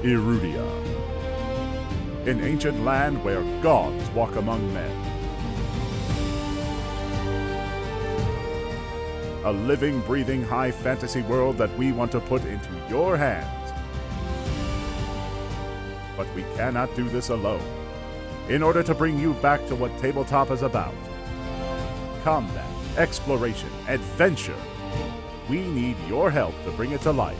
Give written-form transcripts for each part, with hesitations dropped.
Erudia, an ancient land where gods walk among men. A living, breathing, high fantasy world that we want to put into your hands. But we cannot do this alone. In order to bring you back to what tabletop is about, combat, exploration, adventure, we need your help to bring it to life.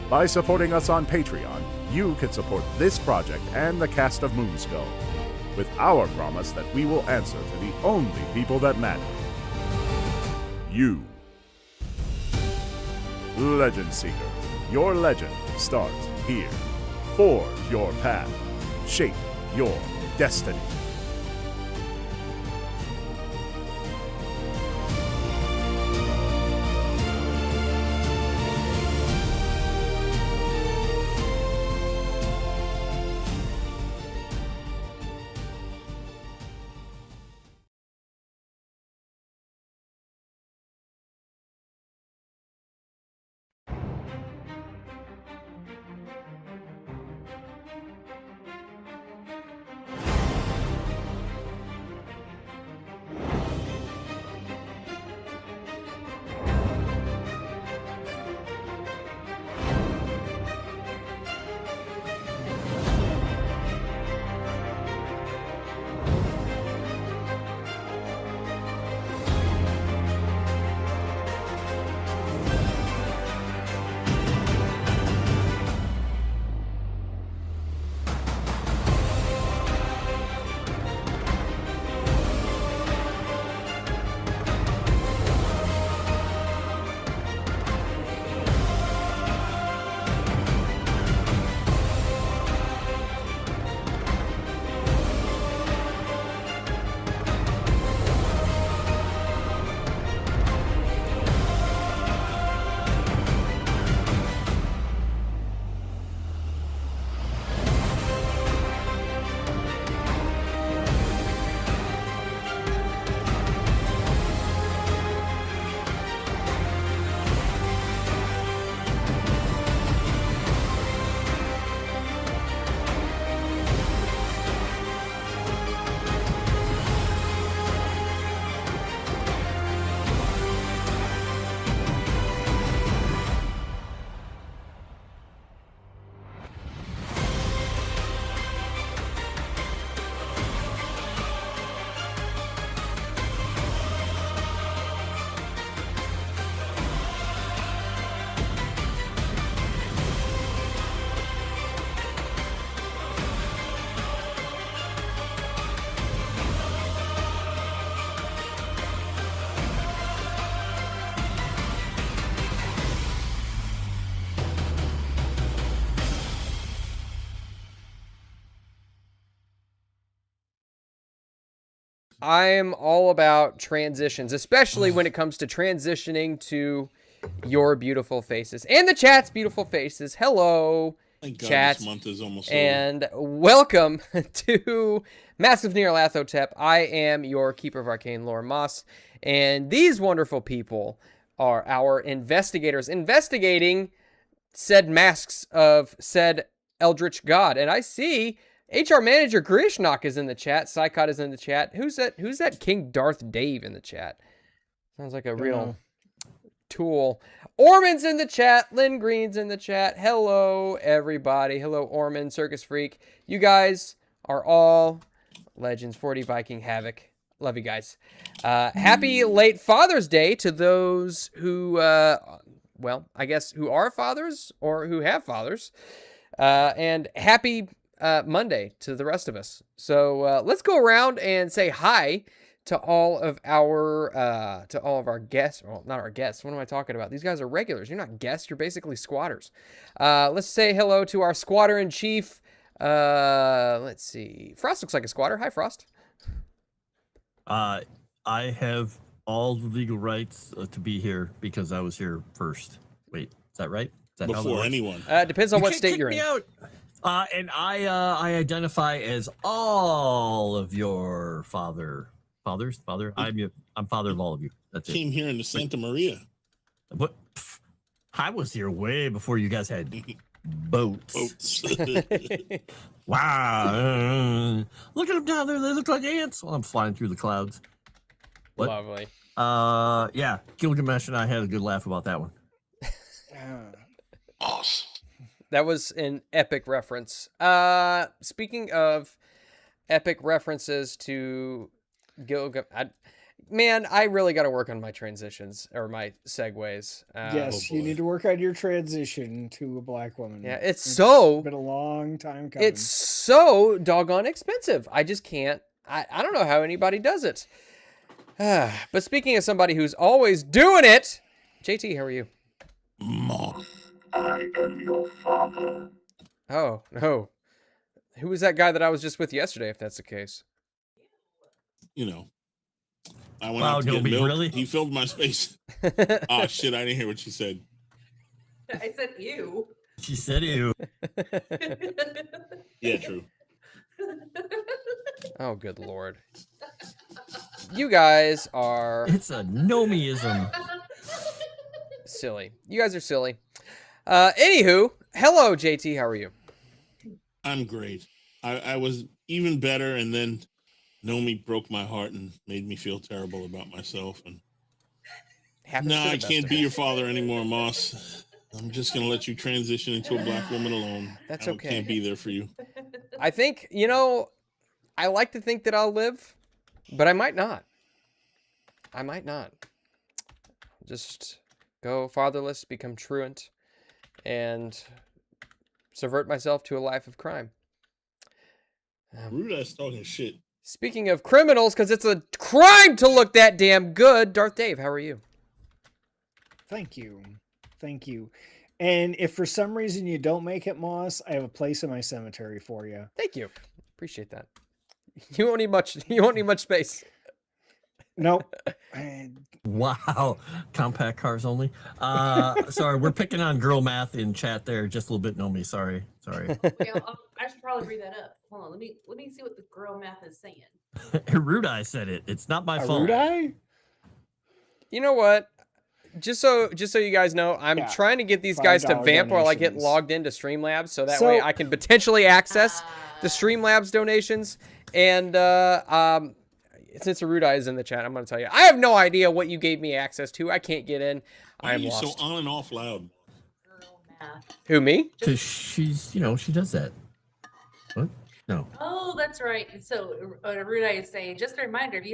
By supporting us on Patreon, you can support this project and the cast of Moonskull, with our promise that we will answer to the only people that matter. You. Legend Seekers, your legend starts here. Forge your path. Shape your destiny. I am all about transitions, especially when it comes to transitioning to your beautiful faces and the chat's beautiful faces. Hello, Thank God chat, this month is almost and welcome to Massive Nyarlathotep. I am your Keeper of Arcane Lore, Moss, and these wonderful people are our investigators investigating said masks of said eldritch god. And I see HR Manager Grishnock is in the chat. Psychot is in the chat. Who's that King Darth Dave in the chat? Sounds like a real tool. Orman's in the chat. Lynn Green's in the chat. Hello, everybody. Hello, Orman, Circus Freak. You guys are all legends. 40 Viking Havoc. Love you guys. Happy late Father's Day to those who, well, I guess who are fathers or who have fathers. And happy Monday to the rest of us. So let's go around and say hi to all of our guests. Well, not our guests. What am I talking about? These guys are regulars. You're not guests. You're basically squatters. Let's say hello to our squatter in chief. Let's see. Frost looks like a squatter. Hi, Frost. I have all the legal rights to be here because I was here first. Wait, is that right? Is that before anyone? Depends on what state you're in. Out. And I identify as all of your fathers. I'm father of all of you. That's it. Came here in the Santa Maria. What? I was here way before you guys had Boats. Wow. Look at them down there. They look like ants. Well, I'm flying through the clouds. What? Lovely. Yeah. Gilgamesh and I had a good laugh about that one. Boss. That was an epic reference. Speaking of epic references to Gilgamesh, man, I really got to work on my transitions or my segues. Yes, you need to work on your transition to a black woman. Yeah, it's been a long time coming. It's so doggone expensive. I just can't. I don't know how anybody does it. But speaking of somebody who's always doing it, JT, how are you? Mom, I am your father. Oh, no. Who was that guy that I was just with yesterday, if that's the case? You know, I went out to get milk. Really? He filled my space. Oh, shit, I didn't hear what she said. I said ew. She said ew. Yeah, true. Oh, good Lord. You guys are It's a Nomeism. silly. You guys are silly. Anywho, hello, JT. How are you? I'm great. I was even better, and then Nomi broke my heart and made me feel terrible about myself. And Happens no, to the I best can't of be us. your father anymore, Moss. I'm just gonna let you transition into a black woman alone. That's I okay. Can't be there for you. I think, I like to think that I'll live, but I might not. I might not. Just go fatherless, become truant, and subvert myself to a life of crime. Rude ass talking shit. Speaking of criminals, because it's a crime to look that damn good, Darth Dave, how are you? Thank you. And if for some reason you don't make it, Moss, I have a place in my cemetery for you. Thank you. Appreciate that. You won't need much. You won't need much space. Nope. Wow. Compact cars only. Sorry, we're picking on girl math in chat there just a little bit, Nomi. Sorry. Okay, I should probably read that up. Hold on, let me see what the girl math is saying. Erudi said it. It's not my fault. Erudi? You know what? Just so you guys know, I'm trying to get these guys to $5 vamp while I get donations. logged into Streamlabs, so that way I can potentially access the Streamlabs donations. And since Erudi is in the chat, I'm going to tell you, I have no idea what you gave me access to. I can't get in. Why are I'm you lost. so on and off loud? Girl math. Who, me? Because she's, she does that. What? No. Oh, that's right. So Erudi is saying, just a reminder, if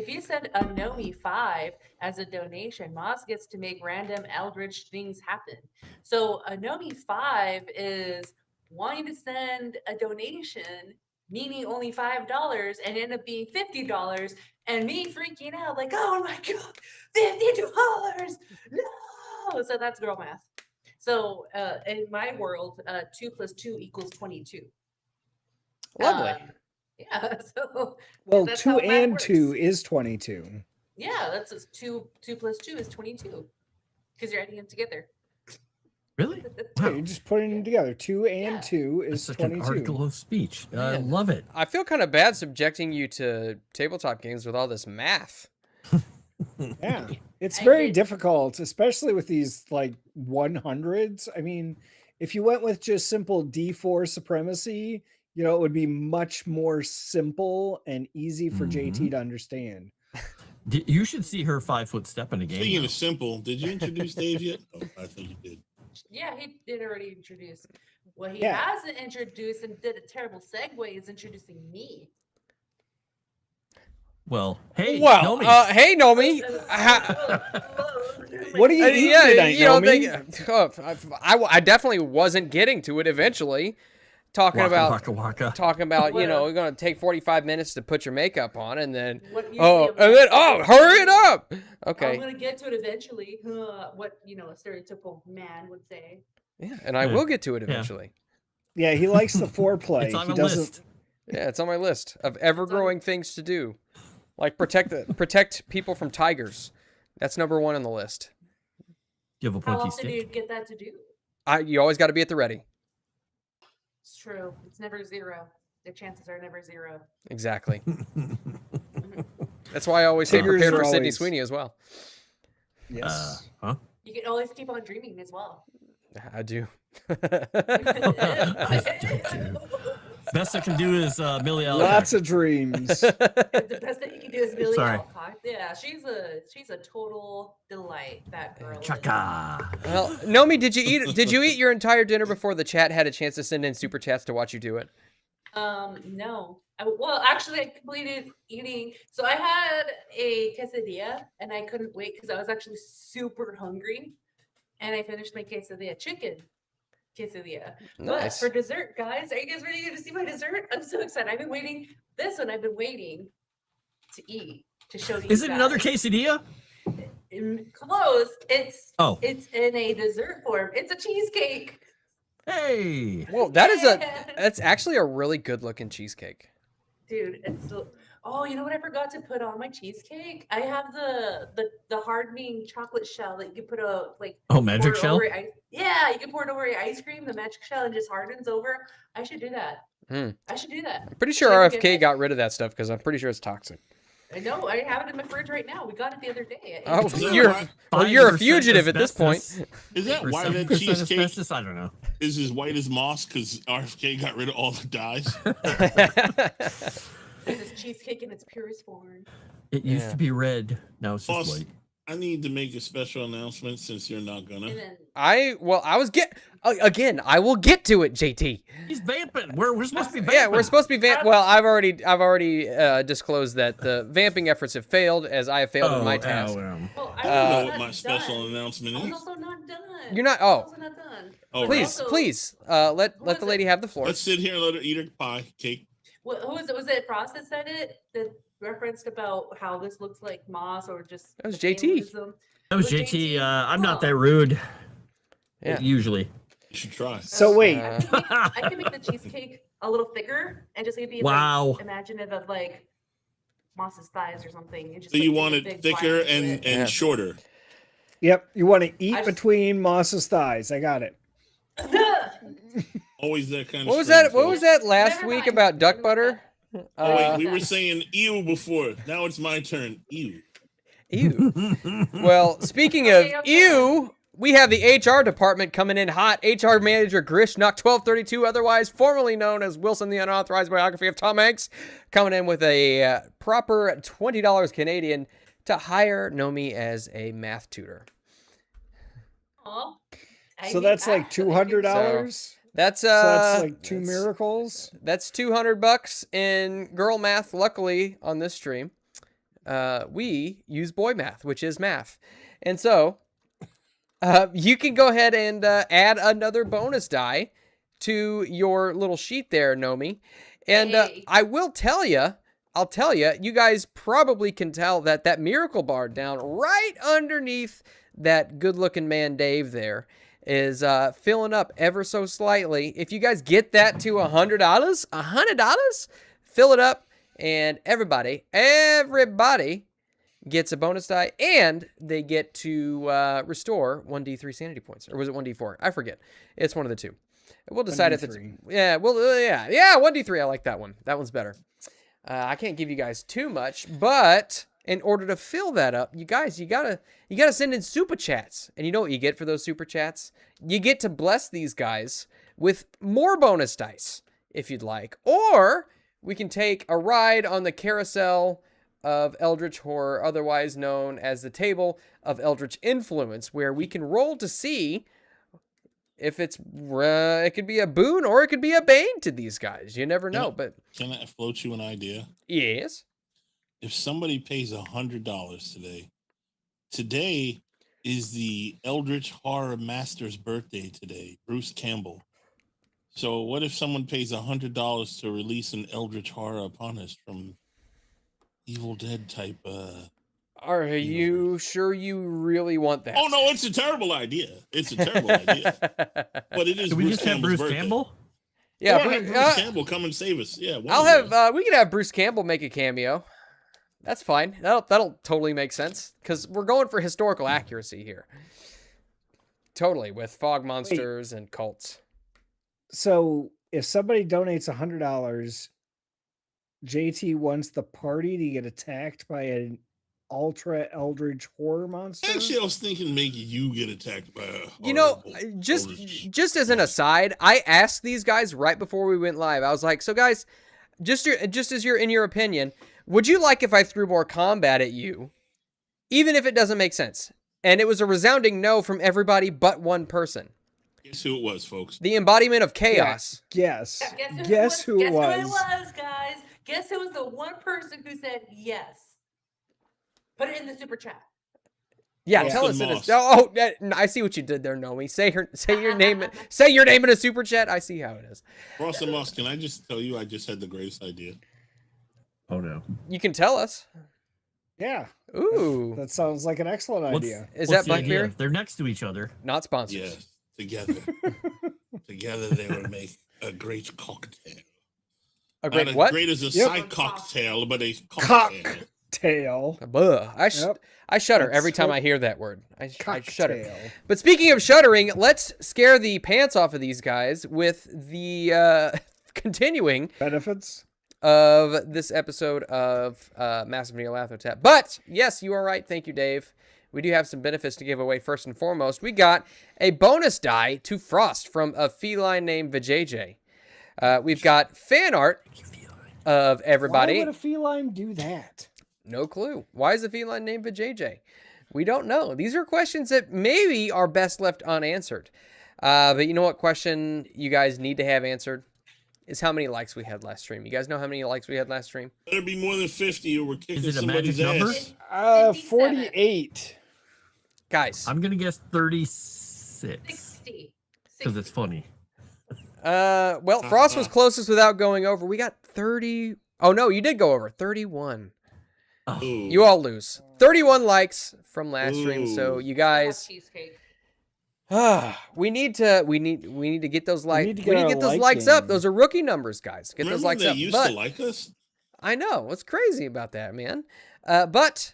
you send a Nomi 5 as a donation, Moss gets to make random eldritch things happen. So a Nomi 5 is wanting to send a donation, meaning only $5, and end up being $50, and me freaking out like, oh my god, $50! No! So that's girl math. So in my world, 2 + 2 = 22. Lovely. Yeah. So Well, that's 2 how math and works. 2 is 22. Yeah, that's 2 + 2 is 22 because you're adding them together. Really? Yeah, you're just putting them together. 2 and 2 That's is such 22. an article of speech. I Man. love it. I feel kind of bad subjecting you to tabletop games with all this math. Yeah, it's I very did- difficult, especially with these like 100s. I mean, if you went with just simple D4 supremacy, it would be much more simple and easy for JT to understand. You should see her 5-foot step in the game. Speaking though. of simple, did you introduce Dave yet? Oh, I think you did. Yeah, he did already introduce. What he Yeah. hasn't introduced and did a terrible segue is introducing me. Well, hey, Well, Nomi. hey, Nomi. What do you eat tonight, Nomi? I definitely wasn't getting to it eventually. Talking Waka, about waka, waka. talking about, Well- we're going to take 45 minutes to put your makeup on and then What usually oh, I'm and then gonna- hurry it up. I'm Okay. gonna get to it eventually. What a stereotypical man would say. Yeah, and I Yeah. will get to it Yeah. eventually. Yeah, he likes the foreplay. It's on He a doesn't. list. Yeah, it's on my list of ever-growing things to do. Like protect people from tigers. That's number 1 on the list. You have a How pointy often do you stick. get that to do? You always got to be at the ready. It's true. It's never 0. The chances are never 0. Exactly. That's why I always say Tigers prepare are for Sydney always- Sweeney as well. Yes. Huh? You can always keep on dreaming as well. I do. Best I can do is Millie Lots Alcock. of dreams. The best that you can do is Millie Sorry. Alcock. Yeah, she's a total delight. That girl. is. Chaka. Well, Nomi, did you eat your entire dinner before the chat had a chance to send in super chats to watch you do it? No. Well, actually, I completed eating. So I had a quesadilla, and I couldn't wait because I was actually super hungry, and I finished my quesadilla, chicken quesadilla. Nice. But for dessert, guys, are you guys ready to see my dessert? I'm so excited. I've been waiting. This one I've been waiting to eat to show you. Is it another guys. quesadilla? Close. Oh. It's in a dessert form. It's a cheesecake. Hey. Well, that's actually a really good looking cheesecake. Dude, it's so. Oh, you know what I forgot to put on my cheesecake? I have the hardening chocolate shell that you can put Magic pour it shell? over yeah, you can pour it over your ice cream, the magic shell, and just hardens over. I should do that. I should do that. I'm pretty sure Should I get RFK it? got rid of that stuff because I'm pretty sure it's toxic. I know. I have it in my fridge right now. We got it the other day. Oh, Is that you're a 5% fugitive at this point. asbestos. Is that why that 7% cheesecake asbestos? I don't know. is as white as moss? Because RFK got rid of all the dyes. This cheesecake in its purest form. It used Yeah. to be red. Now it's just Boss, white. I need to make a special announcement since you're not gonna. And then I will get to it, JT. He's vamping. We're supposed to be vamping. Yeah, we're supposed to be Well, I've already disclosed that the vamping efforts have failed as I have failed in my task. well, I don't know was what not my special done. announcement I was is. also not done. You're not. I was Oh, also not done. Oh, please, Also- please, let was the it? lady have the floor. Let's sit here and let her eat her pie cake. What, who was it? Was it Frost that said it? That referenced about how this looks like moss or just That was the JT. fatalism? That was Was JT. JT? I'm not Oh. that rude. Yeah. Usually. You should try. So wait, I can make the cheesecake a little thicker and just maybe Wow. like, imaginative of like Moss's thighs or something. And just So like, you take want a it big thicker bite into and it. Yeah. shorter. yep, you want to eat I just- between Moss's thighs. I got it. Always that kind of. What was string, that? What was folks. that last Never week mind. about duck Never butter? Oh wait, Uh, we were saying ew before. Now it's my turn. Ew. Ew. Well, speaking of Okay, I'm ew, we have the HR department coming in hot. HR manager Grish Knock 1232, otherwise formerly known as Wilson, the unauthorized biography of Tom Hanks, coming in with a proper $20 Canadian to hire Nomi as a math tutor. Aw. I So mean, that's like actually, $200. That's So that's like two that's- miracles. That's $200 in girl math. Luckily, on this stream, we use boy math, which is math, and so you can go ahead and add another bonus die to your little sheet there, Nomi. And Hey. I will tell you, you guys probably can tell that that miracle bar down right underneath that good-looking man Dave there is filling up ever so slightly. If you guys get that to $100, fill it up, and everybody gets a bonus die, and they get to restore 1d3 sanity points. Or was it 1d4? I forget. It's one of the two. We'll decide if it's 1d3. yeah 1d3. I like that one. That one's better. I can't give you guys too much, but in order to fill that up, you guys, you gotta send in super chats. And you know what you get for those super chats? You get to bless these guys with more bonus dice if you'd like, or we can take a ride on the carousel of Eldritch Horror, otherwise known as the Table of Eldritch Influence, where we can roll to see if it could be a boon or it could be a bane to these guys. You never know, but Can I float you an idea? yes. If somebody pays $100 today is the Eldritch Horror Master's birthday today, Bruce Campbell. So what if someone pays $100 to release an Eldritch Horror upon us from Evil Dead type? Are you sure you really want that? Oh no, it's a terrible idea. It's a terrible idea. But it is. Do we Bruce just have Campbell's Bruce birthday. Campbell? Yeah, Or have Bruce Campbell come and save us. Yeah, one I'll of those. have. We could have Bruce Campbell make a cameo. That's fine. That'll totally make sense because we're going for historical accuracy here. Totally, with fog monsters and cults. So if somebody donates $100, JT wants the party to get attacked by an ultra eldritch horror monster. Actually, I was thinking maybe you get attacked by a You know, horrible just as an aside, I asked these guys right before we went live. I was like, so guys, just as you're in your opinion, would you like if I threw more combat at you, even if it doesn't make sense? And it was a resounding no from everybody but one person. Guess who it was, folks? The embodiment of chaos. Guess. Yeah, Guess who it was. Guess who it was, guys? Guess who was the one person who said yes? Put it in the super chat. Yeah, Austin tell us it Moss. is. Oh, I see what you did there, Nomi. Say your name. Say your name in a super chat. I see how it is. Ross and Moss, can I just tell you I just had the greatest idea? Oh no. You can tell us. Yeah. Ooh, That sounds like an excellent idea. Is what's that the idea? Blackberry? They're next to each other. Not sponsored. Yes, together. Together they would make a great cocktail. A great Not what? as great as a Yep. side cocktail, but a cocktail. Cocktail. Buh. I shudder That's every time what- I hear that word. I shudder. Cocktail. But speaking of shuddering, let's scare the pants off of these guys with the continuing Benefits. of this episode of Massive Nyarlathotep. But yes, you are right. Thank you, Dave. We do have some benefits to give away. First and foremost, we got a bonus die to Frost from a feline named Vijay. We've got fan art of everybody. Why would a feline do that? No clue. Why is the feline named Vijay? We don't know. These are questions that maybe are best left unanswered. But you know what question you guys need to have answered? Is how many likes we had last stream. You guys know how many likes we had last stream? Better be more than 50 or we're kicking Is it a magic somebody's number? ass. 48. Guys. I'm gonna guess 36 60. because it's funny. Well, Frost was closest without going over. We got 30. Oh, no, you did go over. 31. Oh, Ooh. You all lose. 31 likes from last stream. So Ooh. you guys, Cheesecake. we need to get those likes. need to We need to get get our those like likes up. game. Those are rookie numbers, guys. Get those Remember likes they up. used But to like us? I know what's crazy about that, man. But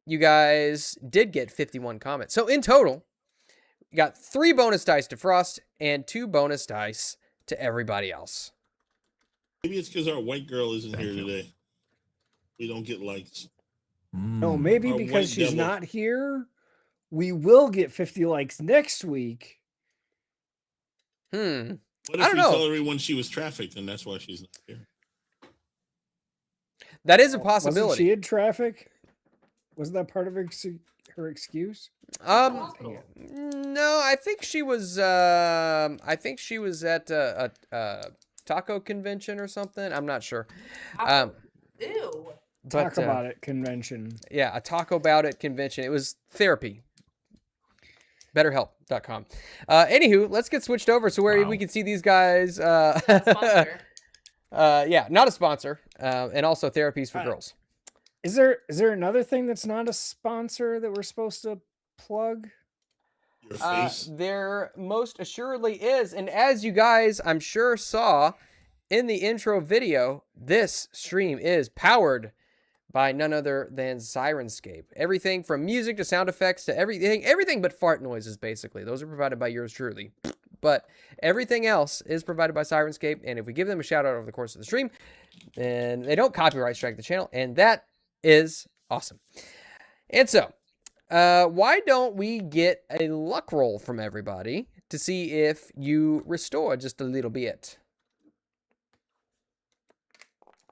you guys did get 51 comments. So in total, you got 3 bonus dice to Frost and 2 bonus dice to everybody else. Maybe it's because our white girl isn't Thank here you. today. We don't get likes. No, maybe Our because white she's devil. not here, we will get 50 likes next week. What I if don't we know. tell everyone she was trafficked and that's why she's not here? That is a Wasn't possibility. she in traffic? Wasn't that part of her excuse? Possible. No, I think she was. I think she was at a taco convention or something. I'm not sure. Ew. Talk But, about it convention. Yeah, a Taco About It convention. It was therapy. BetterHelp.com. Anywho, let's get switched over so where Wow. we can see these guys. Sponsor. Yeah, not a sponsor. And also therapies for girls. Is there another thing that's not a sponsor that we're supposed to plug? Your face? There most assuredly is. And as you guys, I'm sure, saw in the intro video, this stream is powered by none other than Sirenscape. Everything from music to sound effects to everything but fart noises, basically. Those are provided by yours truly. But everything else is provided by Sirenscape. And if we give them a shout out over the course of the stream, then they don't copyright strike the channel. And that is awesome. And so, why don't we get a luck roll from everybody to see if you restore just a little bit?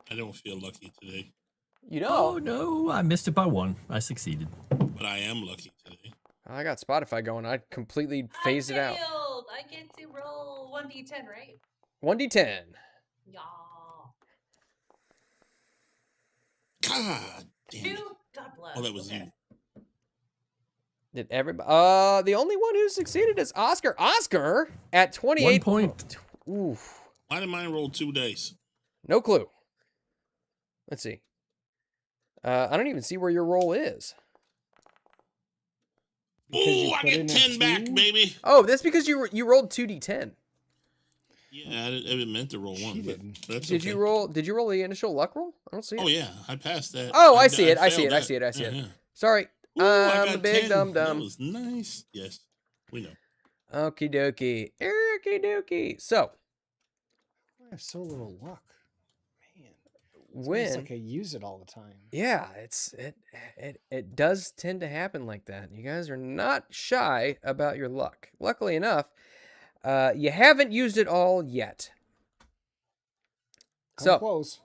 I don't feel lucky today, You Oh know, no, I missed it by 1. I succeeded. but I am lucky today. I got Spotify going. I completely phased it out. Failed. I get to roll 1d10, right? 1d10. Yeah. God damn it. 2. God bless. Oh, that was Okay. you. Did everybody? The only one who succeeded is Oscar. Oscar at 28 1 point. Oof. Why did mine roll 2 dice? No clue. Let's see. I don't even see where your roll is. Because you Oh, I put in get a 10 back, 2? baby. Oh, that's because you rolled 2d10. Yeah, I didn't meant to roll 1, She but didn't. that's Did okay. you roll? Did you roll the initial luck roll? I don't see it. Oh, yeah, I passed that. Oh, I see it. I see failed it. I that. see it. I see it. Yeah. Sorry. Ooh, I I'm a got big 10. dum That dum. was nice. Yes, we know. Okie dokie. Okie dokie. So, I have so little luck. Man. It's like I use it all the time. Yeah, it does tend to happen like that. You guys are not shy about your luck. Luckily enough, you haven't used it all yet. Come close.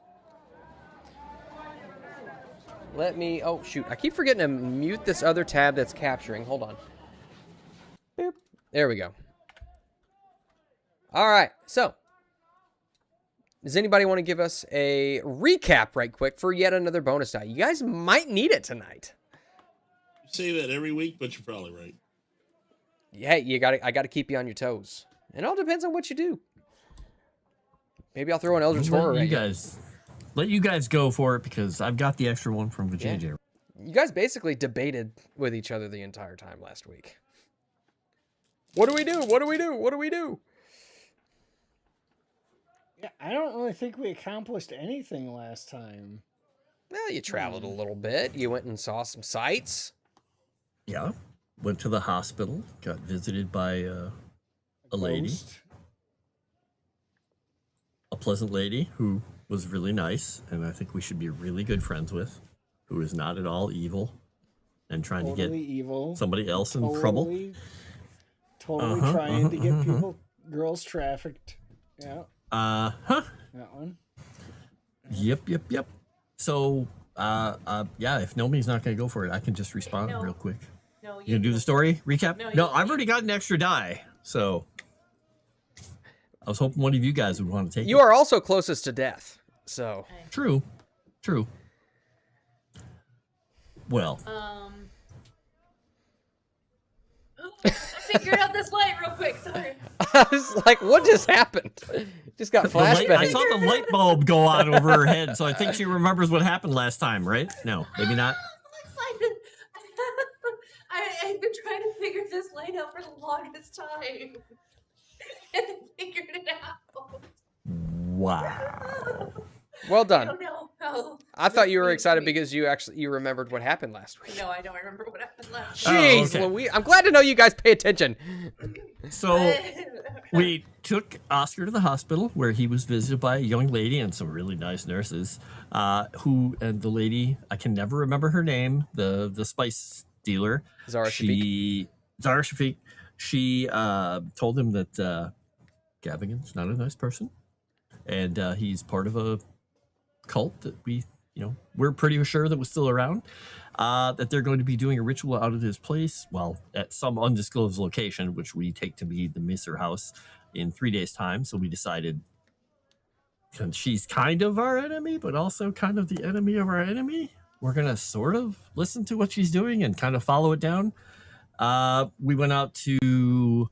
Let me. Oh shoot! I keep forgetting to mute this other tab that's capturing. Hold on. Boop. There we go. All right. So, does anybody want to give us a recap right quick for yet another bonus die? You guys might need it tonight. You say that every week, but you're probably right. Yeah, I gotta keep you on your toes. It all depends on what you do. Maybe I'll throw an Eldritch Horror at you. Let you guys go for it because I've got the extra one from Vijay. Yeah. You guys basically debated with each other the entire time last week. What do we do? What do we do? What do we do? Yeah, I don't really think we accomplished anything last time. Well, you traveled a little bit. You went and saw some sights. Yeah. Went to the hospital. Got visited by a lady. Ghost. A pleasant lady who was really nice and I think we should be really good friends with, who is not at all evil and trying to get evil. somebody else in trouble. Totally trying to get girls trafficked. Yeah. That one. Yep. So, yeah, if nobody's not going to go for it, I can just respond real quick. No, you gonna do the story recap? No, I've already got an extra die, so I was hoping one of you guys would want to take it. You are also closest to death, so. True. Well. I figured out this light real quick. Sorry. I was like, what just happened? Just got flashbacks. I saw the light bulb go on over her head, so I think she remembers what happened last time, right? No, maybe not. I've been trying to figure this light out for the longest time. And I figured it out. Wow. Well done. No. I thought you were excited because you remembered what happened last week. No, I don't remember what happened last week. Jeez, Louise. I'm glad to know you guys pay attention. So we took Oscar to the hospital where he was visited by a young lady and some really nice nurses and the lady, I can never remember her name, the spice dealer. Zara Shafiq. She told him that Gavigan's not a nice person and he's part of a cult that we're pretty sure that was still around, that they're going to be doing a ritual out of his place, well, at some undisclosed location, which we take to be the Misser house in 3 days' time. So we decided, since she's kind of our enemy, but also kind of the enemy of our enemy, we're going to sort of listen to what she's doing and kind of follow it down. We went out to...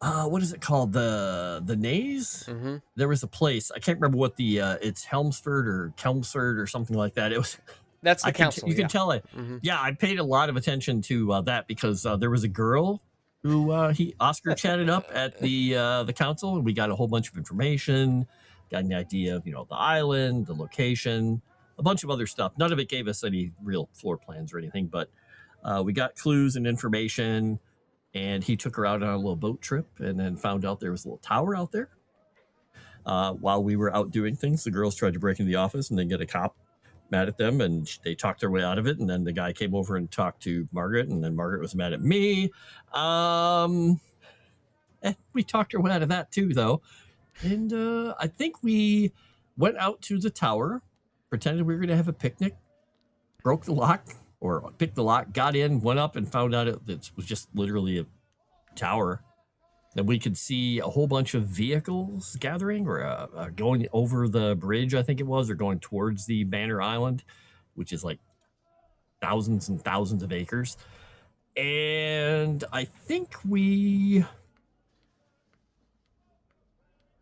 what is it called? The Naze? Mm-hmm. There was a place. I can't remember what it's Helmsford or Kelmsford or something like that. It was. That's the council. You can tell it. Mm-hmm. Yeah, I paid a lot of attention to that because there was a girl who Oscar chatted up at the council, and we got a whole bunch of information, got an idea of the island, the location, a bunch of other stuff. None of it gave us any real floor plans or anything, but we got clues and information. And he took her out on a little boat trip and then found out there was a little tower out there. While we were out doing things, the girls tried to break into the office and then get a cop mad at them, and they talked their way out of it. And then the guy came over and talked to Margaret, and then Margaret was mad at me. We talked our way out of that too, though. And I think we went out to the tower, pretended we were going to have a picnic, broke the lock, or picked the lock, got in, went up, and found out it was just literally a tower. Then we could see a whole bunch of vehicles gathering or going over the bridge, I think it was, or going towards the Banner Island, which is like thousands and thousands of acres. And I think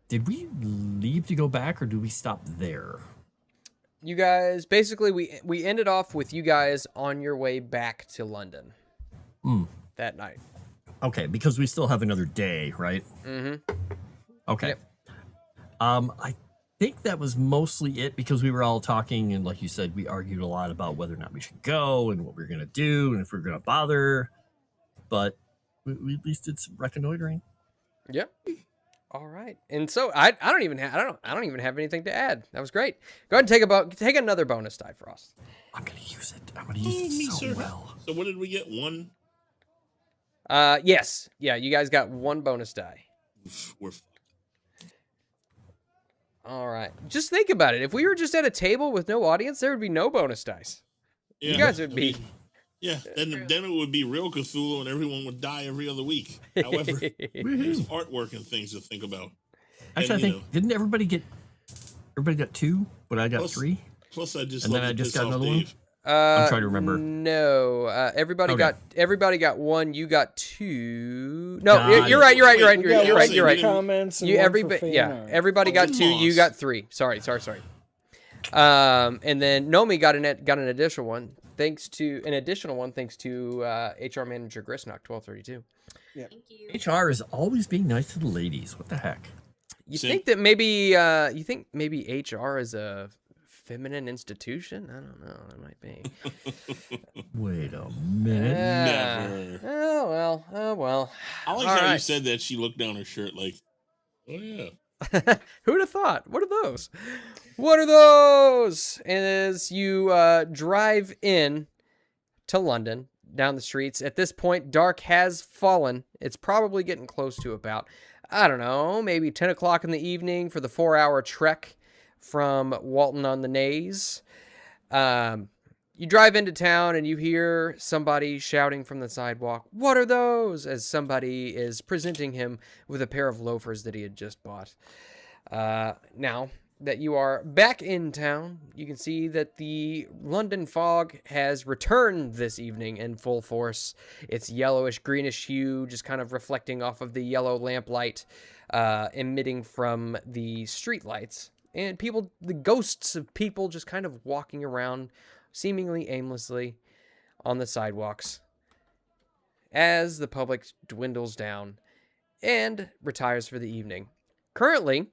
did we leave to go back, or do we stop there? You guys, basically, we ended off with you guys on your way back to London that night. Okay, because we still have another day, right? Mm-hmm. Okay. Yep. I think that was mostly it because we were all talking, and like you said, we argued a lot about whether or not we should go and what we were going to do and if we were going to bother. But we at least did some reconnoitering. Yep. All right. And so I don't even have anything to add. That was great. Go ahead and take another bonus die for us. I'm gonna use it. I'm gonna use it so well. So what did we get? One? Yes. Yeah, you guys got one bonus die. We're fucked. All right. Just think about it. If we were just at a table with no audience, there would be no bonus dice. Yeah, You guys would be... Yeah, then it would be real Cthulhu and everyone would die every other week. However, there's artwork and things to think about. Actually, And, I think, didn't everybody got 2, but I got 3? Plus, I just And love then I to just piss got off another one? Dave. I'm trying to remember. No, everybody Okay. got 1. You got 2. No, Got you're it. right. You're right. You're right. Wait, You're right. You're right. Comments and You one for everybody, fan yeah, art. everybody got Fucking 2. You Moss. got 3. Sorry. And then Nomi got an additional one. Thanks to HR manager Grisnock 1232. Thank you. HR is always being nice to the ladies. What the heck? You See? think that maybe HR is a feminine institution? I don't know. It might be. Wait a minute. Never. Oh well. I like All how you right. said that. She looked down her shirt like, oh yeah. Who'd have thought? What are those? What are those? And as you drive in to London, down the streets, at this point, dark has fallen. It's probably getting close to about, I don't know, maybe 10 o'clock in the evening for the 4-hour trek from Walton on the Naze. You drive into town and you hear somebody shouting from the sidewalk, "What are those?" as somebody is presenting him with a pair of loafers that he had just bought. Now that you are back in town, you can see that the London fog has returned this evening in full force. It's yellowish, greenish hue, just kind of reflecting off of the yellow lamplight emitting from the street lights. And the ghosts of people just kind of walking around seemingly aimlessly on the sidewalks as the public dwindles down and retires for the evening. Currently,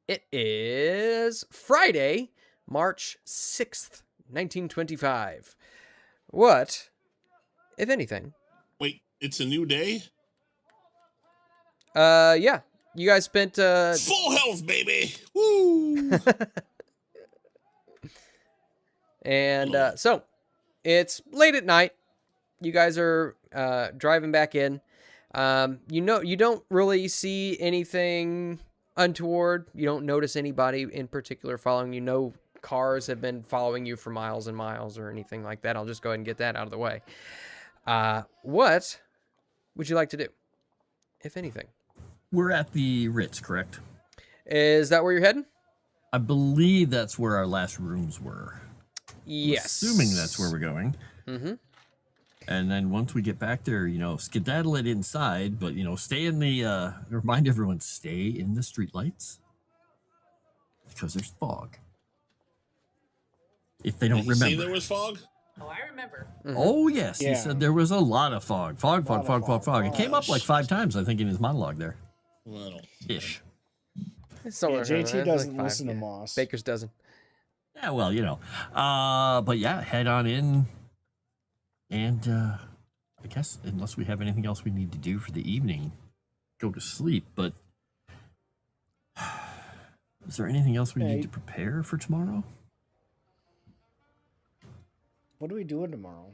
it is Friday, March 6th, 1925. What, if anything? Wait, it's a new day? Yeah. You guys spent, Full health, baby! Woo! And so it's late at night. You guys are driving back in. You don't really see anything untoward. You don't notice anybody in particular following you. No cars have been following you for miles and miles or anything like that. I'll just go ahead and get that out of the way. What would you like to do, if anything? We're at the Ritz, correct? Is that where you're heading? I believe that's where our last rooms were. Yes. Assuming that's where we're going. Mm-hmm. And then once we get back there, skedaddle it inside, but, stay in the, remind everyone, stay in the streetlights. Because there's fog. If they don't Did he say remember. there was fog? Oh, I remember. Mm-hmm. Oh, yes. Yeah. He said there was a lot of fog. Fog. It came up like 5 times, I think, in his monologue there. Well, Ish. It's Yeah, somewhere around JT there. doesn't Like 5, listen to yeah. Moss. Baker's dozen. Yeah, well, but yeah, head on in. And I guess, unless we have anything else we need to do for the evening, go to sleep. But is there anything else we need to prepare for tomorrow? What are we doing tomorrow?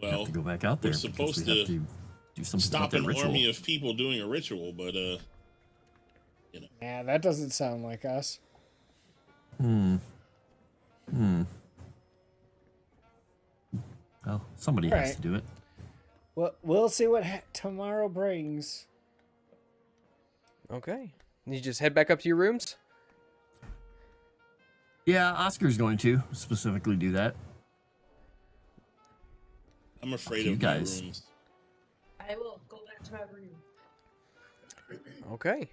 We have well, to go back out there. we're because supposed we have to do something about stop that an ritual. army of people doing a ritual, but Yeah, that doesn't sound like us. Well, somebody All has right. to do it. Well, we'll see what tomorrow brings. Okay. You just head back up to your rooms? Yeah, Oscar's going to specifically do that. I'm afraid You of guys. my rooms. I will go back to my room. Okay.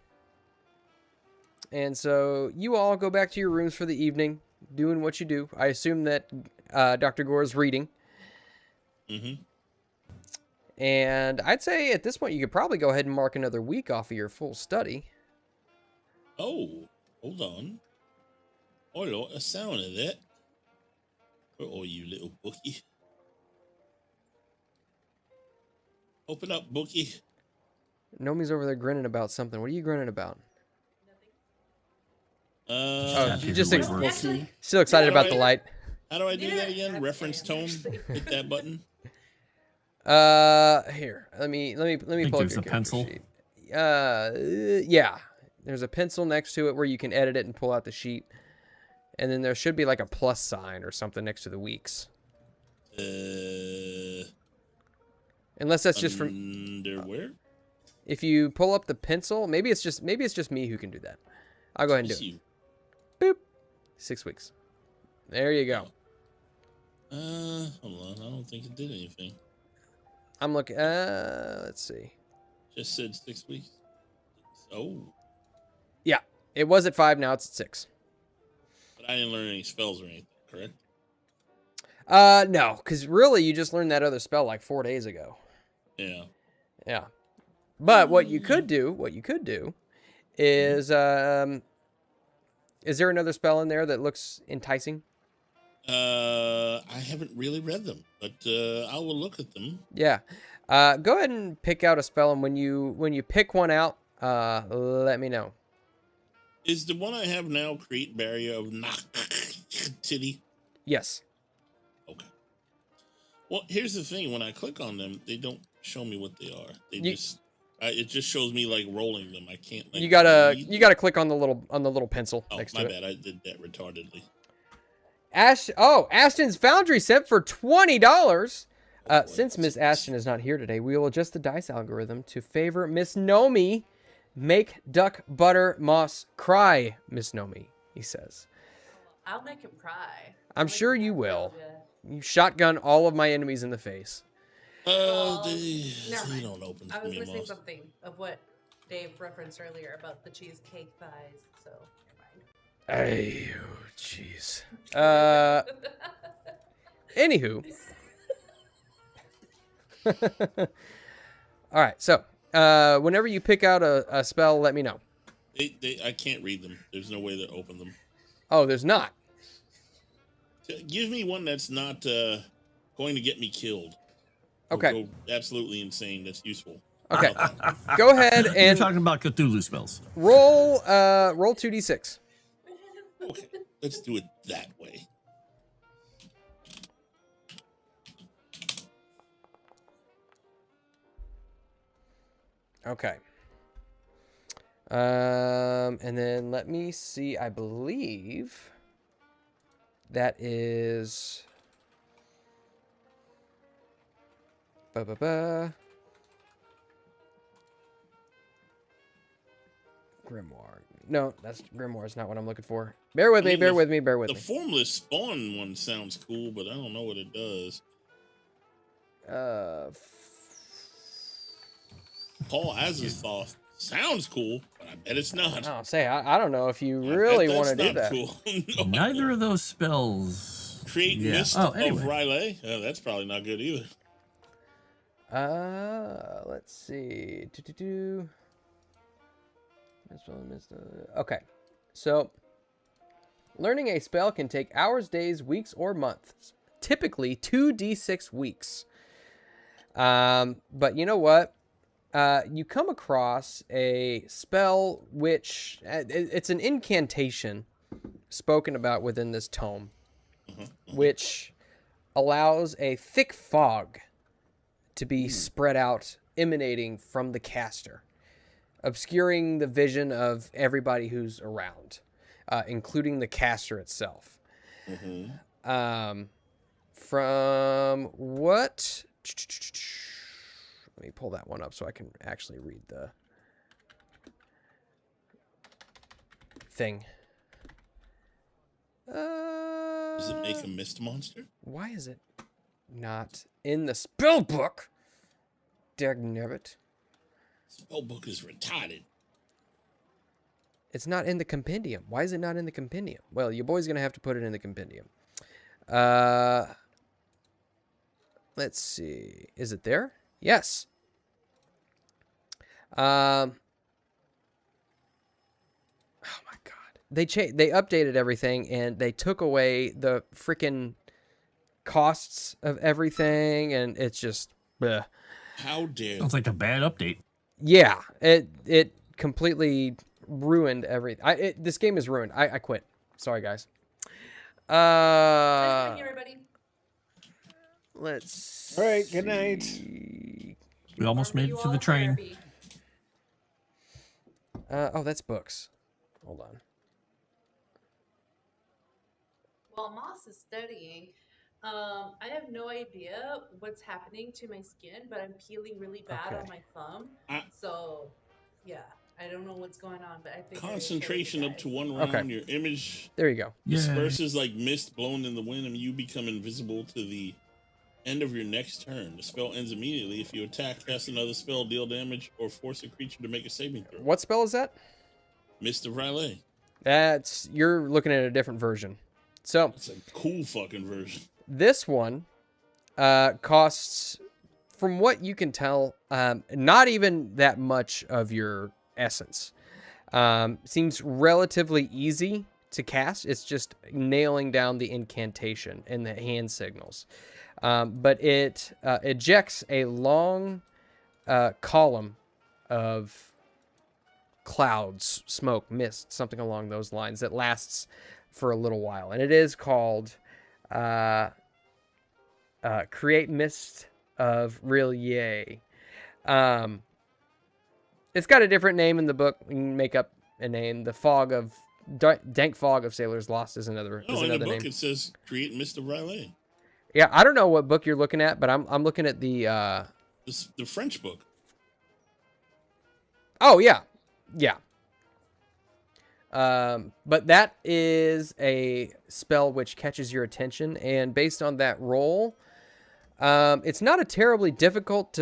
And so you all go back to your rooms for the evening, doing what you do. I assume that Dr. Gore is reading. Mm-hmm. And I'd say at this point you could probably go ahead and mark another week off of your full study. Oh, hold on. I like the sound of that. Where are you, little bookie? Open up, bookie. Nomi's over there grinning about something. What are you grinning about? Oh, Happy you just to ex- wait. Actually, still excited Yeah, about right. the light. How do I do Yeah, that again? that's Reference fair, tone. actually. Hit that button. Here. Let me pull up there's your a character pencil. sheet. Yeah. There's a pencil next to it where you can edit it and pull out the sheet. And then there should be like a plus sign or something next to the weeks. Unless that's just from Underwear. if you pull up the pencil, maybe it's just me who can do that. I'll go ahead and do it. Boop. 6 weeks. There you go. Hold on. I don't think it did anything. I'm looking. Let's see. Just said 6 weeks. Oh, Yeah, it was at 5. Now it's at 6. but I didn't learn any spells or anything. Correct. No, because really you just learned that other spell like 4 days ago. Yeah. Yeah. But what you could do is there another spell in there that looks enticing? I haven't really read them, but I will look at them. Yeah. Go ahead and pick out a spell, and when you pick one out, let me know. Is the one I have now create barrier of knock titty? Yes. Okay. Well, here's the thing: when I click on them, they don't show me what they are. They it just shows me like rolling them. I can't. Like, You gotta read. click on the little pencil Oh, next my to bad. it. I did that retardedly. Ashton's Foundry sent for $20. Oh, boy. Since Miss Ashton is not here today, we will adjust the dice algorithm to favor Miss Nomi. Make duck butter moss cry, Miss Nomi, he says. I'll make him cry. I'm sure you will. You shotgun all of my enemies in the face. Well, They never mind. don't open I for was me, going to say Moss. something of what Dave referenced earlier about the cheesecake thighs, so never mind. Ay, oh, jeez. Anywho. All right, so whenever you pick out a spell, let me know. I can't read them. There's no way to open them. Oh, there's not. Give me one that's not going to get me killed. Or Okay. go absolutely insane. That's useful. Okay. How about that? Go ahead You're and talking about Cthulhu spells. roll 2d6. Okay, let's do it that way. Okay. And then let me see. I believe that is Grimoire. No, that's Grimoire is not what I'm looking for. Bear with me, bear with me, bear with The me. formless spawn one sounds cool, but I don't know what it does. Paul Azathoth sounds cool, but I bet it's not. I don't know if you I really bet want to that's do that. not Cool. No, Neither of those spells. Create Yeah. mist Oh, of anyway. Riley. That's probably not good either. Let's see. Okay. So, learning a spell can take hours, days, weeks, or months. Typically 2d6 weeks. But you know what? You come across a spell which it's an incantation spoken about within this tome, which allows a thick fog to be spread out, emanating from the caster, obscuring the vision of everybody who's around, including the caster itself. From what? Let me pull that one up so I can actually read the thing. Does it make a mist monster? Why is it not in the spell book? Dagnabbit. Spellbook is retarded. It's not in the compendium. Why is it not in the compendium? Well, your boy's gonna have to put it in the compendium. Let's see. Is it there? Yes. Oh my god. They updated everything and they took away the freaking costs of everything, and it's just bleh. How dare Sounds like a bad update. Yeah, it completely ruined everything. This game is ruined. I quit. Sorry, guys. Nice meeting you, everybody. Let's. All right, good night. see. We almost Or made you it to all the in train. therapy. Oh, that's books. Hold on. While Moss is studying, I have no idea what's happening to my skin, but I'm peeling really bad Okay. on my thumb. I- So, yeah, I don't know what's going on, but I think Concentration up to one Okay. round. Your image There you go. disperses like mist blown in the wind, and you become invisible to the end of your next turn. The spell ends immediately. If you attack, cast another spell, deal damage, or force a creature to make a saving throw. What spell is that? Mist of Raleigh. You're looking at a different version. So That's a cool fucking version. this one costs, from what you can tell, not even that much of your essence. Seems relatively easy to cast. It's just nailing down the incantation and the hand signals. But it ejects a long column of clouds, smoke, mist, something along those lines that lasts for a little while. And it is called Create Mist of Rillier. It's got a different name in the book. We can make up a name. The Fog of... Dank Fog of Sailors Lost is another, No, is in the another book name. it says create Mist of Raleigh. Yeah, I don't know what book you're looking at, but I'm looking at the... The French book. Oh, yeah. Yeah. But that is a spell which catches your attention, and based on that roll, it's not a terribly difficult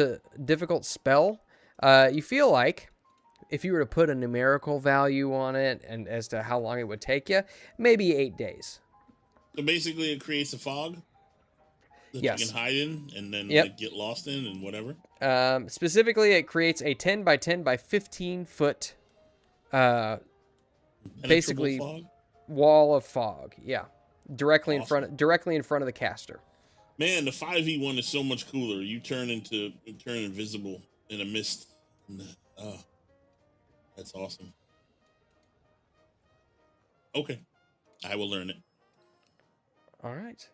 spell. You feel like if you were to put a numerical value on it and as to how long it would take you, maybe 8 days. So basically, it creates a fog that Yes. you can hide in and then Yep. like get lost in and whatever. Specifically, it creates a 10 by 10 by 15 foot basically Penetrable fog. wall of fog. Yeah, directly in Awesome. front of the caster. Man, the 5e one is so much cooler. You turn invisible in a mist. That's awesome. Okay, I will learn it. All right.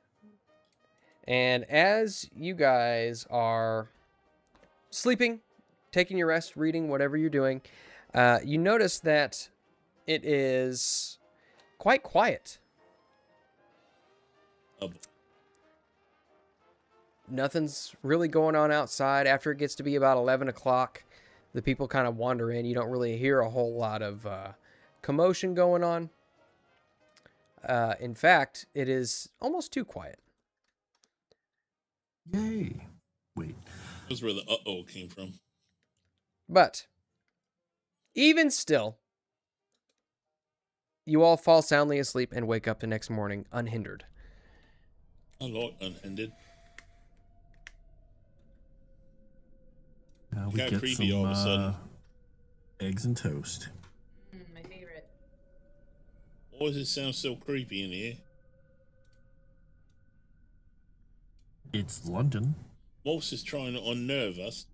And as you guys are sleeping, taking your rest, reading, whatever you're doing, you notice that it is quite quiet. Nothing's really going on outside. After it gets to be about 11 o'clock, the people kind of wander in. You don't really hear a whole lot of commotion going on. In fact, it is almost too quiet. Yay. Wait. That's where the uh-oh came from. But even still, you all fall soundly asleep and wake up the next morning unhindered. Oh, Lord, unended. Now we Got get creepy some all of a sudden. eggs and toast. My favorite. Why does it sound so creepy in here? It's London. Moss is trying to unnerve us.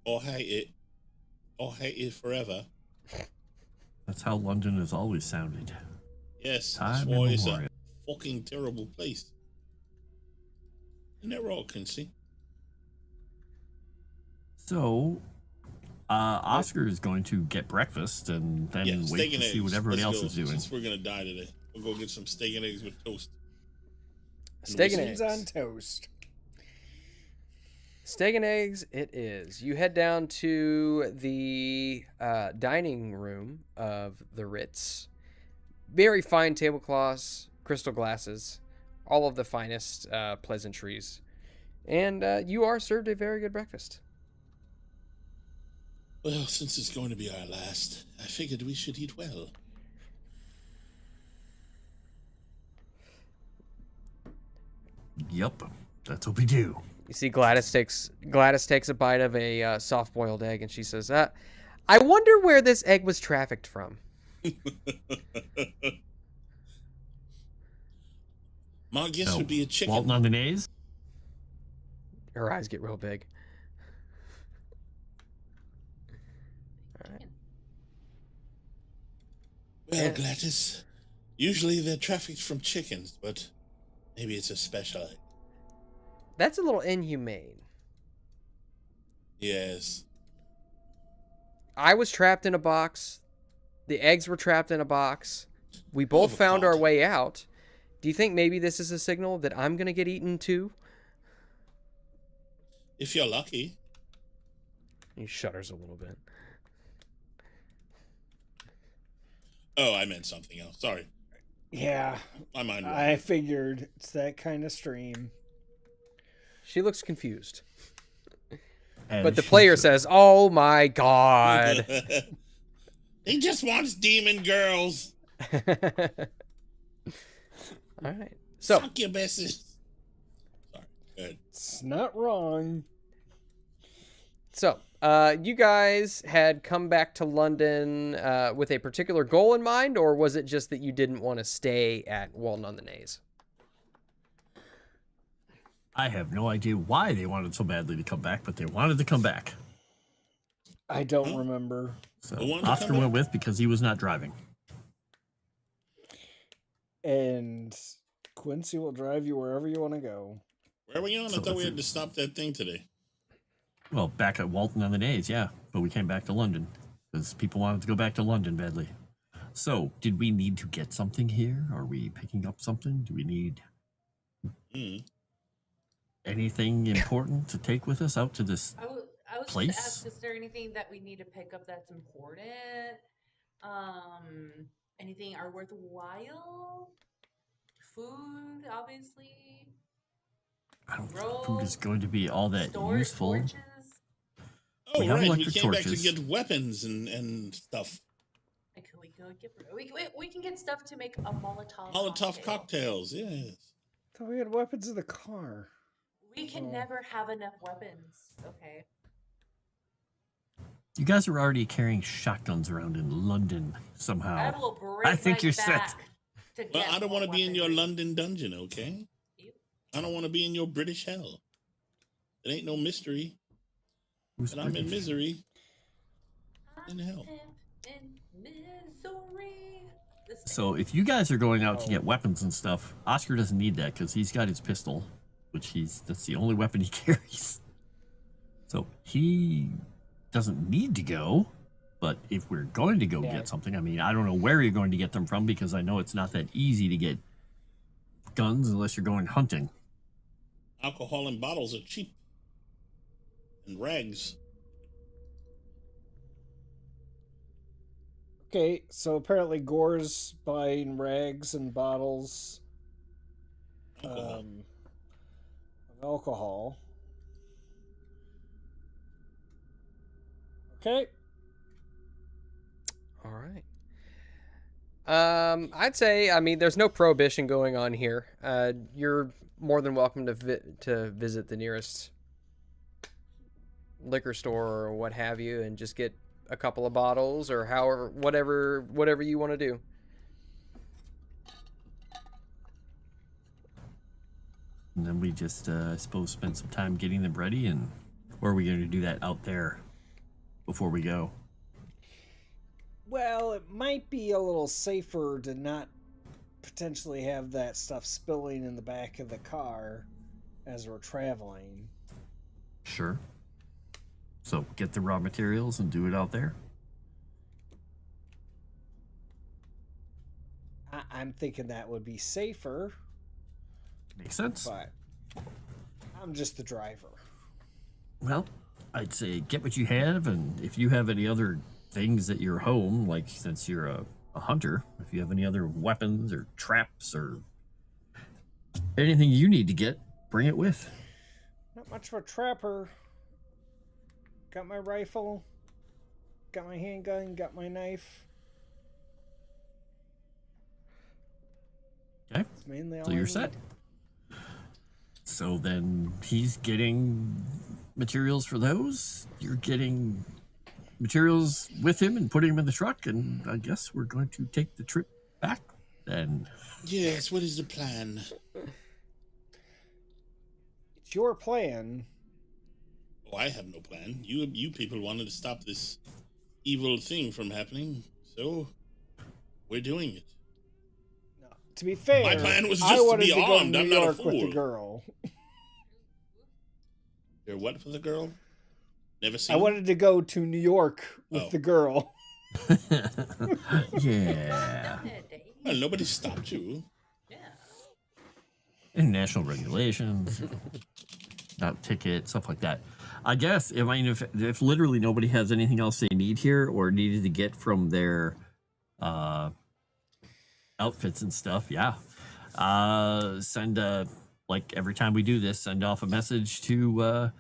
Or hate it. Or hate it forever. That's how London has always sounded. Yes, Time that's why it's a immemorial. fucking terrible place. And they're all can see. So, Oscar is going to get breakfast and then Yeah, wait steak to and see eggs. what everybody Let's else go, is doing. Since we're gonna die today, we'll go get some steak and eggs with toast. Steak and Beans eggs. on toast. Steak and eggs it is. You head down to the dining room of the Ritz. Very fine tablecloths, crystal glasses, all of the finest pleasantries. And you are served a very good breakfast. Well, since it's going to be our last, I figured we should eat well. Yep, that's what we do. You see Gladys takes a bite of a soft-boiled egg, and she says, I wonder where this egg was trafficked from. My guess So, would be a chicken. Walton on the nays? Her eyes get real big. All right. Well, Yeah. Gladys, usually they're trafficked from chickens, but maybe it's a special egg. That's a little inhumane. Yes. I was trapped in a box. The eggs were trapped in a box. We both of found our occult. way out. Do you think maybe this is a signal that I'm going to get eaten too? If you're lucky. He shudders a little bit. Oh, I meant something else. Sorry. Yeah, My mind I wandered. figured it's that kind of stream. She looks confused. And But the she player said- says, "Oh my god." He just wants demon girls. All right. So, Succubuses. Sorry. Good. It's not wrong. you guys had come back to London with a particular goal in mind, or was it just that you didn't want to stay at Walton on the Naze? I have no idea why they wanted so badly to come back, but they wanted to come back. I don't remember. So They wanted to Oscar come went back? with because he was not driving. And Quincy will drive you wherever you want to go. Where are we on? So I thought we if had it- to stop that thing today. Well, back at Walton on the Naze, yeah. But we came back to London because people wanted to go back to London badly. So, did we need to get something here? Are we picking up something? Do we need Mm. anything important to take with us out to this? I was just Place? gonna ask, is there anything that we need to pick up that's important? Anything are worthwhile? Food, obviously. I don't think food is Rope, going to be all that Storage, useful. torches. Oh, We have right. We electric came back torches. to get weapons and stuff. Like, we can get stuff to make a Molotov. Molotov cocktail. cocktails. Yes. Thought we had weapons in the car. We can Oh. never have enough weapons. Okay. You guys are already carrying shotguns around in London I somehow. will break I think my you're set. back to Well, get I don't more want to be in your weaponry. London dungeon, okay? Ew. I don't want to be in your British hell. It ain't no mystery. Who's And I'm in British? misery. In hell. In misery. Listen, So if you guys are going out to Oh. get weapons and stuff, Oscar doesn't need that because he's got his pistol, which that's the only weapon he carries. So he doesn't need to go. But if we're going to go Yeah. get something, I mean, I don't know where you're going to get them from because I know it's not that easy to get guns unless you're going hunting. Alcohol and bottles are cheap. And rags. Okay, so apparently Gore's buying rags and bottles Alcohol. of alcohol. Okay. All right. I'd say, I mean, there's no prohibition going on here. You're more than welcome to visit the nearest liquor store or what have you, and just get a couple of bottles or however, whatever you want to do. And then we just, I suppose, spend some time getting them ready. And or are we going to do that out there before we go? Well, it might be a little safer to not potentially have that stuff spilling in the back of the car as we're traveling. Sure. So get the raw materials and do it out there. I'm thinking that would be safer, Makes sense. but I'm just the driver. Well, I'd say get what you have, and if you have any other things at your home, like since you're a hunter, if you have any other weapons or traps or anything you need to get, bring it with. Not much of a trapper. Got my rifle, got my handgun, got my knife. Okay, It's mainly all so I you're need. set. So then he's getting materials for those. You're getting materials with him and putting them in the truck, and I guess we're going to take the trip back then. Yes, what is the plan? It's your plan. Oh, I have no plan. You people wanted to stop this evil thing from happening, so we're doing it. To be fair, My plan was I just to wanted be to go to armed. New I'm not a York with the fool. girl. You're what for the girl? Never seen. I wanted to go to New York with Oh. the girl. Yeah. Well, nobody stopped you. Yeah. International regulations, not ticket, stuff like that. I guess, I mean, if literally nobody has anything else they need here or needed to get from their outfits and stuff, yeah. Send like every time we do this, send off a message to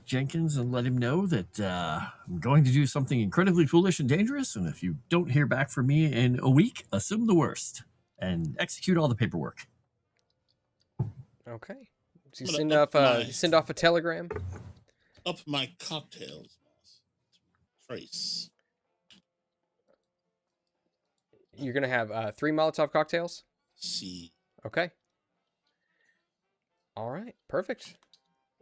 Jenkins and let him know that I'm going to do something incredibly foolish and dangerous, and if you don't hear back from me in a week, assume the worst and execute all the paperwork. Okay. So you I'm send gonna off up send off a telegram. Up my cocktails. Trace. You're gonna have 3 Molotov cocktails. See. Okay. All right. Perfect.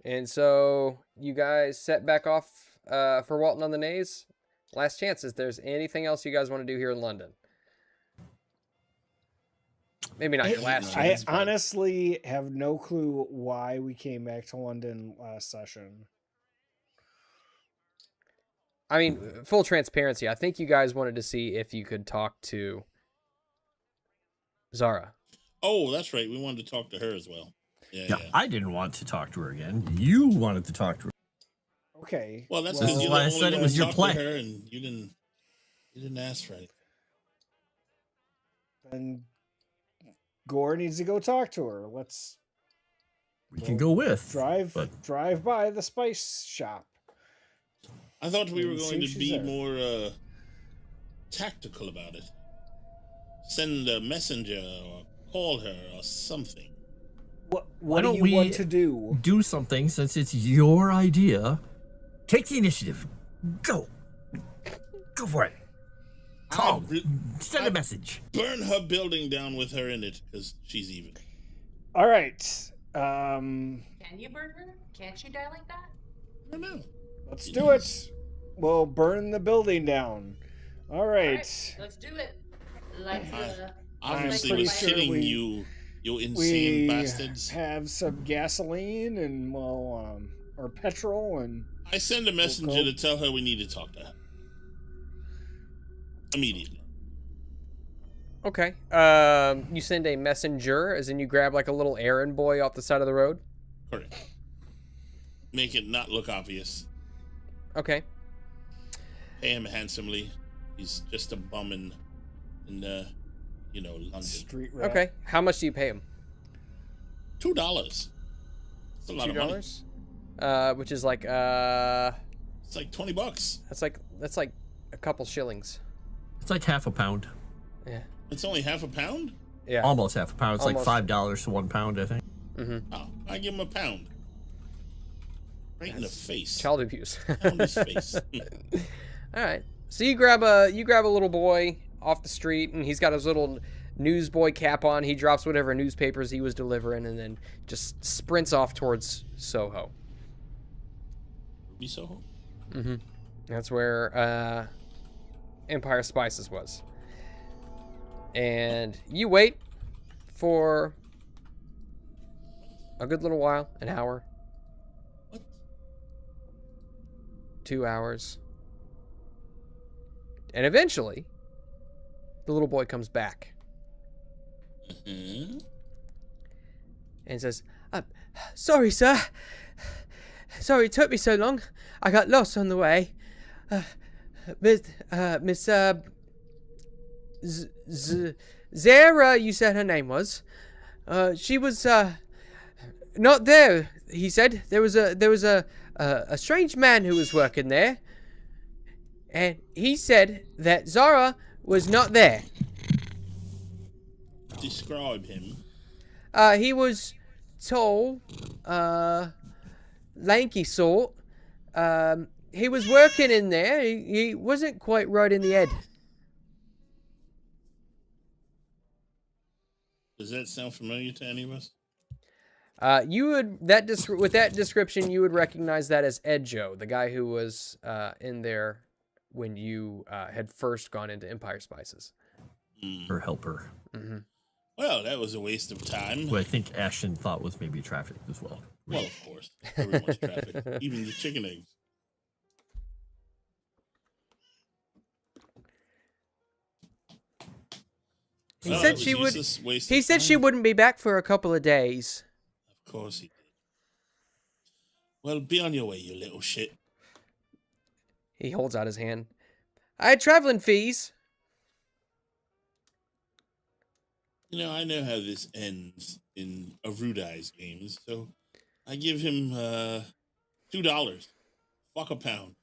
And so you guys set back off for Walton on the Naze. Last chance. If there's anything else you guys want to do here in London, maybe not your last I chance. but- honestly have no clue why we came back to London last session. I mean, full transparency. I think you guys wanted to see if you could talk to Zara. Oh, that's right. We wanted to talk to her as well. Yeah. I didn't want to talk to her again. You wanted to talk to her. Okay. Well, that's This because is you're why the I only said it one was who your talked plan. to her, and you didn't ask right. Then Gore needs to go talk to her. Let's We can go with. drive but by the spice shop. I thought we were And see going if to she's be there. more tactical about it. Send a messenger or call her or something. What do don't you we want to do? do something since it's your idea. Take the initiative. Go. Go for it. Call. Send a I'll message. Burn her building down with her in it because she's evil. All right. Can you burn her? Can't you die like that? I don't know. Let's do it. We'll burn the building down. All right. Let's do it. Like the. Obviously, pretty was sure kidding we- you insane We bastards. have some gasoline and or petrol and I send a messenger go. to tell her we need to talk to her immediately. Okay. You send a messenger, as in you grab like a little errand boy off the side of the road. Correct. Make it not look obvious. Okay. Pay him handsomely. He's just a bum in London. street rat. Okay. How much do you pay him? $2. That's a lot of money. $2. Which is like It's like $20. that's like a couple shillings. It's like half a pound. Yeah. It's only half a pound? Yeah. Almost half a pound. It's Almost. like $5 to 1 pound, I think. Oh, I give him a pound. Right in the face. Child abuse. Pound his face. All right. So you grab a little boy off the street, and he's got his little newsboy cap on. He drops whatever newspapers he was delivering, and then just sprints off towards Soho. Ruby Soho? That's where Empire Spices was. And you wait for a good little while, an hour, What? 2 hours. And eventually, the little boy comes back Hmm? and says, sorry, sir. Sorry it took me so long. I got lost on the way. Miss Zara, you said her name was. She was not there. He said there was a strange man who was working there, and he said that Zara was not there. Describe him. He was tall, lanky sort. He was working in there. He wasn't quite right in the head. Does that sound familiar to any of us? You would with that description, you would recognize that as Ed Joe, the guy who was in there when you had first gone into Empire Spices. Her helper. Mm-hmm. Well, that was a waste of time. Who I think Ashton thought was maybe trafficked as well. Well, of course. Everyone's trafficked. Even the chicken eggs. He Well, said that was she would. useless, waste He of said she time. wouldn't be back for a couple of days. Of course he did. Well, be on your way, you little shit. He holds out his hand. I had traveling fees. You know, I know how this ends in Erudi's games, so I give him $2. Fuck a pound.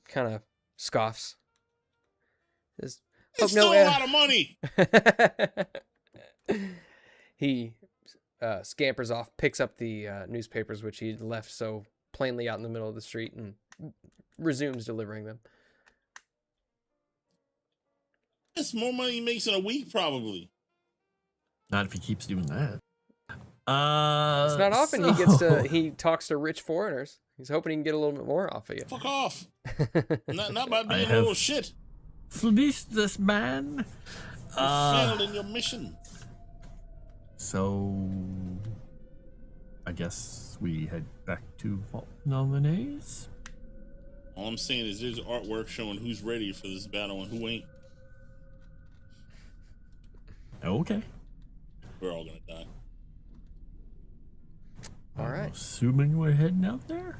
Kind of scoffs. Just, It's still a lot of money. He scampers off, picks up the newspapers which he left so plainly out in the middle of the street, and resumes delivering them. That's more money he makes in a week, probably. Not if he keeps doing that. It's not often he talks to rich foreigners. He's hoping he can get a little bit more off of you. Fuck off. not by I being a have- little shit. Fleeced this man. You failed in your mission. So, I guess we head back to Nominees. All I'm saying is there's artwork showing who's ready for this battle and who ain't. Okay. We're all gonna die. All I'm right. assuming we're heading out there.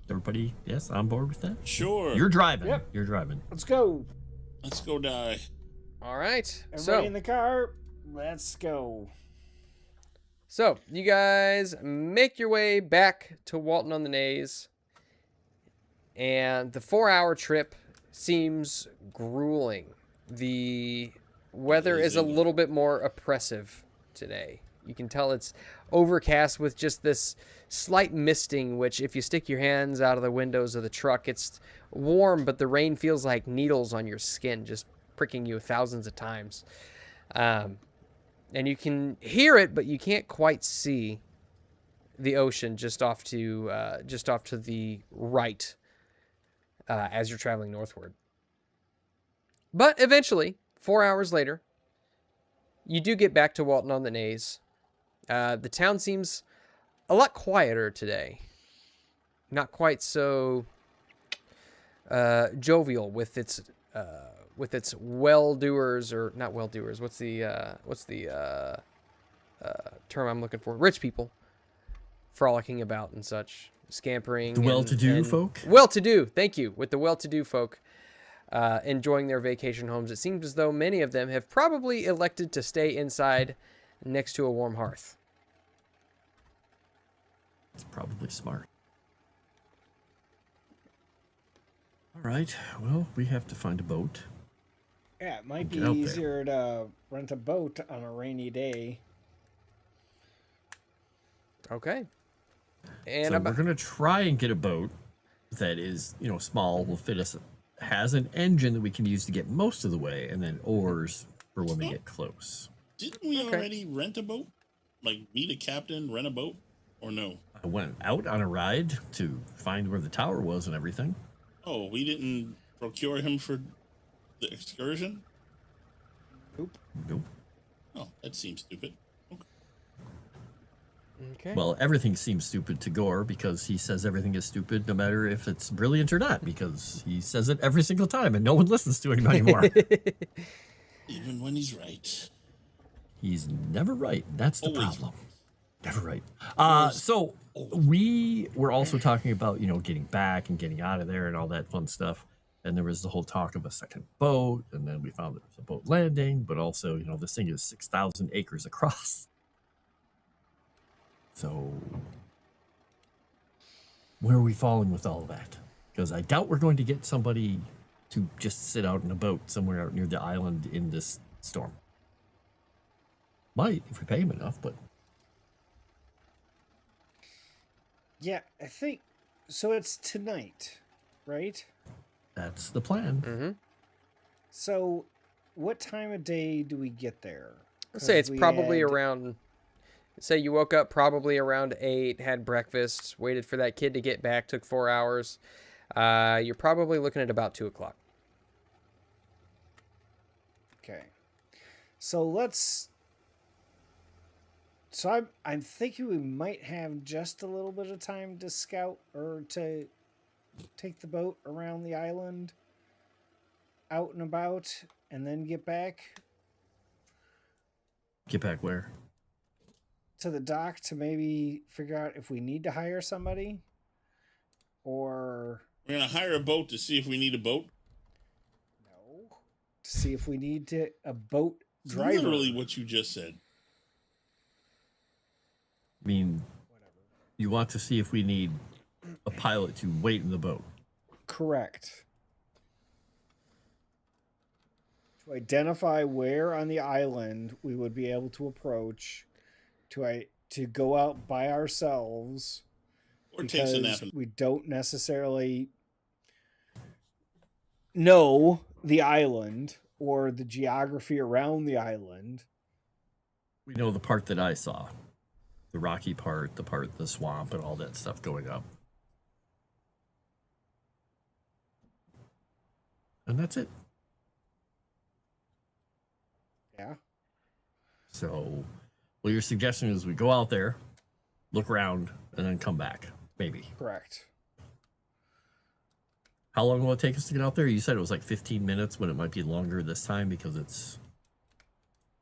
Everybody, yes, on board with that? Sure. You're driving. Yep. You're driving. Let's go. Let's go die. All right. Everybody in the car. Let's go. So you guys make your way back to Walton on the Naze, and the 4-hour trip seems grueling. The weather is a little bit more oppressive today. You can tell it's overcast with just this slight misting, which if you stick your hands out of the windows of the truck, it's warm, but the rain feels like needles on your skin, just pricking you thousands of times. And you can hear it, but you can't quite see the ocean just off to the right as you're traveling northward. But eventually, 4 hours later, you do get back to Walton on the Naze. The town seems a lot quieter today. Not quite so jovial with its well-doers, or not well-doers. What's the term I'm looking for? Rich people frolicking about and such, scampering. The well-to-do folk? Well-to-do, thank you. With the well-to-do folk enjoying their vacation homes, it seems as though many of them have probably elected to stay inside next to a warm hearth. It's probably smart. All right. Well, we have to find a boat. Yeah, it might be Get out there. easier to rent a boat on a rainy day. Okay. And So we're going to try and get a boat that is, small, will fit us, has an engine that we can use to get most of the way, and then oars for when we get close. Didn't we Okay. already rent a boat? Like meet a captain, rent a boat, or no? I went out on a ride to find where the tower was and everything. Oh, we didn't procure him for the excursion? Nope. Oh, that seems stupid. Okay. okay. Well, everything seems stupid to Gore because he says everything is stupid no matter if it's brilliant or not, because he says it every single time and no one listens to him anymore. Even when he's right. He's never right. That's the Always. problem. Never right. So we were also talking about, getting back and getting out of there and all that fun stuff. And there was the whole talk of a second boat. And then we found there was a boat landing, but also, this thing is 6,000 acres across. So where are we falling with all of that? Because I doubt we're going to get somebody to just sit out in a boat somewhere out near the island in this storm. Might if we pay him enough, but Yeah, I think so. It's tonight, right? that's the plan. Mm-hmm. So, what time of day do we get there? Let's say it's 'Cause we probably had- around. Say you woke up probably around 8, had breakfast, waited for that kid to get back, took 4 hours. You're probably looking at about 2 o'clock. Okay. So I'm thinking we might have just a little bit of time to scout or to take the boat around the island, out and about, and then get back Get back where? to the dock to maybe figure out if we need to hire somebody or We're gonna hire a boat to see if we need a boat. no, to see if we need a boat It's driver. literally what you just said. I mean, you want to see if we need a pilot to wait in the boat. Correct. To identify where on the island we would be able to approach, to go out by ourselves, Or takes a nap. because we don't necessarily know the island or the geography around the island. We know the part that I saw. The rocky part, the part, the swamp, and all that stuff going up. And that's it. Yeah. So, what you're suggesting is we go out there, look around, and then come back. Maybe. Correct. How long will it take us to get out there? You said it was like 15 minutes, but it might be longer this time because it's...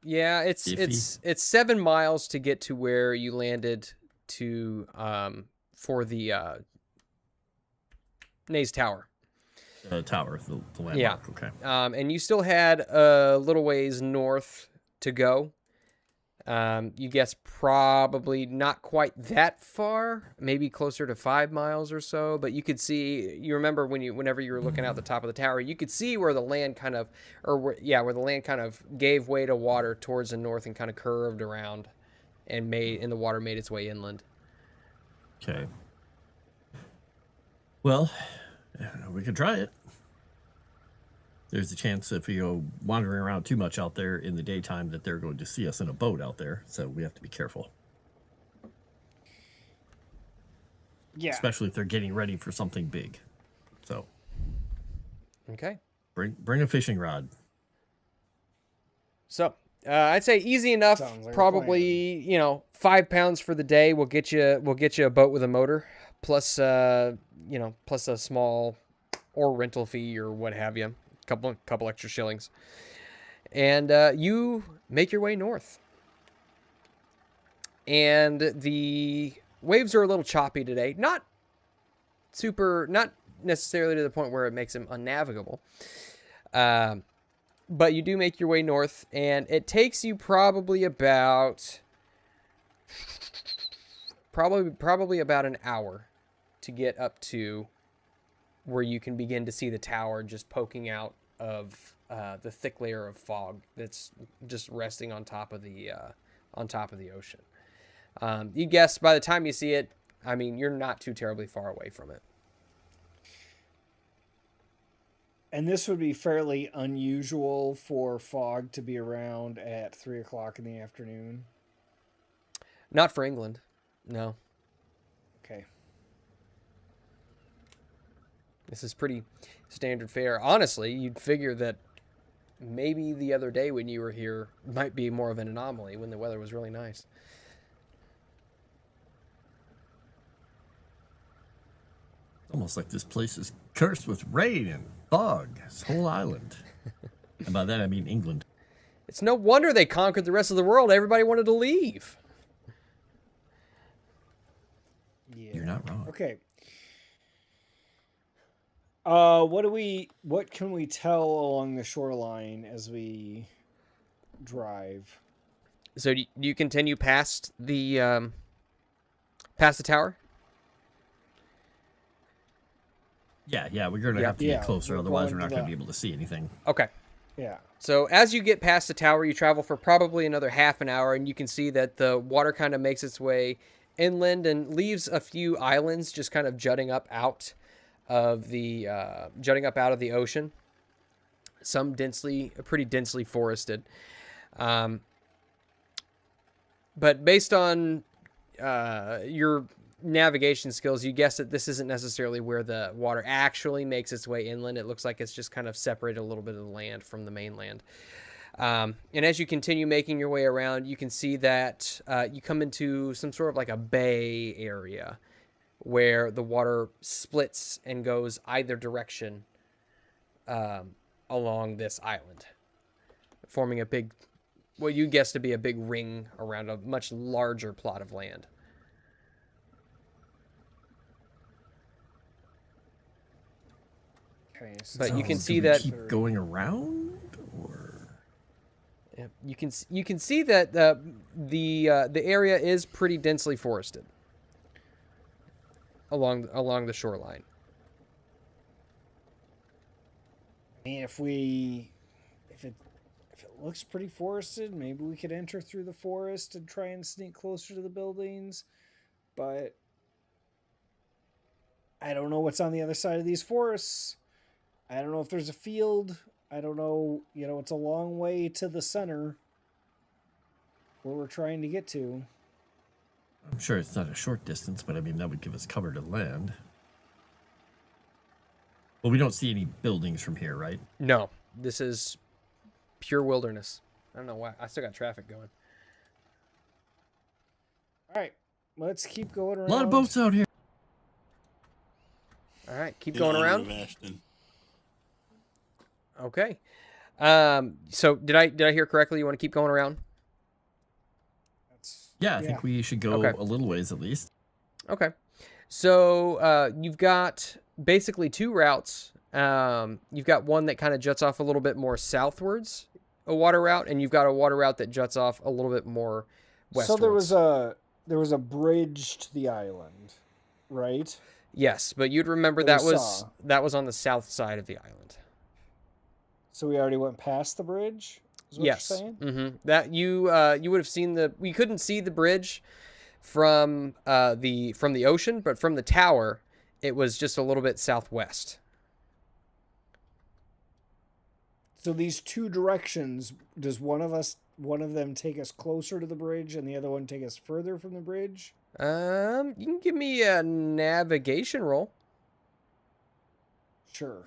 Yeah, it's 7 miles to get to where you landed to for the Naze Tower. Tower, the landmark. Yeah. Okay. And you still had a little ways north to go. You guess probably not quite that far, maybe closer to 5 miles or so. But you could see, you remember whenever you were looking out the top of the tower, you could see where the land kind of, where the land kind of gave way to water towards the north and kind of curved around, and the water made its way inland. Okay. Well, we could try it. There's a chance if we go wandering around too much out there in the daytime that they're going to see us in a boat out there. So we have to be careful. Yeah. Especially if they're getting ready for something big. So Okay. bring a fishing rod. So I'd say easy enough. Sounds like a Probably 5 pounds for the day. We'll get you a boat with a motor, plus plus a small or rental fee or what have you. Couple extra shillings, and you make your way north. And the waves are a little choppy today. Not necessarily to the point where it makes them unnavigable. But you do make your way north, and it takes you probably about an hour to get up to where you can begin to see the tower just poking out of the thick layer of fog that's just resting on top of the ocean. You guess by the time you see it, I mean, you're not too terribly far away from it. And this would be fairly unusual for fog to be around at 3 o'clock in the afternoon. Not for England, no. Okay. This is pretty standard fare. Honestly, you'd figure that maybe the other day when you were here might be more of an anomaly when the weather was really nice. Almost like this place is cursed with rain and fog. This whole island. And by that I mean England. It's no wonder they conquered the rest of the world. Everybody wanted to leave. Yeah. You're not wrong. Okay. What can we tell along the shoreline as we drive? So do you continue past the tower? Yeah, we're going to have to Yeah, get closer, we're otherwise going we're not to going to the- be able to see anything. Okay. Yeah. So as you get past the tower, you travel for probably another half an hour, and you can see that the water kind of makes its way inland and leaves a few islands just kind of jutting up out of the ocean. Some pretty densely forested. But based on your navigation skills, you guessed that this isn't necessarily where the water actually makes its way inland. It looks like it's just kind of separated a little bit of the land from the mainland. And as you continue making your way around, you can see that you come into some sort of like a bay area where the water splits and goes either direction along this island, forming a big, what you guess to be a big ring around a much larger plot of land. Okay, But you can do see we that keep going around, or yeah, you can see that the area is pretty densely forested along the shoreline. I mean, if it looks pretty forested, maybe we could enter through the forest and try and sneak closer to the buildings. But I don't know what's on the other side of these forests. I don't know if there's a field. I don't know. You know, it's a long way to the center where we're trying to get to. I'm sure it's not a short distance, but I mean that would give us cover to land. Well, we don't see any buildings from here, right? No, this is pure wilderness. I don't know why. I still got traffic going. All right, let's keep going around. A lot of boats out here. All right, keep In going honor around. of Ashton. Okay. So did I hear correctly? You want to keep going around? Yeah, I think we should go Okay. a little ways at least. Okay. So you've got basically two routes. You've got one that kind of juts off a little bit more southwards, a water route, and you've got a water route that juts off a little bit more westwards. So there was a bridge to the island, right? Yes, but you'd remember That that we was saw. on the south side of the island. So we already went past the bridge. Is what Yes. you're saying? Mm-hmm. That you would have seen we couldn't see the bridge from the ocean, but from the tower, it was just a little bit southwest. So these two directions, does one of them take us closer to the bridge and the other one take us further from the bridge? You can give me a navigation roll. Sure.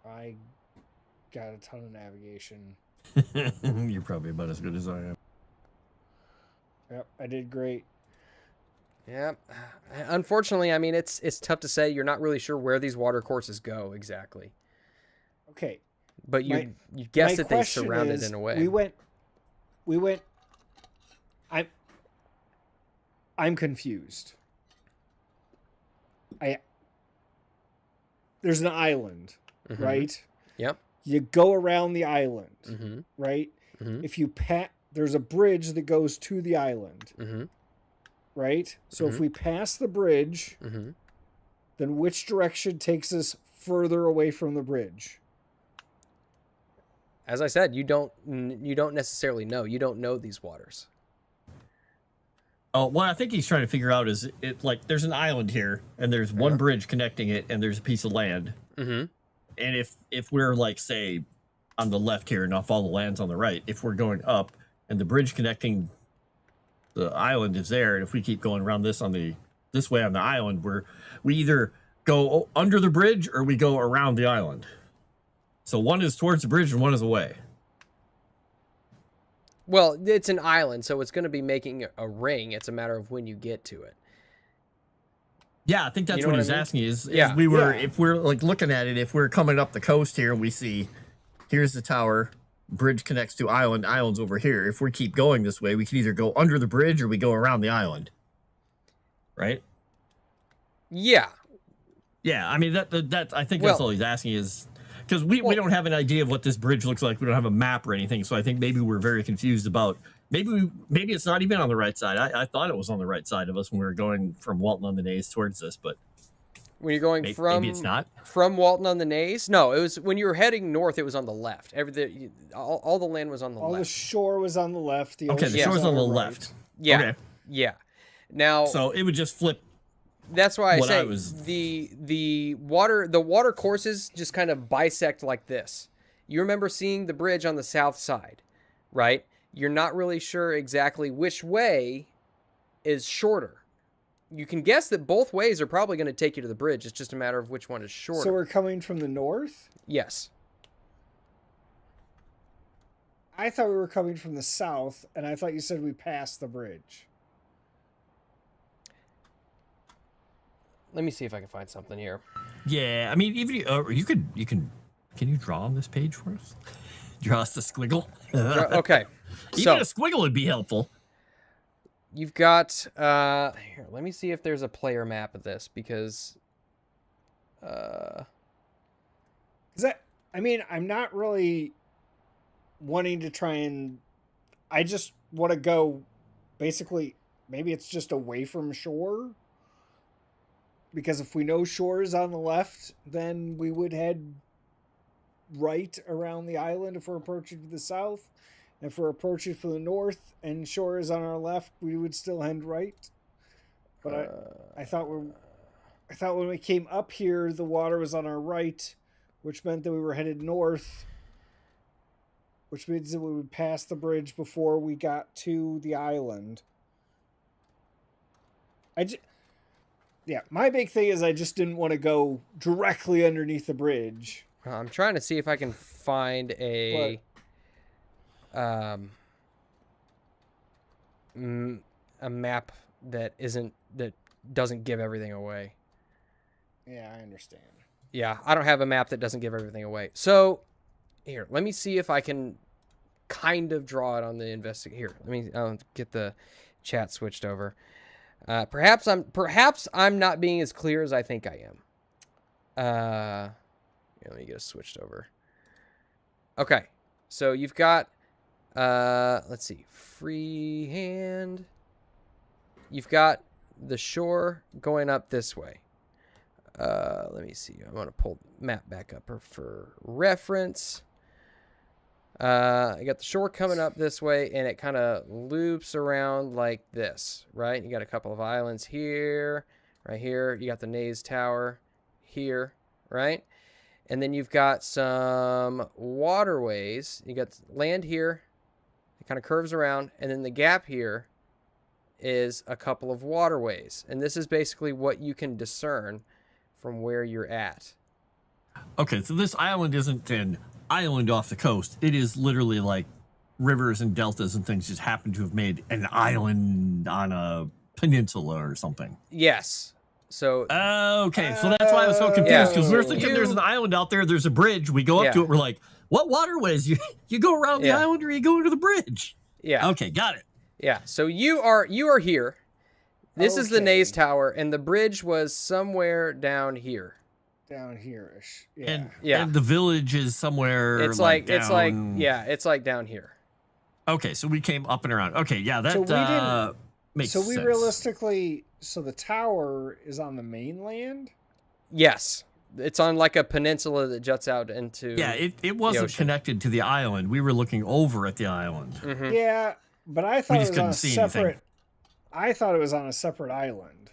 I got a ton of navigation. You're probably about as good as I am. Yep, I did great. Yeah. Unfortunately, I mean it's tough to say. You're not really sure where these water courses go exactly. Okay. But you My guess that they question surround it is, in a way. We went I'm confused. There's an island, Mhm. right? Yep. You go around the island, Mm-hmm. right? Mhm. If you there's a bridge that goes to the island, Mm-hmm. right? So if we pass the bridge, Mm-hmm. then which direction takes us further away from the bridge? As I said, you don't necessarily know. You don't know these waters. Oh, what I think he's trying to figure out is it like there's an island here and there's one bridge connecting it and there's a piece of land. Mm-hmm. And if we're like say on the left here and off all the land's on the right, if we're going up and the bridge connecting the island is there, and if we keep going around this way on the island, we either go under the bridge or we go around the island. So one is towards the bridge and one is away. Well, it's an island, so it's going to be making a ring. It's a matter of when you get to it. Yeah, I think that's You know what what he's I mean? asking is Yeah. if we're like looking at it, if we're coming up the coast here and we see here's the tower, bridge connects to island's over here. If we keep going this way, we can either go under the bridge or we go around the island. Right? Yeah. Yeah, I mean that I think that's all he's asking is because we don't have an idea of what this bridge looks like. We don't have a map or anything, so I think maybe we're very confused about maybe it's not even on the right side. I thought it was on the right side of us when we were going from Walton on the Naze towards this, but When you're going maybe it's not. from Walton on the Naze, no, it was when you were heading north. It was on the left. All the land was on the All the left. shore was on the left. The Okay, ocean the was shore's on the our left. right. Yeah, Okay. yeah. Now, So it would just flip. that's why I what say I was- the water courses just kind of bisect like this. You remember seeing the bridge on the south side, right? You're not really sure exactly which way is shorter. you can guess that both ways are probably going to take you to the bridge. It's just a matter of which one is shorter. So we're coming from the north? Yes. I thought we were coming from the south, and I thought you said we passed the bridge. Let me see if I can find something here. Yeah, I mean, even can you draw on this page for us? Draw us a squiggle. Okay. Even a squiggle would be helpful. You've got here, let me see if there's a player map of this, because I'm not really wanting to try and, I just want to go basically, maybe it's just away from shore, because if we know shore is on the left, then we would head right around the island if we're approaching to the south. If we're approaching from the north and shore is on our left, we would still head right. But I thought when we came up here, the water was on our right, which meant that we were headed north, which means that we would pass the bridge before we got to the island. My big thing is I just didn't want to go directly underneath the bridge. I'm trying to see if I can find a map that doesn't give everything away. Yeah, I understand. Yeah, I don't have a map that doesn't give everything away. So here, let me see if I can kind of draw it on the Here, I'll get the chat switched over. Perhaps I'm not being as clear as I think I am. Let me get it switched over. Okay, so you've got let's see, freehand. You've got the shore going up this way. Let me see. I'm gonna pull the map back up for reference. I got the shore coming up this way, and it kind of loops around like this, right? You got a couple of islands here, right here. You got the Naze Tower here, right? And then you've got some waterways. You got land here. It kind of curves around, and then the gap here is a couple of waterways. And this is basically what you can discern from where you're at. Okay, so this island isn't an island off the coast. It is literally like rivers and deltas and things just happen to have made an island on a peninsula or something. Yes. So okay, so that's why I was so confused, because we're thinking there's an island out there, there's a bridge, we go up to it, we're like, what waterways? You go around the island, or you go into the bridge? Yeah. Okay, got it. Yeah, so you are here. This is the Naze Tower, and the bridge was somewhere down here. Down here-ish. Yeah. And the village is somewhere. It's like down here. Okay, so we came up and around. Okay, yeah, that makes sense. So we realistically, the tower is on the mainland? Yes. It's on like a peninsula that juts out into it wasn't connected to the island. We were looking over at the island. Mm-hmm. Yeah, but I thought it was on a separate anything. I thought it was on a separate island.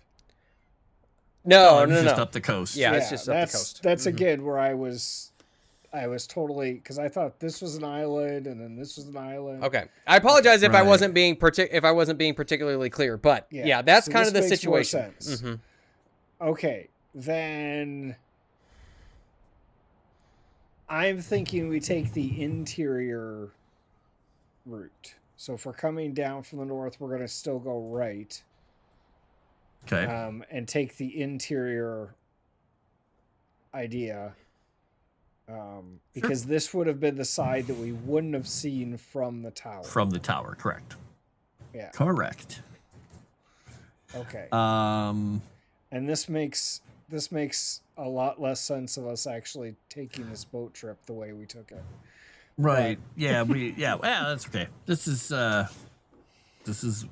No, just up the coast. Yeah, it's just up the coast. That's again where I was totally, because I thought this was an island and then this was an island. Okay, I apologize if I wasn't being particularly clear, but that's kind of the situation. Mm-hmm. Okay, then I'm thinking we take the interior route. So if we're coming down from the north, we're going to still go right. Okay. And take the interior idea. Because this would have been the side that we wouldn't have seen from the tower. From the tower, correct. Yeah. Correct. Okay. And this makes a lot less sense of us actually taking this boat trip the way we took it. Right. Well, that's okay. This is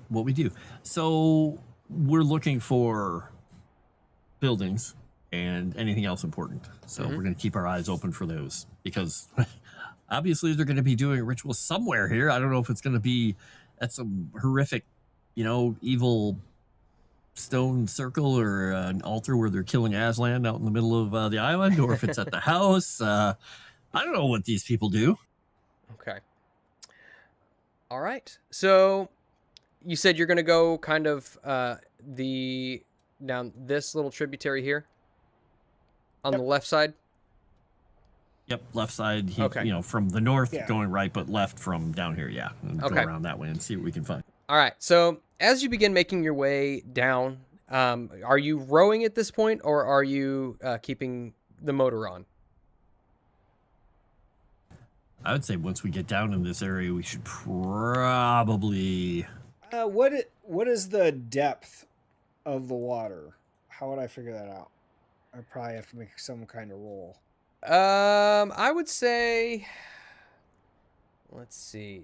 what we do. So we're looking for buildings and anything else important. So we're going to keep our eyes open for those, because obviously they're going to be doing a ritual somewhere here. I don't know if it's going to be at some horrific, evil stone circle or an altar where they're killing Aslan out in the middle of the island, or if it's at the house. I don't know what these people do. Okay. All right. So you said you're going to go kind of the down this little tributary here on Yep. the left side. Yep, left side. Okay. From the north Yeah. going right, but left from down here. Yeah, and Okay. go around that way and see what we can find. All right. So as you begin making your way down, are you rowing at this point, or are you keeping the motor on? I would say once we get down in this area, we should probably. What is the depth of the water? How would I figure that out? I probably have to make some kind of roll. I would say, let's see.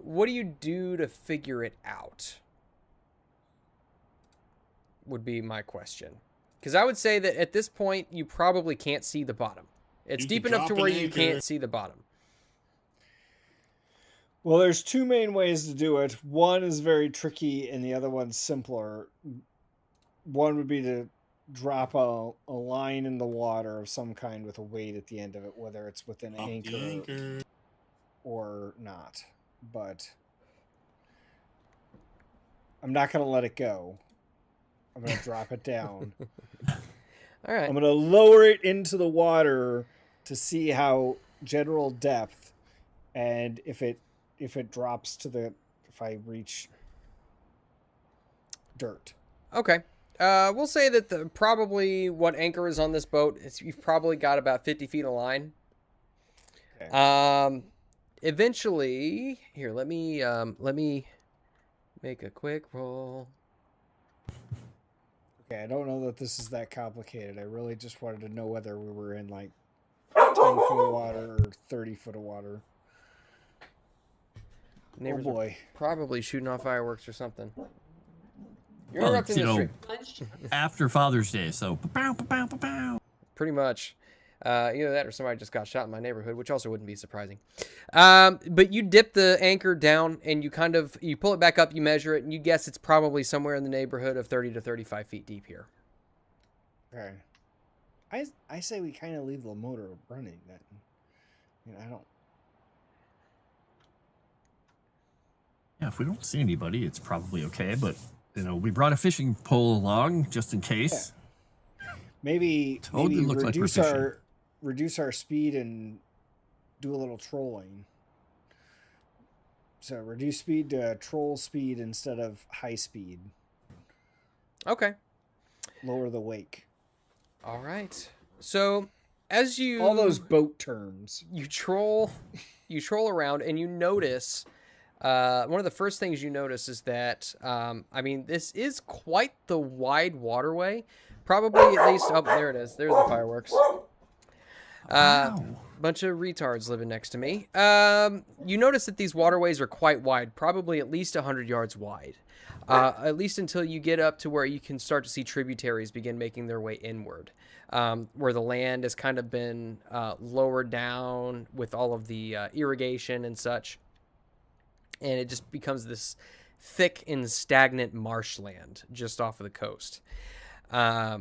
What do you do to figure it out? Would be my question. Because I would say that at this point, you probably can't see the bottom. It's You deep could enough to drop where an you anchor. can't see the bottom. Well, there's two main ways to do it. One is very tricky, and the other one's simpler. One would be to drop a line in the water of some kind with a weight at the end of it, whether it's with an Drop the anchor anchor. or not. But I'm not going to let it go. I'm going to drop it down. All right. I'm going to lower it into the water to see how general depth, and if it drops to if I reach dirt. Okay. We'll say that probably what anchor is on this boat is you've probably got about 50 feet of line. Okay. Eventually, here, let me make a quick roll. Okay, I don't know that this is that complicated. I really just wanted to know whether we were in like 10 foot of water or 30 foot of water. Neighbors Oh are boy. probably shooting off fireworks or something. You're Well, interrupting you the know, stream. Plunge. After Father's Day, so pow, pow, pow, pow. Pretty much. Either that or somebody just got shot in my neighborhood, which also wouldn't be surprising. But you dip the anchor down and you pull it back up, you measure it, and you guess it's probably somewhere in the neighborhood of 30 to 35 feet deep here. Okay. I say we kind of leave the motor running then. I don't. Yeah, if we don't see anybody, it's probably okay. But we brought a fishing pole along just in case. Maybe Totally look like we're fishing. reduce our speed and do a little trolling. So reduce speed to troll speed instead of high speed. Okay. Lower the wake. All right. So as you All those boat terms. you troll around and you notice one of the first things you notice is that this is quite the wide waterway. Probably at least there it is. There's the fireworks. Wow. Bunch of retards living next to me. You notice that these waterways are quite wide, probably at least 100 yards wide. At least until you get up to where you can start to see tributaries begin making their way inward, where the land has kind of been lowered down with all of the irrigation and such. And it just becomes this thick and stagnant marshland just off of the coast. I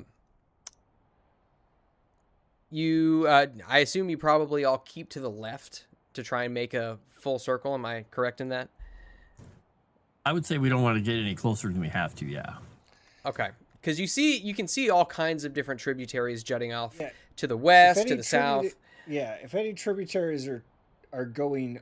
assume you probably all keep to the left to try and make a full circle. Am I correct in that? I would say we don't want to get any closer than we have to. Yeah. Okay, because you can see all kinds of different tributaries jutting off Yeah. to the west, If to any the south. Yeah, if any tributaries are going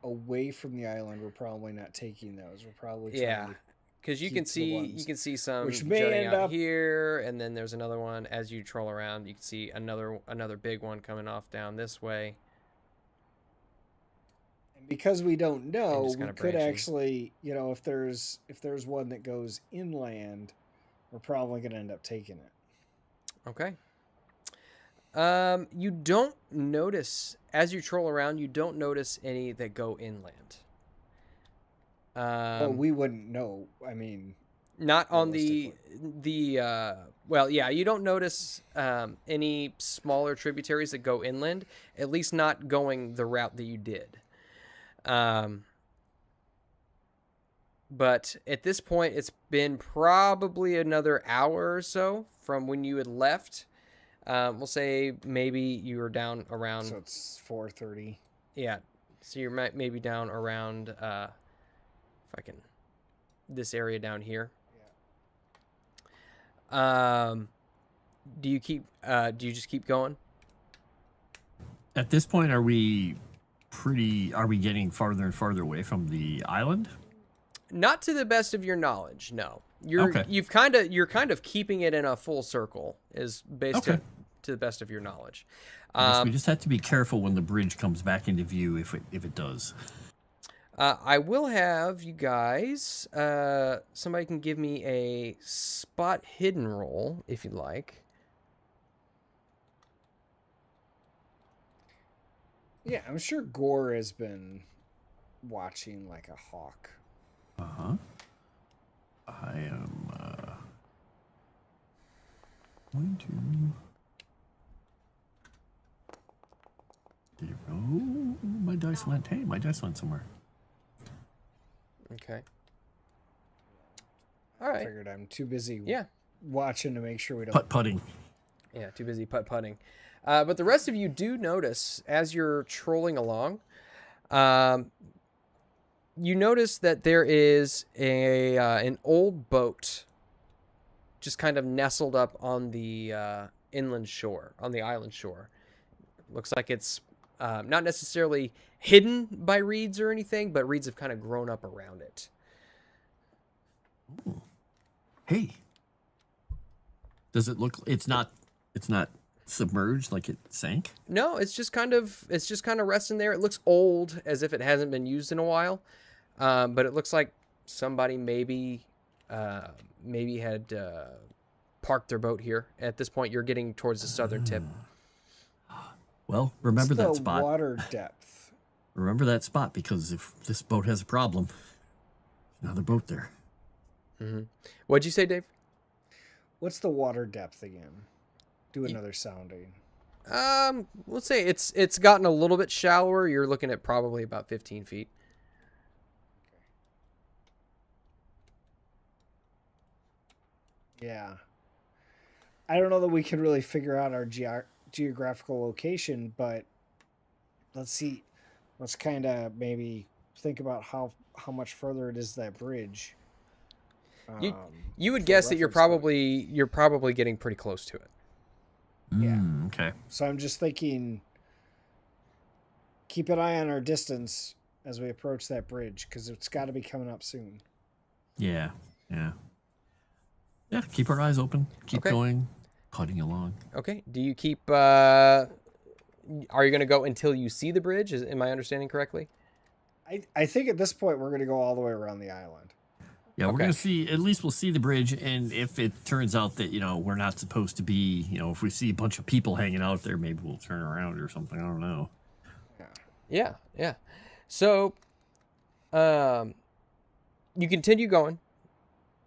away from the island, we're probably not taking those. We're probably trying Yeah, to because you keep can the see ones some which may jutting end out up- here, and then there's another one as you troll around. You can see another big one coming off down this way. And because we don't know, just we kinda could branching. actually, if there's one that goes inland, we're probably going to end up taking it. Okay. You don't notice as you troll around. You don't notice any that go inland. Well, we wouldn't know. I mean, Not on the realistically. well, yeah, you don't notice any smaller tributaries that go inland, at least not going the route that you did. But at this point, it's been probably another hour or so from when you had left. We'll say maybe you were down around. So it's 4:30. Yeah, so you're maybe down around. If I can, this area down here. Do you just keep going? At this point, are we getting farther and farther away from the island? Not to the best of your knowledge, no. Okay. You're kind of keeping it in a full circle, is based Okay. to the best of your knowledge. I guess we just have to be careful when the bridge comes back into view, if it does. I will have you guys. Somebody can give me a spot hidden roll if you'd like. Yeah, I'm sure Gore has been watching like a hawk. Uh-huh. I am going to... Oh, my dice went. Hey, my dice went somewhere. Okay. All I right. figured I'm too busy Yeah. watching to make sure we don't... Putting. Yeah, too busy putt-putting. But the rest of you do notice, as you're trolling along, you notice that there is an old boat just kind of nestled up on the inland shore, on the island shore. Looks like it's not necessarily hidden by reeds or anything, but reeds have kind of grown up around it. Ooh. Hey. Does it look... It's not submerged like it sank? No, it's just kind of resting there. It looks old, as if it hasn't been used in a while, but it looks like somebody maybe had parked their boat here. At this point, you're getting towards the southern tip. Well, remember What's that the spot. water depth? Remember that spot, because if this boat has a problem, there's another boat there. Mm-hmm. What'd you say, Dave? What's the water depth again? Do another sounding. Let's say it's gotten a little bit shallower. You're looking at probably about 15 feet. Yeah. I don't know that we can really figure out our geographical location, but let's see. Let's kind of maybe think about how much further it is that bridge. You would for guess that you're reference point. probably getting pretty close to it. Yeah. Okay. So I'm just thinking, keep an eye on our distance as we approach that bridge, because it's got to be coming up soon. Yeah. Keep our eyes open. Keep Okay. going. Putting along. Okay. Do you keep? Are you going to go until you see the bridge? Am I understanding correctly? I think at this point we're going to go all the way around the island. Yeah, we're Okay. gonna see. At least we'll see the bridge, and if it turns out that we're not supposed to be, if we see a bunch of people hanging out there, maybe we'll turn around or something. I don't know. Yeah. So, you continue going.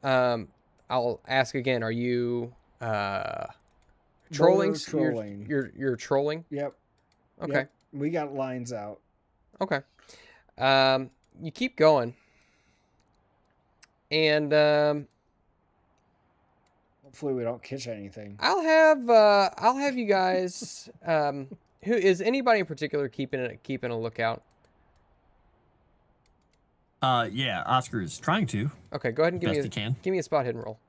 I'll ask again. Are you trolling? We're trolling. You're trolling. Yep. Okay. Yep. We got lines out. Okay. You keep going. And Hopefully we don't catch anything. I'll have you guys. Who is anybody in particular keeping a lookout? Yeah, Oscar is trying to. Okay, go ahead and Best he can. give me a spot hidden roll.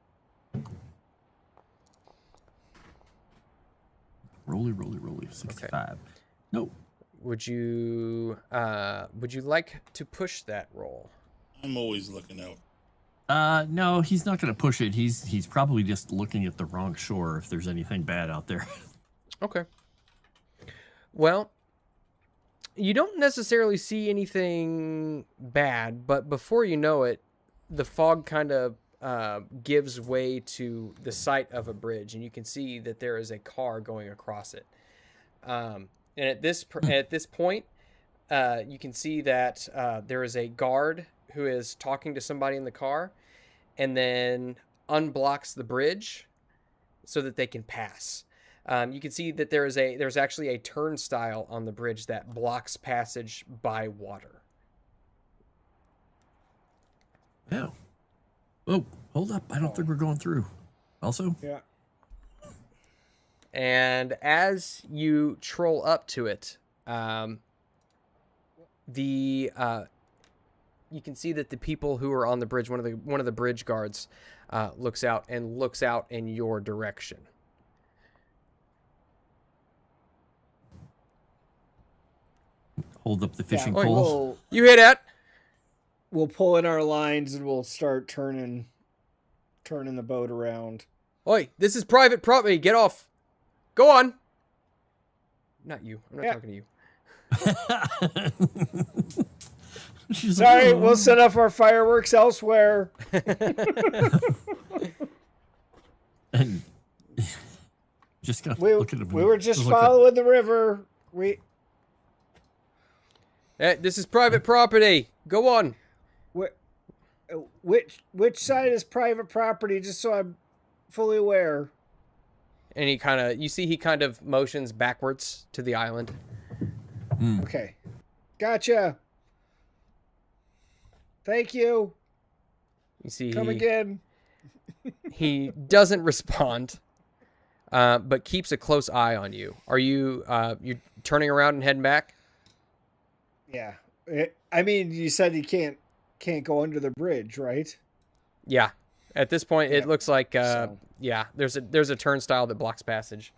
Rolly. 65. No. Would you like to push that roll? I'm always looking out. No, he's not going to push it. He's probably just looking at the wrong shore if there's anything bad out there. Okay. Well, you don't necessarily see anything bad, but before you know it, the fog kind of gives way to the sight of a bridge, and you can see that there is a car going across it. And at this point, you can see that there is a guard who is talking to somebody in the car, and then unblocks the bridge so that they can pass. You can see that there's actually a turnstile on the bridge that blocks passage by water. Yeah. Oh, hold up. I don't think we're going through. Also? Yeah. And as you troll up to it, you can see that the people who are on the bridge, one of the bridge guards, looks out in your direction. Hold up the fishing Yeah, pole. You hear that? We'll pull in our lines and we'll start turning the boat around. Oi, this is private property. Get off. Go on. Not you. I'm not talking to you. She's Sorry, like, "Oh." we'll set off our fireworks elsewhere. And just gotta We look at him. were just look at- following the river. Hey, this is private property. Go on. Which side is private property? Just so I'm fully aware. And he kind of motions backwards to the island. Okay, gotcha. Thank you. You see, Come again. he doesn't respond, but keeps a close eye on you. Are you you're turning around and heading back? Yeah. I mean, you said you can't go under the bridge, right? Yeah. At this point, it Yep. looks like So- yeah. There's a turnstile that blocks passage.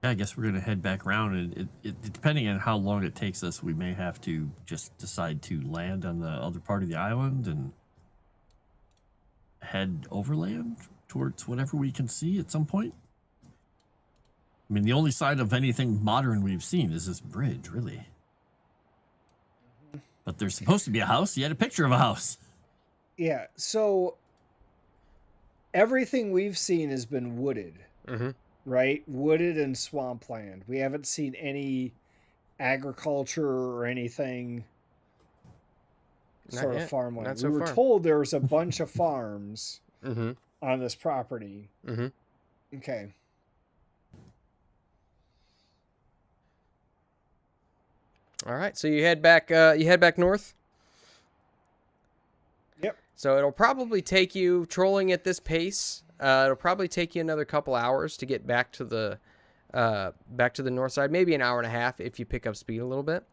Yeah, I guess we're gonna head back around, and depending on how long it takes us, we may have to just decide to land on the other part of the island and head overland towards whatever we can see at some point. I mean, the only sign of anything modern we've seen is this bridge, really. But there's supposed to be a house. You had a picture of a house. Yeah. So everything we've seen has been wooded, Mm-hmm. right? Wooded and swampland. We haven't seen any agriculture or anything Not sort yet. of farmland. Not We so were far. told there was a bunch of farms Mm-hmm. on this property. Mm-hmm. Okay. All right. So you head back north. Yep. So it'll probably take you, trolling at this pace, it'll probably take you another couple hours to get back to the north side. Maybe an hour and a half if you pick up speed a little bit.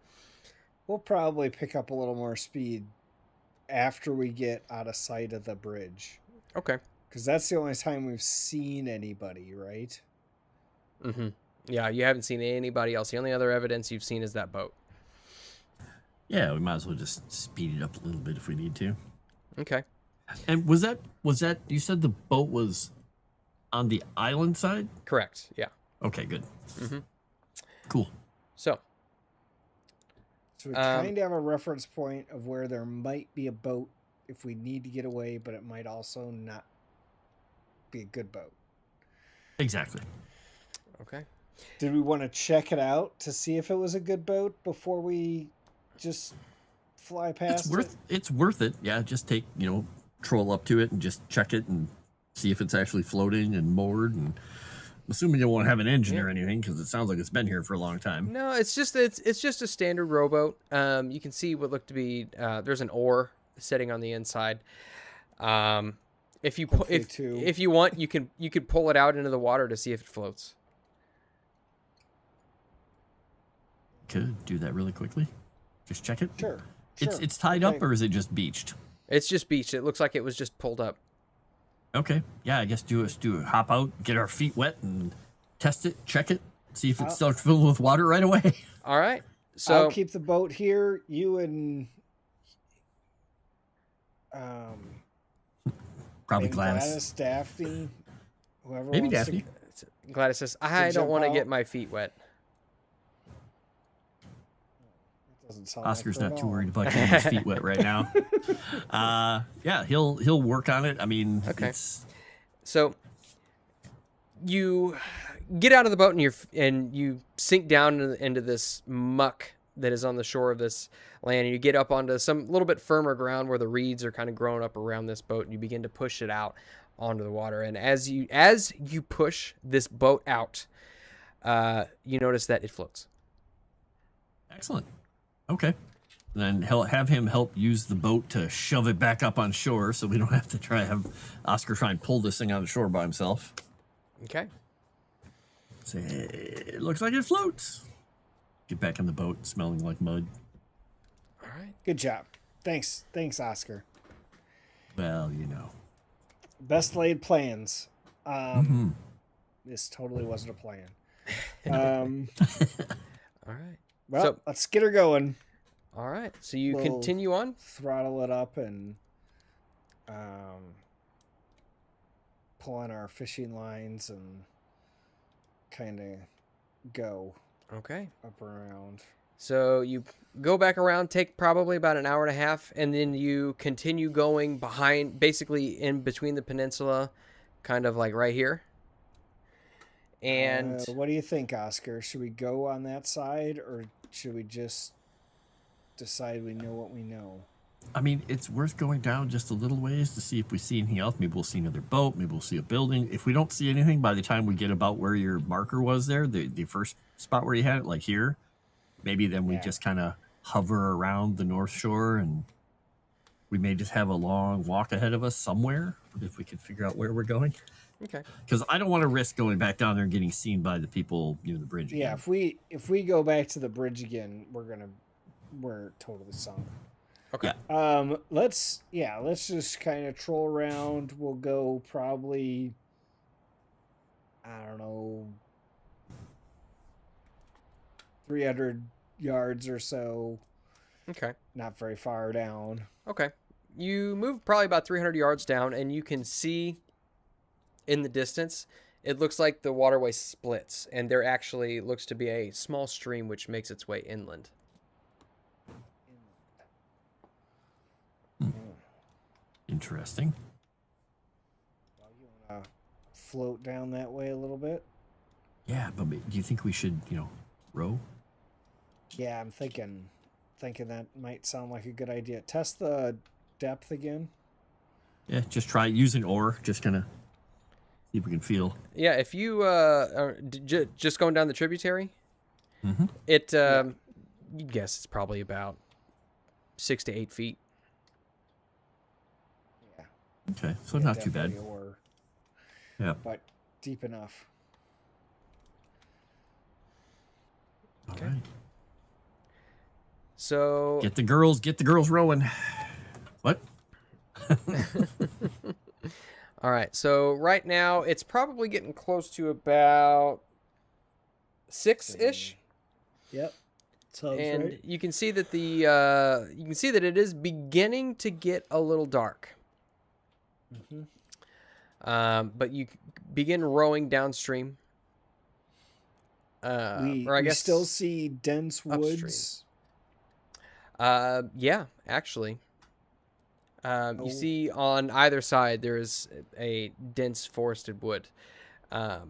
We'll probably pick up a little more speed after we get out of sight of the bridge. Okay. Because that's the only time we've seen anybody, right? Mm-hmm. Yeah, you haven't seen anybody else. The only other evidence you've seen is that boat. Yeah, we might as well just speed it up a little bit if we need to. Okay. And was that you said the boat was on the island side? Correct. Yeah. Okay, good. Mm-hmm. Cool. So, So we kind of have a reference point of where there might be a boat if we need to get away, but it might also not be a good boat. Exactly. okay. Did we want to check it out to see if it was a good boat before we just fly past It's worth it. Yeah, just take, troll up to it and just check it and see if it's actually floating and moored. And I'm assuming it won't have an engine or anything because it sounds like it's been here for a long time. No, it's just a standard rowboat. You can see what looked to be there's an oar sitting on the inside. If you Hopefully two. if you want, you could pull it out into the water to see if it floats. Could do that really quickly. Just check it. Sure. It's tied up or is it just beached? It's just beached. It looks like it was just pulled up. Okay. Yeah, I guess do a hop out, get our feet wet, and test it, check it, see if it starts filling with water right away. All right. So I'll keep the boat here. You and Probably and Gladys. Daphne, whoever. Maybe wants Daphne. Gladys says, "I don't jump want to out. get my feet wet." Doesn't sound Oscar's like her not at too all. worried about getting his feet wet right now. Yeah, he'll work on it. I mean, Okay. it's So you get out of the boat and you sink down into this muck that is on the shore of this land, and you get up onto some little bit firmer ground where the reeds are kind of growing up around this boat, and you begin to push it out onto the water. And as you push this boat out, you notice that it floats. excellent. Okay. Then he'll have him help use the boat to shove it back up on shore so we don't have to have Oscar try and pull this thing on the shore by himself. Okay. Say, hey, it looks like it floats. Get back in the boat smelling like mud. All right. Good job. Thanks, Oscar. Well, you know. Best laid plans. Mhm. This totally wasn't a plan. All right. Well, So, let's get her going. all right. So you We'll continue on. Throttle it up and pull on our fishing lines and kind of go Okay. up around. So you go back around, take probably about an hour and a half, and then you continue going behind, basically in between the peninsula, kind of like right here. And What do you think, Oscar? Should we go on that side, or should we just decide we know what we know? I mean, it's worth going down just a little ways to see if we see anything else. Maybe we'll see another boat. Maybe we'll see a building. If we don't see anything by the time we get about where your marker was there, the first spot where you had it, like here, maybe then we just kind of hover around the North Shore, and we may just have a long walk ahead of us somewhere if we can figure out where we're going. okay. Because I don't want to risk going back down there and getting seen by the people near the bridge. Yeah, again. if we go back to the bridge again, we're totally sunk. Okay. Yeah. Let's just kind of troll around. We'll go probably, I don't know, 300 yards or so. Okay. Not very far down. Okay. You move probably about 300 yards down, and you can see in the distance, it looks like the waterway splits, and there actually looks to be a small stream which makes its way inland. Interesting. Well, you want to float down that way a little bit? Yeah, but do you think we should, row? Yeah, I'm thinking that might sound like a good idea. Test the depth again. Yeah, just try using oar. Just kind of see if we can feel. Yeah, if you are just going down the tributary, Mm-hmm. you guess it's probably about 6 to 8 feet. Yeah. Okay, so Yeah, not too bad. definitely oar, Yeah. but deep enough. All Okay. right. So Get the girls rowing. What? all right. So right now it's probably getting close to about 6-ish. Yep. Sounds And right. you can see that it is beginning to get a little dark. Mm-hmm. But you begin rowing downstream. We still see dense woods. Yeah, actually. You see on either side there is a dense forested wood. Let's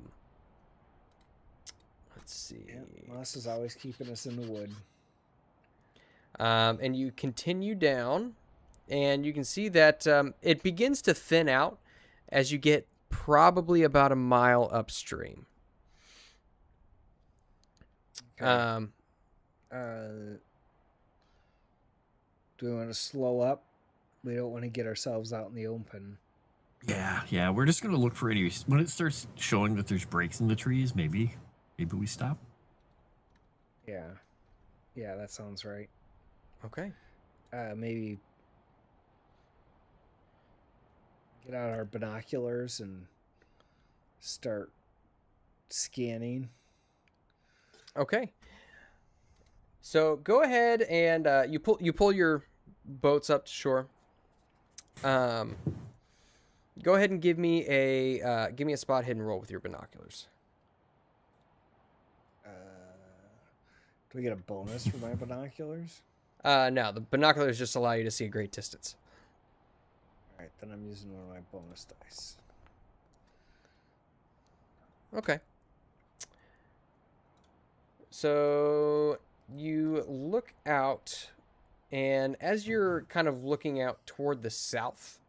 see. Yeah, Moss is always keeping us in the wood. And you continue down, and you can see that it begins to thin out as you get probably about a mile upstream. Okay. Do we want to slow up? We don't want to get ourselves out in the open. Yeah. We're just gonna look for any. When it starts showing that there's breaks in the trees, maybe we stop. Yeah, that sounds right. Okay. Maybe get out our binoculars and start scanning. Okay. So go ahead and you pull your boats up to shore. Go ahead and give me a spot hidden roll with your binoculars. Do we get a bonus for my binoculars? No, the binoculars just allow you to see a great distance. All right, then I'm using one of my bonus dice. Okay. So you look out, and as you're kind of looking out toward the south,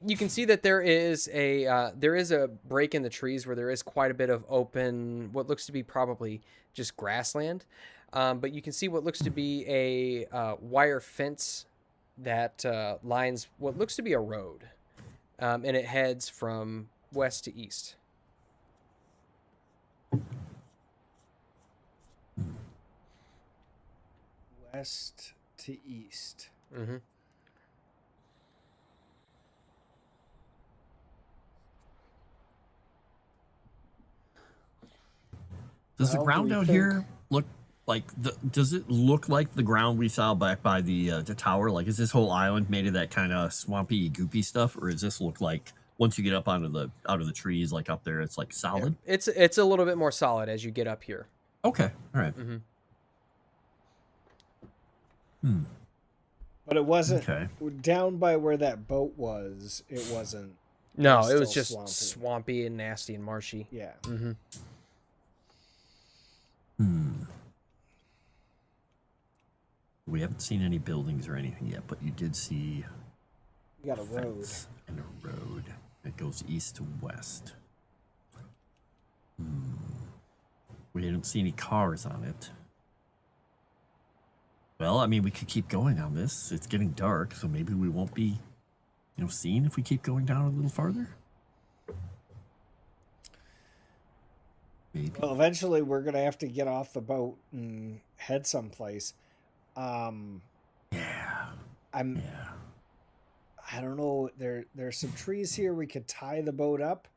you can see that there is a break in the trees where there is quite a bit of open, what looks to be probably just grassland. But you can see what looks to be a wire fence that lines what looks to be a road, and it heads from west to east. West to east. Mm-hmm. Does the Well, do ground we out think- here look like does it look like the ground we saw back by the tower? Like, is this whole island made of that kind of swampy, goopy stuff, or does this look like once you get up out of the trees, like up there, it's like solid? It's a little bit more solid as you get up here. Okay, all right. Mm-hmm. But it wasn't Okay. down by where that boat was. It wasn't. No, was it was still just swampy. swampy and nasty and marshy. Yeah. Mm-hmm. We haven't seen any buildings or anything yet, but you did see We got a road. fence and a road that goes east to west. We didn't see any cars on it. Well, I mean, we could keep going on this. It's getting dark, so maybe we won't be, seen if we keep going down a little farther. Maybe. Well, eventually we're gonna have to get off the boat and head someplace. Yeah. I don't know. There's some trees here. We could tie the boat up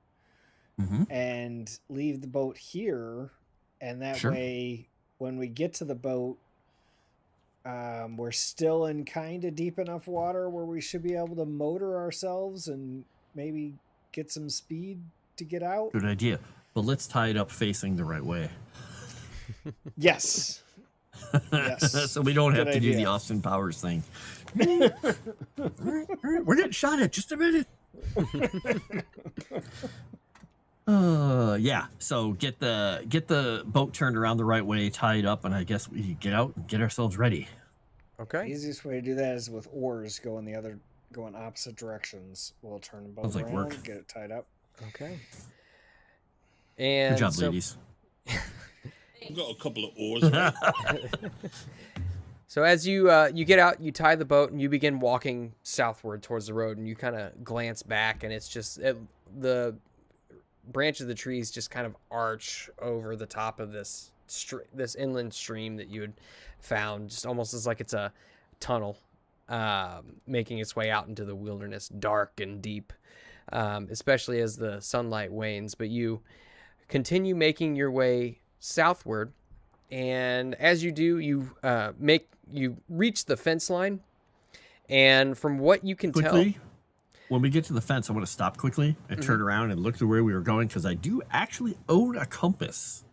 and leave the boat here, and that Sure. way, when we get to the boat, we're still in kind of deep enough water where we should be able to motor ourselves and maybe get some speed to get out. Good idea. But let's tie it up facing the right way. Yes. Yes. So we don't have Good to do the idea. Austin Powers thing. all right, we're getting shot at. Just a minute. Yeah. So get the boat turned around the right way, tie it up, and I guess we get out and get ourselves ready. Okay. Easiest way to do that is with oars going opposite directions. We'll turn the boat Sounds like around, work. get it tied up. Okay. And Good job, so, ladies. I've got a couple of oars. Right? So as you get out, you tie the boat and you begin walking southward towards the road, and you kind of glance back, and it's just the branches of the trees just kind of arch over the top of this inland stream that you had found, just almost as like it's a tunnel, making its way out into the wilderness, dark and deep, especially as the sunlight wanes. But you continue making your way southward, and as you do, you reach the fence line, and from what you can Quickly, when we get to the fence, I want to stop quickly and Mm-hmm. turn around and look to where we were going, because I do actually own a compass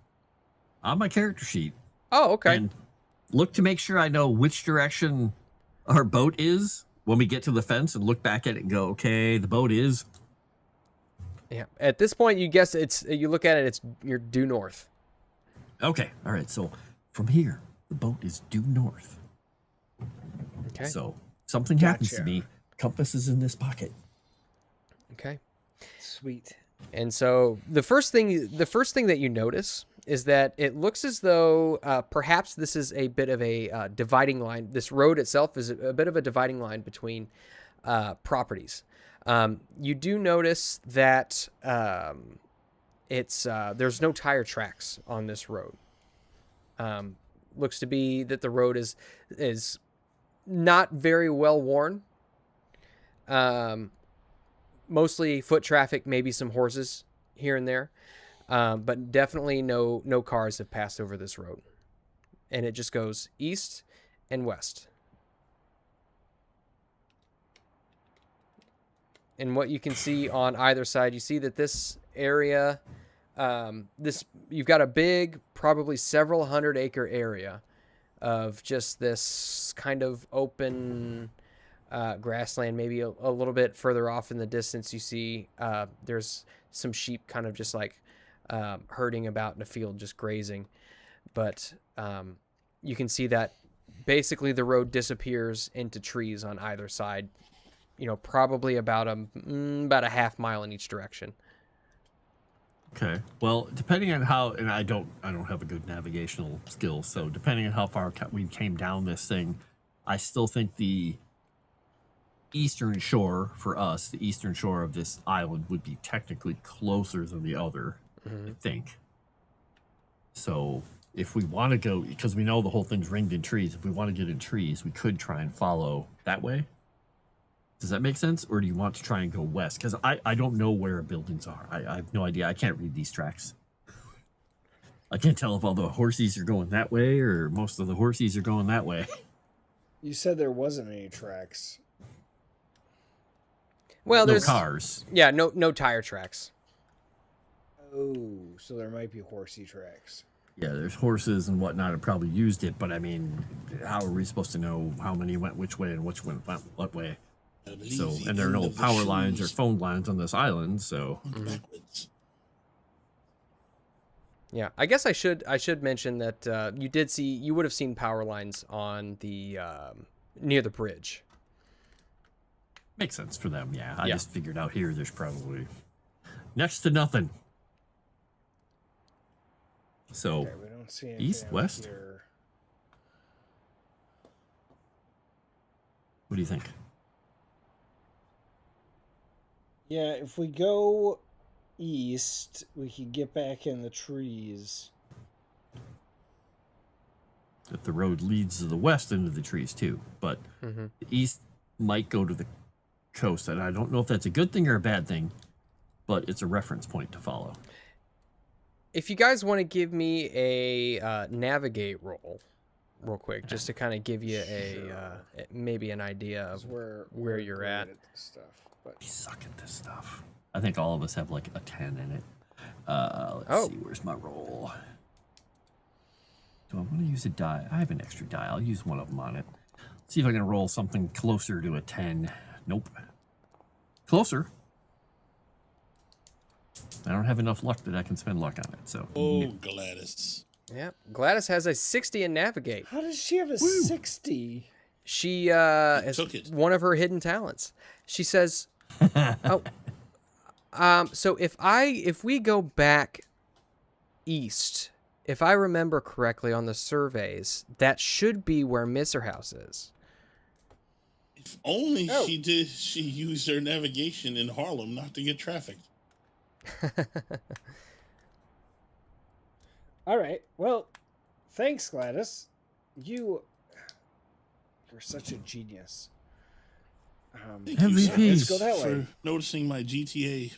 on my character sheet. tell. Oh, okay. And look to make sure I know which direction our boat is when we get to the fence, and look back at it and go, okay, the boat is. Yeah. At this point, you guess you look at it, you're due north. Okay. All right. So from here, the boat is due north. Okay. So something happens to Gotcha. me. Compass is in this pocket. Okay. Sweet. And so the first thing that you notice is that it looks as though perhaps this is a bit of a dividing line. This road itself is a bit of a dividing line between properties. You do notice that there's no tire tracks on this road. Looks to be that the road is not very well worn. Mostly foot traffic, maybe some horses here and there, but definitely no cars have passed over this road, and it just goes east and west. And what you can see on either side, you see that this area, you've got a big, probably several 100-acre area of just this kind of open grassland. Maybe a little bit further off in the distance, you see there's some sheep kind of just like herding about in a field, just grazing. But you can see that basically the road disappears into trees on either side. Probably about a half mile in each direction. Okay. Well, depending on how, and I don't have a good navigational skill, so depending on how far we came down this thing, I still think the eastern shore for us, the eastern shore of this island, would be technically closer than the other. I think. So if we want to go, because we know the whole thing's ringed in trees, if we want to get in trees, we could try and follow that way. Does that make sense? Or do you want to try and go west? Because I don't know where buildings are. I have no idea. I can't read these tracks. I can't tell if all the horsies are going that way or most of the horsies are going that way. You said there wasn't any tracks. Well, No there's cars. Yeah, no tire tracks. Oh, so there might be horsey tracks. Yeah, there's horses and whatnot have probably used it, but I mean, how are we supposed to know how many went which way and which went what way? I believe So, the and there are end no of the power lines or shoes phone lines on this island, so went backwards. Yeah, I guess I should mention that you would have seen power lines on the near the bridge. makes sense for them. Yeah, I Yeah. just figured out here there's probably next to nothing. So, Okay, we don't see anything east, out west? here. what do you think? Yeah, if we go east, we could get back in the trees. If the road leads to the west into the trees too, but Mm-hmm. the east might go to the coast, and I don't know if that's a good thing or a bad thing, but it's a reference point to follow. If you guys want to give me a navigate roll, real quick, just to kind of give you maybe an idea That's of where where you're great at. this stuff. But We suck at this stuff. I think all of us have like a 10 in it. Let's Oh. see, where's my roll? Do I want to use a die? I have an extra die. I'll use one of them on it. See if I can roll something closer to a 10. Nope. Closer. I don't have enough luck that I can spend luck on it, so. Oh, Gladys. Yeah, Gladys has a 60 in navigate. how does she have a 60? She is took it. one of her hidden talents. She says, so if we go back east, if I remember correctly on the surveys, that should be where Misser House is. If only Oh. she used her navigation in Harlem not to get trafficked. All right. Well, thanks, Gladys. You're such a genius. Thank you, sir, MVP. Let's go that for way. noticing my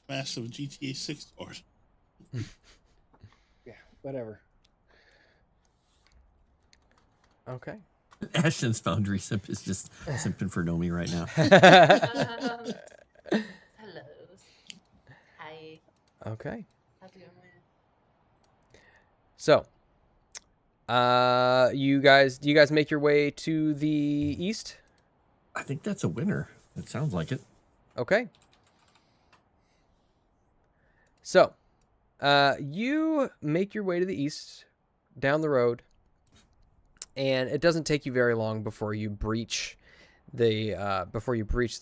massive GTA 6 art. Yeah, whatever. Okay. Ashton's Foundry Simp is just simping for Nomi right now. Hello. Hi. Okay. How's it going? So, do you guys make your way to the east? I think that's a winner. It sounds like it. Okay. So, you make your way to the east, down the road, and it doesn't take you very long before you breach the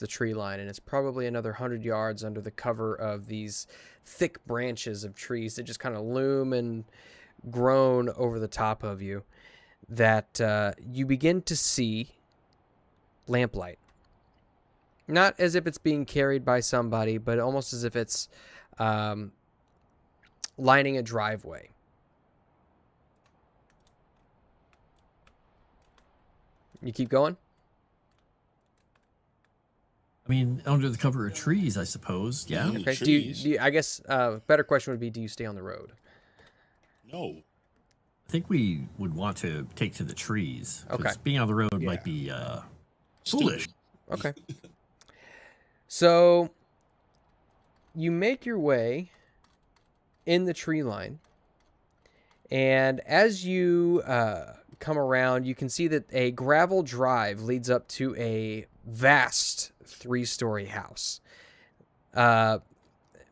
tree line, and it's probably another 100 yards under the cover of these thick branches of trees that just kind of loom and groan over the top of you, that you begin to see lamplight. Not as if it's being carried by somebody, but almost as if it's lining a driveway. You keep going? I mean, under the cover of trees, I suppose. Yeah. Mm. Okay. Trees. Do you, I guess better question would be, do you stay on the road? No. I think we would want to take to the trees. 'Cause Okay. being on the road Yeah. might be foolish. Stupid. Okay. So you make your way in the tree line, and as you come around, you can see that a gravel drive leads up to a vast 3-story house.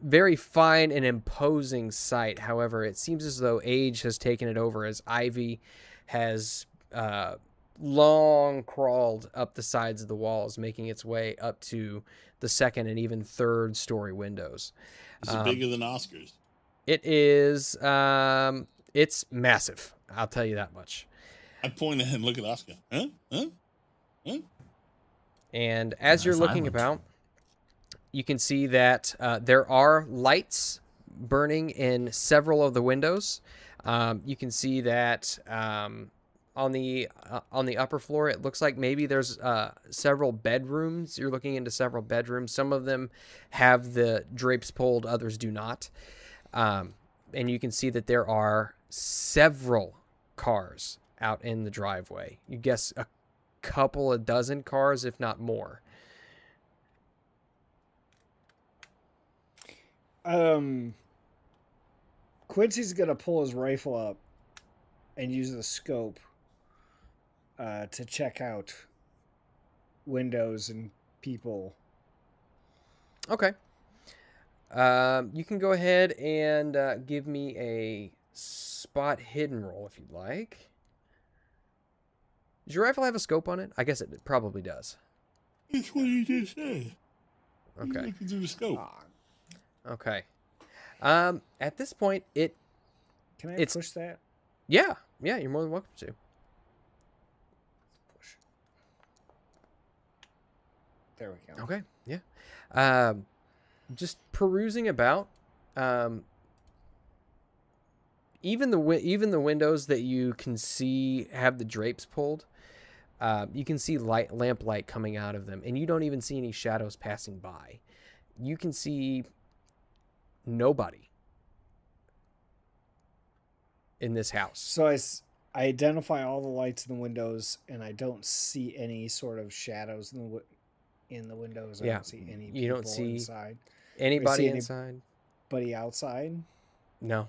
Very fine and imposing sight. However, it seems as though age has taken it over, as ivy has long crawled up the sides of the walls, making its way up to the 2nd and even 3rd story windows. Is it bigger than Oscars? It is, it's massive. I'll tell you that much. I point ahead and look at Oscar. Huh? Huh? Huh? And as you're Nice looking island. about, you can see that there are lights burning in several of the windows. You can see that on the upper floor, it looks like maybe there's several bedrooms. You're looking into several bedrooms. Some of them have the drapes pulled, others do not. And you can see that there are several cars out in the driveway. You guess a couple of dozen cars, if not more. Quincy's gonna pull his rifle up and use the scope to check out windows and people. Okay. You can go ahead and give me a spot hidden roll if you'd like. Does your rifle have a scope on it? I guess it probably does. That's what he just said. Okay. You can do the scope. Okay. At this point, Can I it's- push that? yeah, you're more than welcome to. Push. There we go. Okay, yeah. Just perusing about, even the windows that you can see have the drapes pulled. You can see lamp light coming out of them, and you don't even see any shadows passing by. You can see nobody in this house. So I identify all the lights in the windows, and I don't see any sort of shadows in the windows. I Yeah, don't see any. you don't people see inside. Anybody any- inside? Anybody outside? No.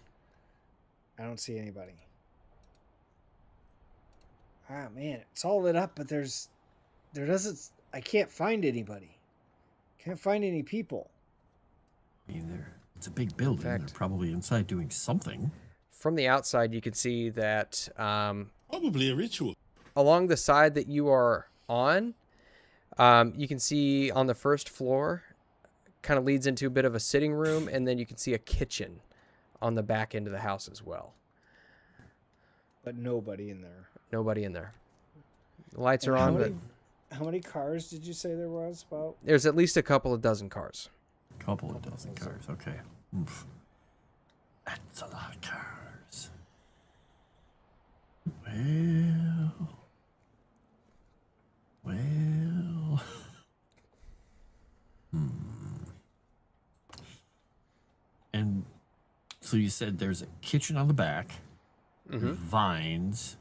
I don't see anybody. Ah man, it's all lit up, but I can't find anybody. Can't find any people. I mean, it's a big building. They're fact- probably inside doing something. From the outside, you can see that Probably a ritual. along the side that you are on, you can see on the first floor, kind of leads into a bit of a sitting room, and then you can see a kitchen on the back end of the house as well. But nobody in there. Nobody in there. The lights are And on, but how many cars did you say there was? About there's at least a couple of dozen cars. Couple of dozen cars. Okay. Oof. That's a lot of cars. Well. And so you said there's a kitchen on the back, vines.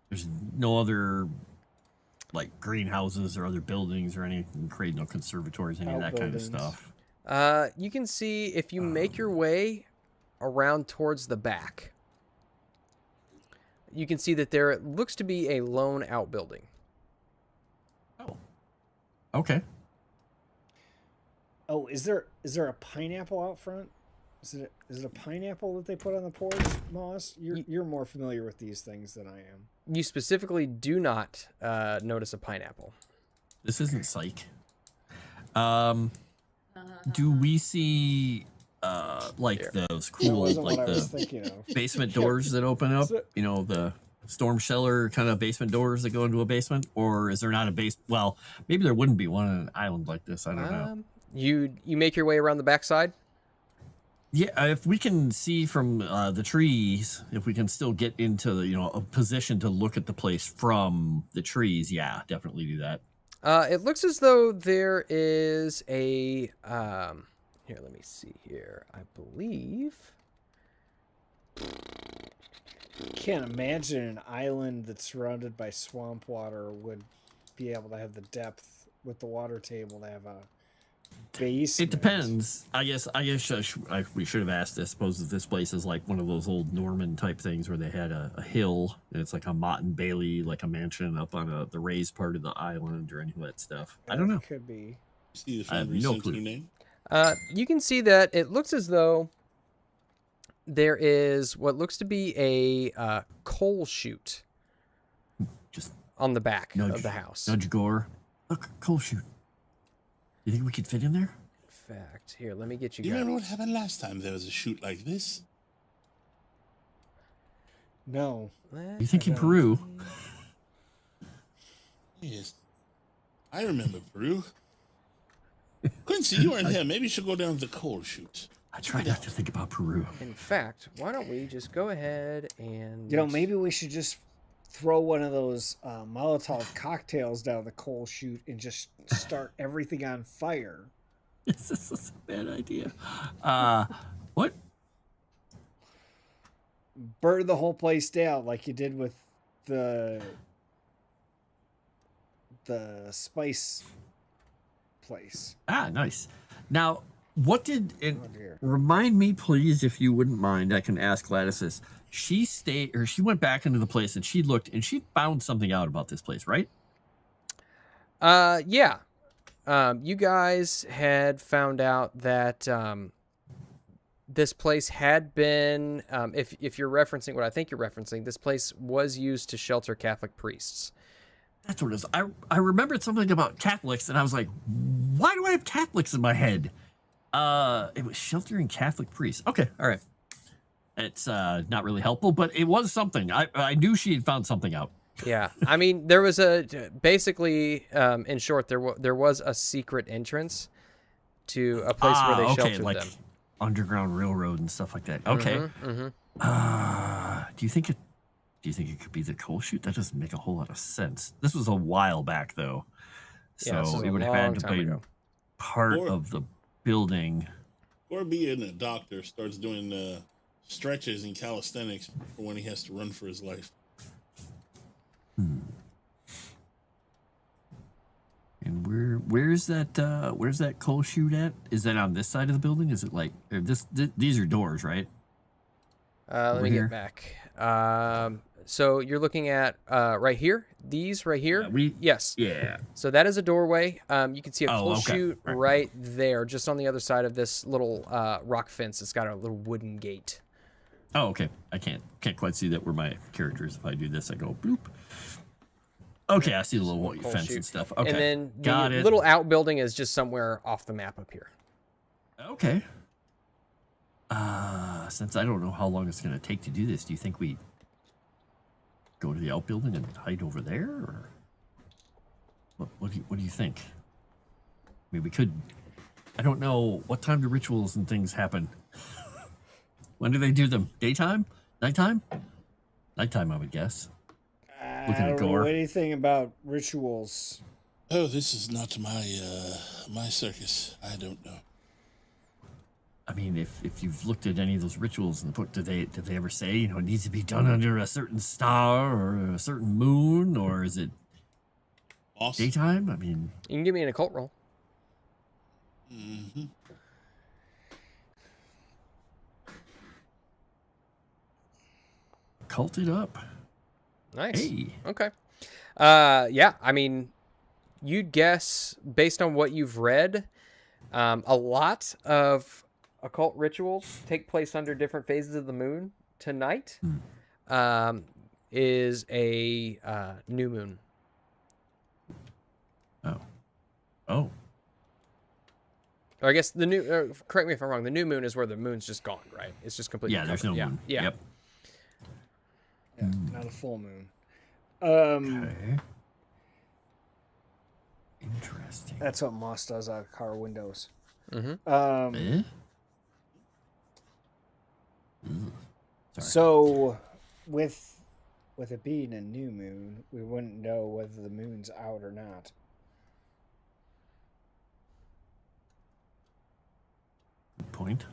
There's no other like greenhouses or other buildings or anything, create no conservatories, any of that kind of Outbuildings. stuff. You can see if you make your way around towards the back, you can see that there looks to be a lone outbuilding. Oh. Okay. Oh, is there a pineapple out front? Is it a pineapple that they put on the porch, Moss? You're more familiar with these things than I am. You specifically do not notice a pineapple. This isn't psych. Do we see like those That cool wasn't like what I was the thinking of. basement doors that open up? So- You know, the storm cellar kind of basement doors that go into a basement, or is there not a base? Well, maybe there wouldn't be one on an island like this. I don't know. You make your way around the backside. Yeah, if we can see from the trees, if we can still get into the, a position to look at the place from the trees, yeah, definitely do that. It looks as though there is a here, let me see here. I believe Can't imagine an island that's surrounded by swamp water would be able to have the depth with the water table to have a basement. It depends. I guess we should have asked this. Suppose that this place is like one of those old Norman type things where they had a hill and it's like a Mott and Bailey, like a mansion up on the raised part of the island or any of that stuff. I don't know. Could be. See the I have foundry no sent clue. your name? you can see that it looks as though there is what looks to be a coal chute Just on the back nudge, of the house. Nudge Gore. Look, coal chute. You think we could fit in there? In fact, here, let me get you Do you guys. remember what happened last time there was a shoot like this? No. You think in Peru? Yes. I remember Peru. Quincy, you weren't here. Maybe you should go down to the coal chute. I try not to think about Peru. In fact, why don't we just go ahead and maybe we should just throw one of those Molotov cocktails down the coal chute and just start everything on fire. This is a bad idea. What? Burn the whole place down like you did with the spice place. Ah, nice. Now, what did it dear. remind me, please, if you wouldn't mind? I can ask Gladys this. She went back into the place and she looked and she found something out about this place, right? Yeah. You guys had found out that this place had been, if you're referencing what I think you're referencing, this place was used to shelter Catholic priests. That's what it is. I remembered something about Catholics and I was like, why do I have Catholics in my head? It was sheltering Catholic priests. Okay, all right. It's not really helpful, but it was something. I knew she had found something out. Yeah, I mean, there was basically, in short, there was a secret entrance to a place where they sheltered like them. Underground Railroad and stuff like that. Okay. Do you think it could be the coal chute? That doesn't make a whole lot of sense. This was a while back, though, Yeah, this so was it a would have had long to time be ago. part of the building. Or being a doctor starts doing stretches and calisthenics for when he has to run for his life. And where's that coal chute at? Is that on this side of the building? Is it like these are doors, right? Let Over me here? get back. So you're looking at right here. These right here. Yes. Yeah. So that is a doorway. You can see a coal okay. chute Right. right there, just on the other side of this little rock fence. It's got a little wooden gate. Oh, okay. I can't quite see that where my character is. If I do this, I go bloop. Okay, I see the little Coal fence chute. and stuff. Okay, And then got the it. little outbuilding is just somewhere off the map up here. Okay. Since I don't know how long it's going to take to do this, do you think we go to the outbuilding and hide over there, or what do you think? I mean, we could. I don't know what time do rituals and things happen. When do they do them? Daytime? Nighttime? Nighttime, I would guess. I don't know anything about rituals. Oh, this is not my circus. I don't know. I mean, if you've looked at any of those rituals in the book, did they ever say, it needs to be done under a certain star or a certain moon, or is it Awesome. daytime? I mean, You can give me an occult roll. Mm-hmm. cult it up. Nice. Hey. Okay. Yeah, I mean, you'd guess based on what you've read, a lot of occult rituals take place under different phases of the moon. Tonight is a new moon. Oh. Or I guess the new. Correct me if I'm wrong. The new moon is where the moon's just gone, right? It's just completely. Yeah, there's no covered. moon. Yeah. Yep. Yeah, not a full moon. Okay. Interesting. That's what Moss does on car windows. Mm-hmm. Eh? Sorry. So, with it being a new moon, we wouldn't know whether the moon's out or not. Good point.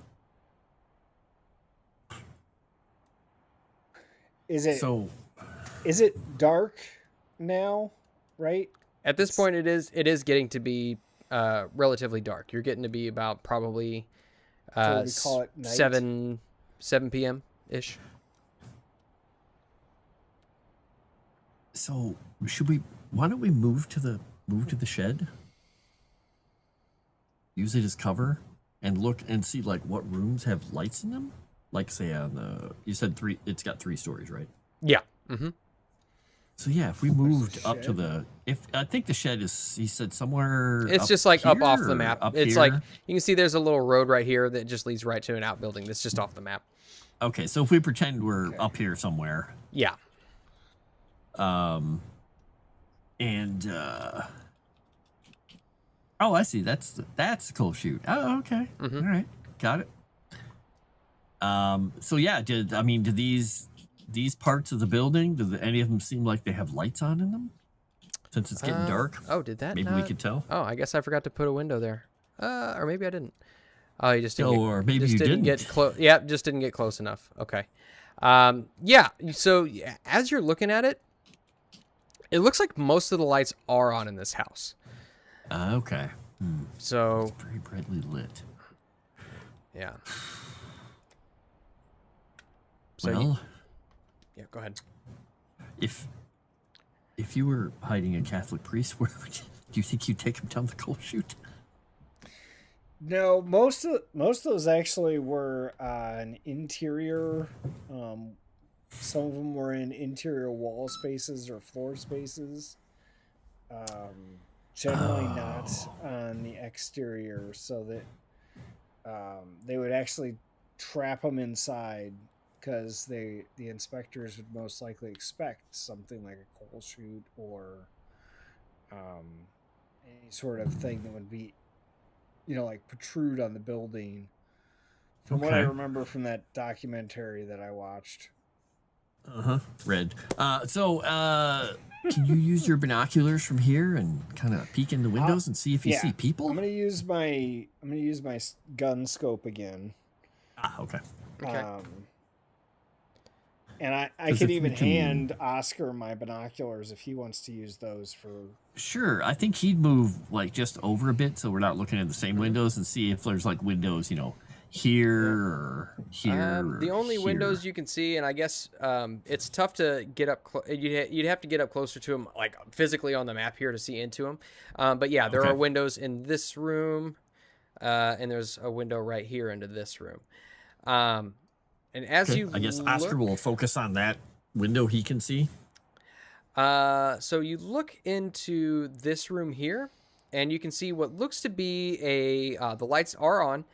Is it So, is it dark now? Right? At this point, it is getting to be relatively dark. You're getting to be about probably So we call it night? 7 p.m. ish. so why don't we move to the shed? Use it as cover and look and see like what rooms have lights in them. Like say on the, you said it's got 3 stories, right? Yeah. Mm-hmm. So yeah, if we moved up to the, I think the shed is, he said somewhere. It's up just like up here off the or map. up It's here? like you can see there's a little road right here that just leads right to an outbuilding that's just off the map. Okay, so if we pretend we're up here somewhere, Yeah. and oh, I see. That's the coal chute. Oh, okay. Mhm. All right, got it. So yeah, did these parts of the building, any of them seem like they have lights on in them? Since it's getting dark. Oh, did that? Maybe we could tell. Oh, I guess I forgot to put a window there. Or maybe I didn't. Oh, you just didn't. Or maybe you didn't get close. Yeah, just didn't get close enough. Okay. Yeah. So as you're looking at it, it looks like most of the lights are on in this house. Okay. So it's very brightly lit. Yeah. So well, yeah. Go ahead. If you were hiding a Catholic priest, where would do you think you'd take him down the coal chute? No, most of those actually were an interior. Some of them were in interior wall spaces or floor spaces. Generally not on the exterior, so that they would actually trap them inside, because the inspectors would most likely expect something like a coal chute or any sort of thing that would be, like protrude on the building. From what I remember from that documentary that I watched. Red. Can you use your binoculars from here and kind of peek in the windows and see if you see people? I'm gonna use my gun scope again. Okay. And I could even hand Oscar my binoculars if he wants to use those for. Sure, I think he'd move like just over a bit so we're not looking at the same windows, and see if there's like windows, here or here. The only here. windows you can see, and I guess it's tough to get up. You'd have to get up closer to them, like physically on the map here, to see into them. But yeah, there are windows in this room, and there's a window right here into this room. And as I guess Oscar will focus on that window he can see. So you look into this room here, and you can see what looks to be the lights are on.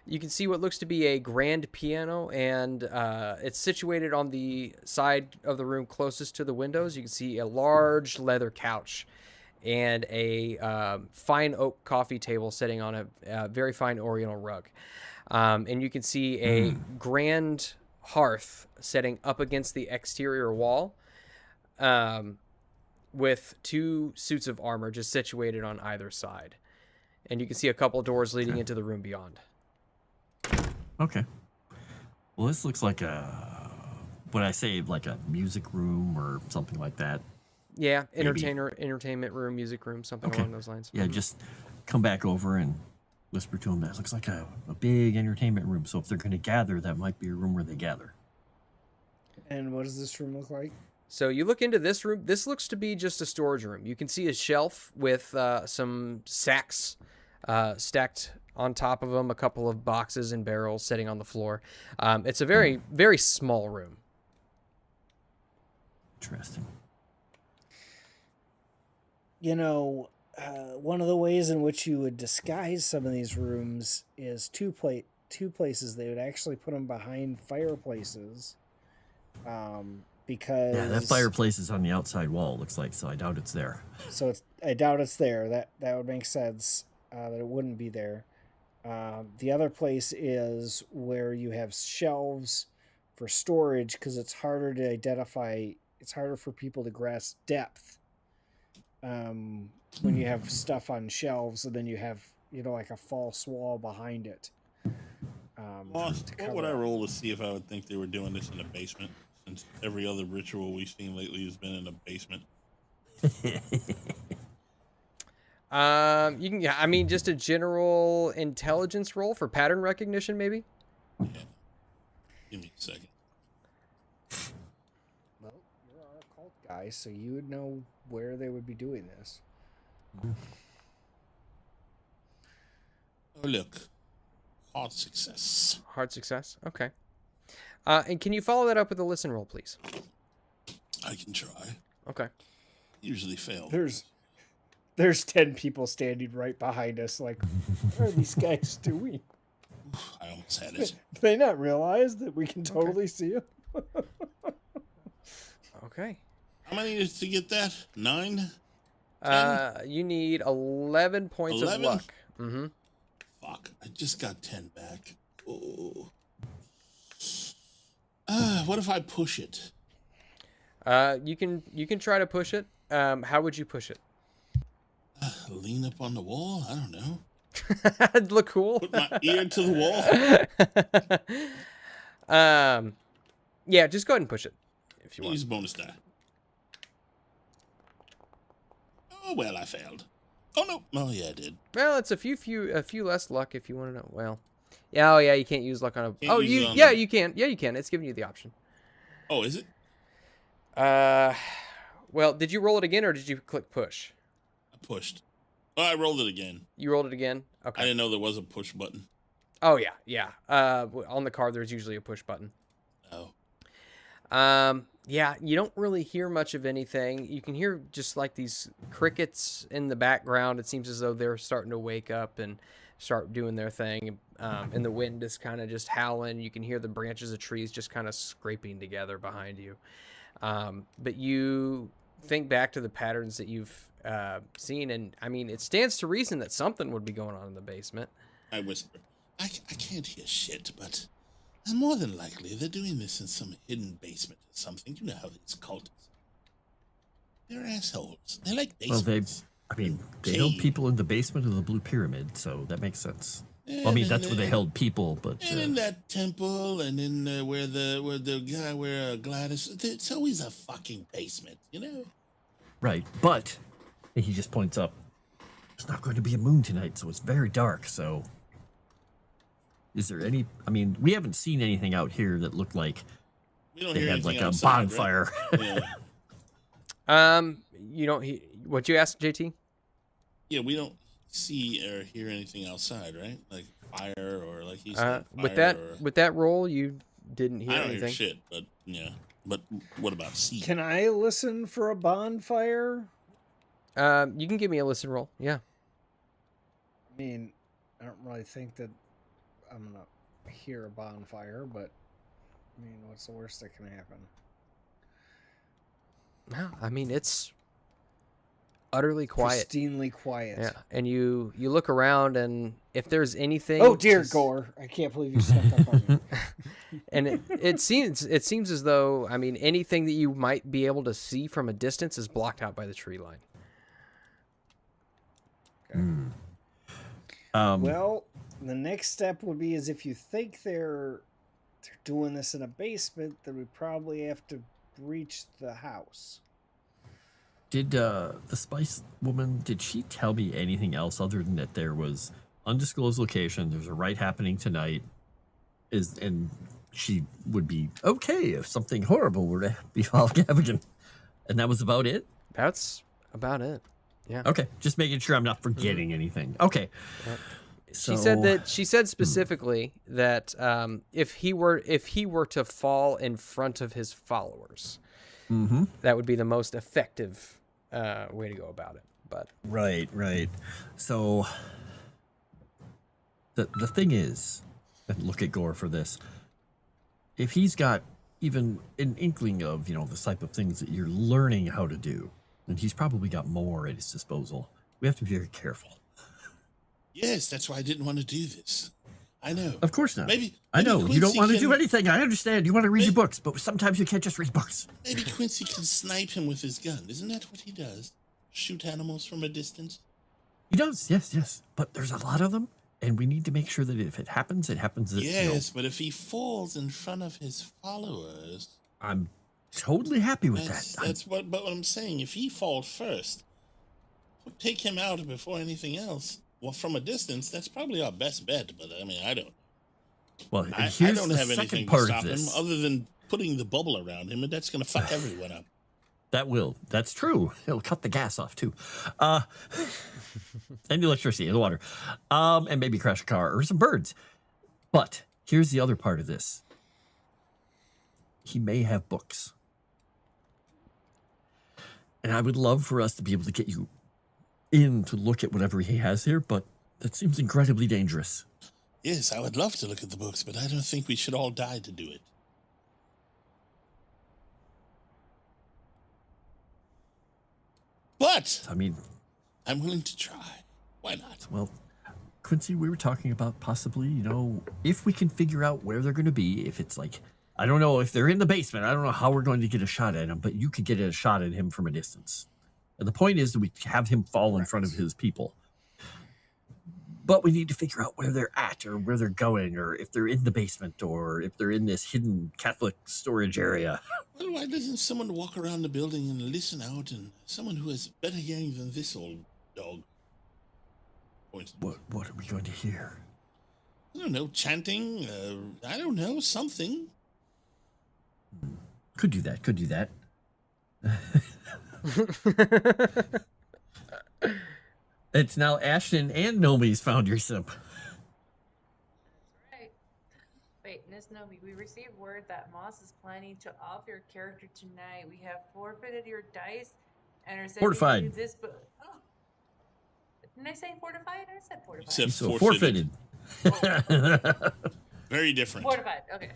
You can see what looks to be a grand piano, and it's situated on the side of the room closest to the windows. You can see a large leather couch and a fine oak coffee table sitting on a very fine oriental rug. And you can see a grand hearth setting up against the exterior wall, with 2 suits of armor just situated on either side. And you can see a couple doors leading into the room beyond. Okay. Well, this looks like like a music room or something like that. Yeah, entertainment room, music room, something along those lines. Yeah, just come back over and whisper to them that looks like a big entertainment room. So if they're going to gather, that might be a room where they gather. And what does this room look like? So you look into this room. This looks to be just a storage room. You can see a shelf with some sacks stacked on top of them, a couple of boxes and barrels sitting on the floor. It's a very, very small room. Interesting. One of the ways in which you would disguise some of these rooms is two places. They would actually put them behind fireplaces, because that fireplace is on the outside wall. Looks like, so I doubt it's there. So I doubt it's there. That would make sense. That it wouldn't be there. The other place is where you have shelves for storage, because it's harder to identify. It's harder for people to grasp depth. When you have stuff on shelves, and then you have, like a false wall behind it. What would I roll to see if I would think they were doing this in a basement, since every other ritual we've seen lately has been in a basement? You can, just a general intelligence roll for pattern recognition, maybe? Yeah. Give me a second. Well, you're our occult guy, so you would know where they would be doing this. Oh, look. Hard success. Hard success? Okay. And can you follow that up with a listen roll, please? I can try. Okay. Usually fail. There's 10 people standing right behind us, like, what are these guys doing? I almost had it. Do they not realize that we can totally see them? Okay. How many is to get that? 9? You need 11 points 11? of luck. Mm-hmm. Fuck, I just got 10 back. Oh. What if I push it? You can try to push it. How would you push it? Lean up on the wall? I don't know. It'd look cool. Put my ear to the wall? Yeah, just go ahead and push it if you want. Use bonus die. Oh, well, I failed. Oh, no. Oh, yeah, I did. Well, it's a few less luck if you want to know. Well, yeah, oh yeah, you can't use luck on a. Can't use you it on yeah, the- you can. Yeah, you can. It's giving you the option. Oh, is it? Well, did you roll it again or did you click push? I pushed. Oh, I rolled it again. You rolled it again. I Okay. didn't know there was a push button. Oh yeah, yeah. On the card there's usually a push button. Oh. Yeah, you don't really hear much of anything. You can hear just like these crickets in the background. It seems as though they're starting to wake up and start doing their thing. And the wind is kind of just howling. You can hear the branches of trees just kind of scraping together behind you. But you think back to the patterns that you've seen, and I mean, it stands to reason that something would be going on in the basement. I whisper. I can't hear shit, but more than likely they're doing this in some hidden basement or something. You know how these cultists. They're assholes. They like Well, basements. they held people in the basement of the Blue Pyramid, so that makes sense. Well, I mean, that's where they held people, but And in that temple, and in where the guy where Gladys, it's always a fucking basement, you know. right. But and he just points up. There's not going to be a moon tonight, so it's very dark. So, is there any? I mean, we haven't seen anything out here that looked like We don't they hear had anything like a outside, bonfire. Right? Yeah. You don't. What you asked, JT? Yeah, we don't see or hear anything outside, right? Like fire or like he said. With fire that or, roll, you didn't hear I don't anything. hear shit, but yeah. But what about see? Can I listen for a bonfire? You can give me a listen roll. Yeah. I mean, I don't really think that I'm gonna hear a bonfire, but I mean, what's the worst that can happen? No, I mean it's utterly quiet. Pristinely quiet. Yeah, and you look around, and if there's anything, Oh dear, just- Gore! I can't believe you stepped up on me. and it seems as though, I mean, anything that you might be able to see from a distance is blocked out by the tree line. Well, the next step would be is if you think they're doing this in a basement, then we probably have to breach the house. Did the Spice Woman, did she tell me anything else other than that there was undisclosed location, there's a rite happening tonight, and she would be okay if something horrible were to befall Gavigan? And that was about it? That's about it. Yeah. Okay, just making sure I'm not forgetting anything. Okay. Yep. So, She said specifically that if he were to fall in front of his followers, that would be the most effective way to go about it. But Right. So the thing is, and look at Gore for this, if he's got even an inkling of, the type of things that you're learning how to do, and he's probably got more at his disposal, we have to be very careful. Yes, that's why I didn't want to do this. I know. Of course not. Maybe I know you don't Quincy want to do can- anything. I understand. You want to read your books, but sometimes you can't just read books. Maybe Quincy can snipe him with his gun. Isn't that what he does? Shoot animals from a distance? He does, yes. But there's a lot of them, and we need to make sure that if it happens, it happens. Yes, but if he falls in front of his followers, I'm totally happy with that. But what I'm saying, if he falls first, take him out before anything else. Well, from a distance, that's probably our best bet. But I mean, I don't. Well, and I here's don't the have second anything to part stop of him this. other than putting the bubble around him, and that's going to fuck everyone up. That's true. It'll cut the gas off too, and the electricity and the water, and maybe crash a car or some birds. But here's the other part of this. He may have books, and I would love for us to be able to get you in to look at whatever he has here, but that seems incredibly dangerous. Yes, I would love to look at the books, but I don't think we should all die to do it. But I mean, I'm willing to try. Why not? well, Quincy, we were talking about possibly, if we can figure out where they're going to be, if it's like I don't know if they're in the basement. I don't know how we're going to get a shot at him, but you could get a shot at him from a distance. And the point is that we have him fall in front of his people. But we need to figure out where they're at or where they're going or if they're in the basement or if they're in this hidden Catholic storage area. Well, why doesn't someone walk around the building and listen out? And someone who has better hearing than this old dog. What are we going to hear? I don't know, chanting. I don't know, something. Could do that. It's now Ashton and Nomi's foundry simp. That's right. Wait, Miss Nomi, we received word that Moss is planning to off your character tonight. We have forfeited your dice and are sending Fortified. you this book. Oh. Didn't I say fortified? I said fortified. Except So forfeited. forfeited. Very different. Fortified. Okay.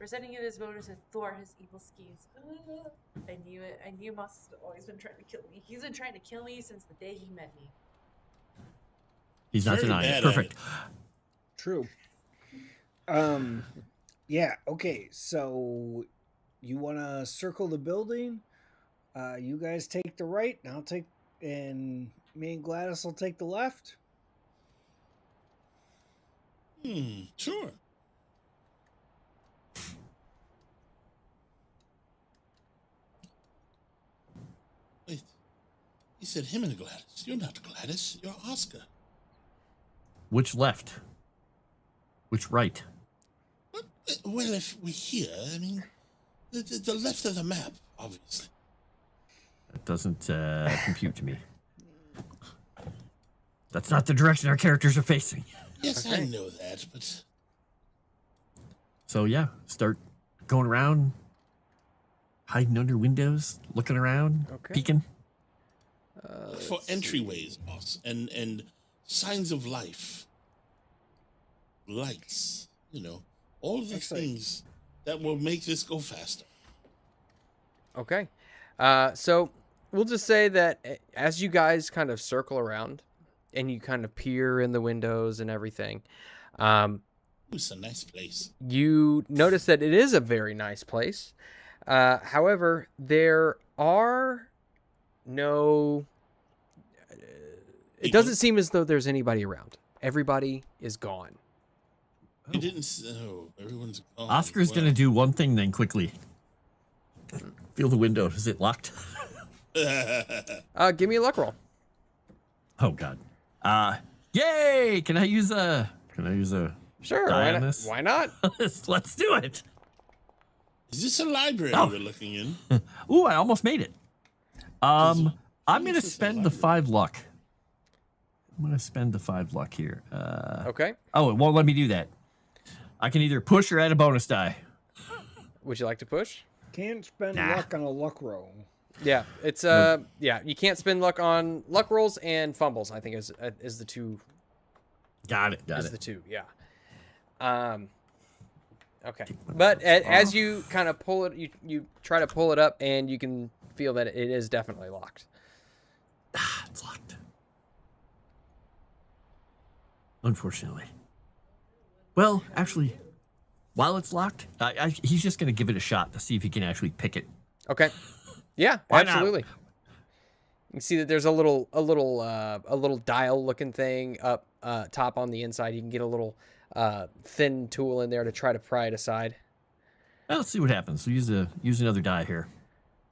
We're sending you this bonus to thwart his evil schemes. I knew it. I knew Moss has always been trying to kill me. He's been trying to kill me since the day he met me. He's not Very denying bad it. at Perfect. True. Yeah, okay. So you want to circle the building? You guys take the right, and me and Gladys will take the left. Sure. Wait. He said him and Gladys. You're not Gladys. You're Oscar. Which left? Which right? Well, if we're here, I mean, the left of the map, obviously. That doesn't compute to me. That's not the direction our characters are facing. Yes, I know that, but So yeah, start going around, hiding under windows, looking around, peeking. for entryways, boss, and signs of life, lights, all of the things that will make this go faster. Okay. So we'll just say that as you guys kind of circle around and you kind of peer in the windows and everything, It's a nice place. you notice that it is a very nice place. However, there are no... It doesn't seem as though there's anybody around. Everybody is gone. You didn't. Oh, everyone's gone. Oscar's going to do one thing then quickly. Feel the window. Is it locked? Give me a luck roll. Oh God. Yay! Can I use a Sure. die Why on not? this? Why not? Let's do it. Is this a library Oh. we're looking in? Ooh, I almost made it. I'm gonna this is a spend the library. 5 luck. I'm gonna spend the 5 luck here. Okay. Oh, it won't let me do that. I can either push or add a bonus die. Would you like to push? Can't spend Nah. luck on a luck roll. Yeah, it's yeah, you can't spend luck on luck rolls and fumbles. I think is the two. Got it. Is the two, yeah. Okay, but as you kind of pull it, you try to pull it up, and you can feel that it is definitely locked. It's locked. Unfortunately. Well, actually, while it's locked, he's just gonna give it a shot to see if he can actually pick it. Okay. Yeah, Why not? absolutely. You can see that there's a little dial looking thing up top on the inside. You can get a little thin tool in there to try to pry it aside. Well, let's see what happens. We'll use another die here.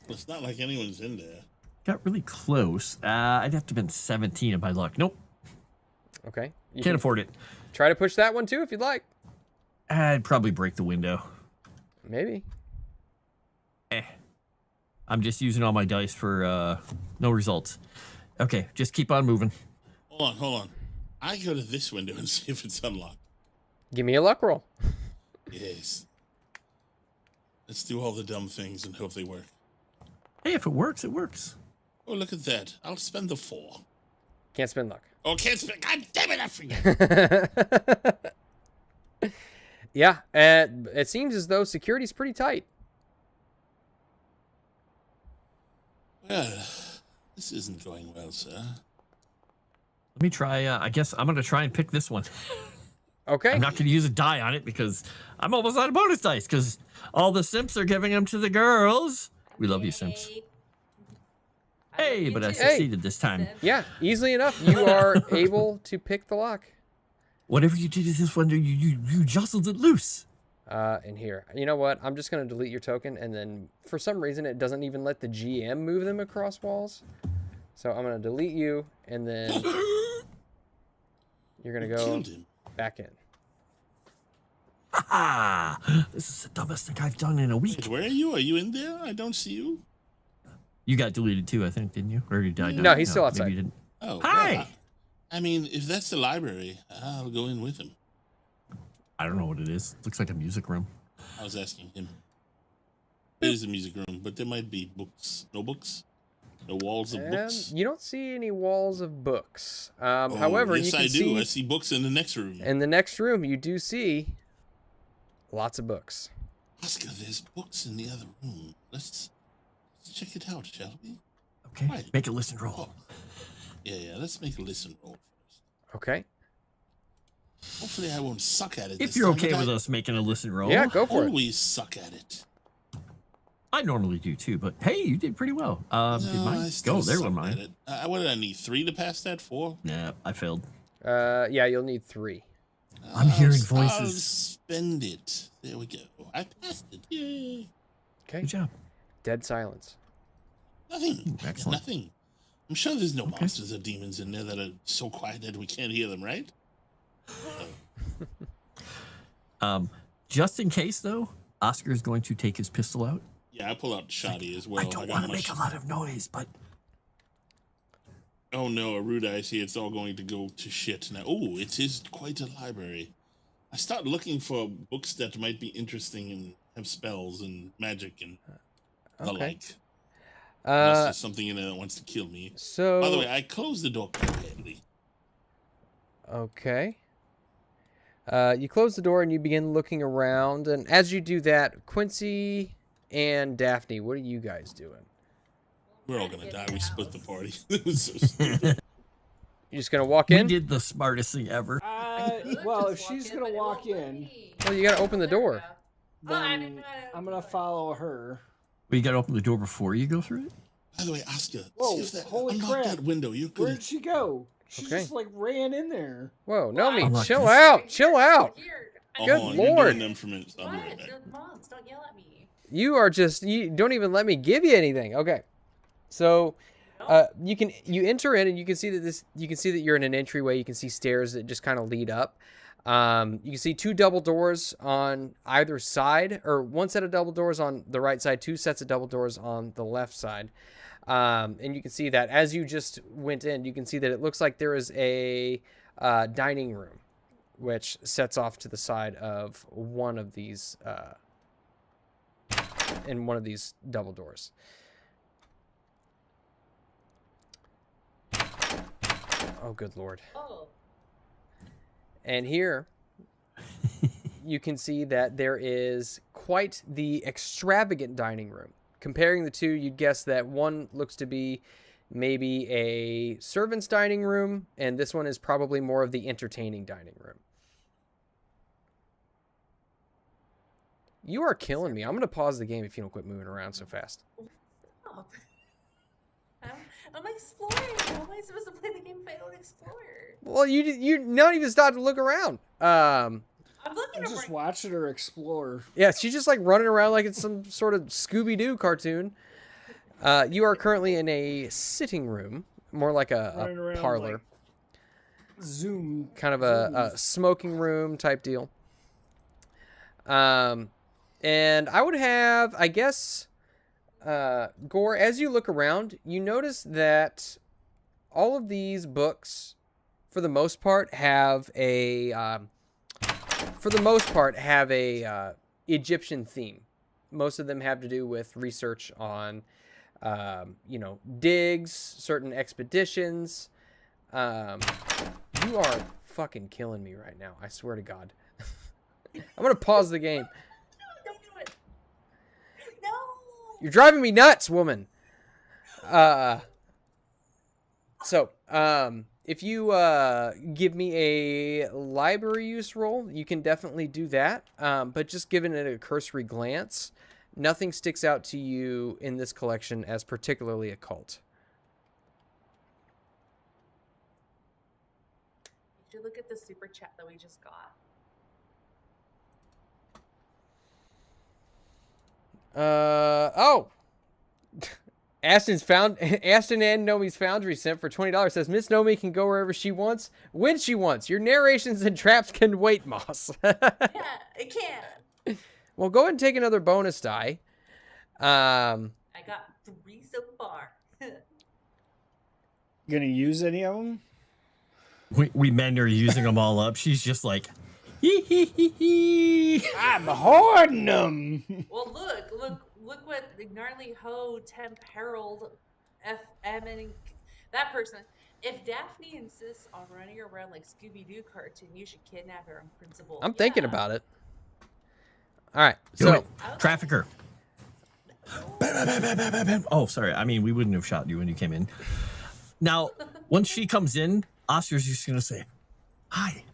It's not like anyone's in there. Got really close. I'd have to have been 17 of my luck. Nope. Okay. You Can't can afford it. try to push that one too if you'd like. I'd probably break the window. Maybe. I'm just using all my dice for no results. Okay, just keep on moving. Hold on. I go to this window and see if it's unlocked. Give me a luck roll. Yes. Let's do all the dumb things and hope they work. Hey, if it works, it works. Oh, look at that. I'll spend the 4. Can't spend luck. Oh, can't spend. God damn it, I forget. Yeah, it seems as though security's pretty tight. Well, this isn't going well, sir. Let me try. I guess I'm going to try and pick this one. Okay. I'm not going to use a die on it because I'm almost out of bonus dice because all the simps are giving them to the girls. We love you, simps. Yay. I love Hey, you but I too, succeeded this time. Simp. Yeah, easily enough. You are able to pick the lock. Whatever you did to this one, you jostled it loose. In here. You know what? I'm just going to delete your token, and then for some reason it doesn't even let the GM move them across walls. So I'm going to delete you, and then you're going to go Killed him. back in. Ah, this is the dumbest thing I've done in a week. Wait, where are you? Are you in there? I don't see you. You got deleted too, I think, didn't you? Or you died? No, he's still maybe outside. you didn't. Oh, Hi. well, I mean, if that's the library, I'll go in with him. I don't know what it is. Looks like a music room. I was asking him. It is a music room, but there might be books. No books? No walls of books? You don't see any walls of books. Oh, However, yes, you can I do. see I see books in the next room. in the next room, you do see lots of books. Oscar, there's books in the other room. Let's check it out, shall we? Okay, Right. make a listen roll. Yeah, let's make a listen roll first. Okay. Hopefully I won't suck at it If this you're time, okay but with I us making a listen roll. Yeah, go for it. always suck at it. I normally do too, but hey, you did pretty well. Did No, mine I still go? There were suck mine. at it. What did I need? 3 to pass that? 4? Nah, I failed. Yeah, you'll need 3. I'm hearing I'll voices. spend it. There we go. I passed it. Yay. Okay. Good job. Dead silence. Nothing. Excellent. Nothing. I'm sure there's no monsters or demons in there that are so quiet that we can't hear them, right? Just in case though, Oscar is going to take his pistol out. Yeah, I pull out shoddy as well. I don't got want to my make a lot of noise, but Oh no, Erudi, I see it's all going to go to shit now. Oh, it is quite a library. I start looking for books that might be interesting and have spells and magic and the Okay. like. Unless Uh, there's something in there that wants to kill me. so By the way, I closed the door quietly. okay. You close the door and you begin looking around, and as you do that, Quincy and Daphne, what are you guys doing? We're all gonna die. We split the party. It was so stupid. You just gonna walk we in? did the smartest thing ever. Well, if she's gonna walk in, Well, you gotta open the There we door. go. Oh, I then didn't know how to I'm open gonna the door. follow her. But you got to open the door before you go through it. By the way, Oscar, Whoa, see if that holy unlock crap. that window. You Where could. did she go? She Okay. just like ran in there. Whoa, Well, Nomi, Unlock chill this. out, chill out. Here. Good You're lord. doing them for minutes. I'll be right What? back. Your moms, don't yell at me. You are just, you don't even let me give you anything. Okay. So, you enter in and you can see that you're in an entryway. You can see stairs that just kind of lead up. You can see 2 double doors on either side, or 1 set of double doors on the right side, 2 sets of double doors on the left side. And you can see that as you just went in, you can see that it looks like there is a dining room, which sets off to the side of one of these, in one of these double doors. Oh, good lord. Oh. And here, you can see that there is quite the extravagant dining room. Comparing the two, you'd guess that one looks to be maybe a servant's dining room, and this one is probably more of the entertaining dining room. You are killing me. I'm going to pause the game if you don't quit moving around so fast. Stop. I'm exploring. How am I supposed to play the game if I don't explore? Well, you not even stopped to look around. I'm looking I'm at just watching her explore. Yeah, she's just like running around like it's some sort of Scooby-Doo cartoon. You are currently in a sitting room, more like Running a around parlor, like Zoom. kind of a smoking room type deal. And I would have, I guess, Gore, as you look around, you notice that all of these books, for the most part, have a Egyptian theme. Most of them have to do with research on, digs, certain expeditions. You are fucking killing me right now. I swear to God. I'm gonna pause the game. Don't do it. No. You're driving me nuts, woman. if you give me a library use roll, you can definitely do that. But just giving it a cursory glance, nothing sticks out to you in this collection as particularly occult. You should look at the super chat that we just got. Oh. Ashton and Nomi's Foundry sent for $20. Says Miss Nomi can go wherever she wants, when she wants. Your narrations and traps can wait, Moss. Yeah, it can. Well, go ahead and take another bonus die. I got 3 so far. You gonna use any of them? We men are using them all up. She's just like, hee hee hee hee. I'm hoarding them. Well, look what Nyarlathotep Herald FM and that person. If Daphne insists on running around like Scooby-Doo cartoon, you should kidnap her on principle. I'm thinking about it. All right, Do so it. Trafficker. Oh, sorry. I mean, we wouldn't have shot you when you came in. Now, once she comes in, Oscar's just going to say, hi.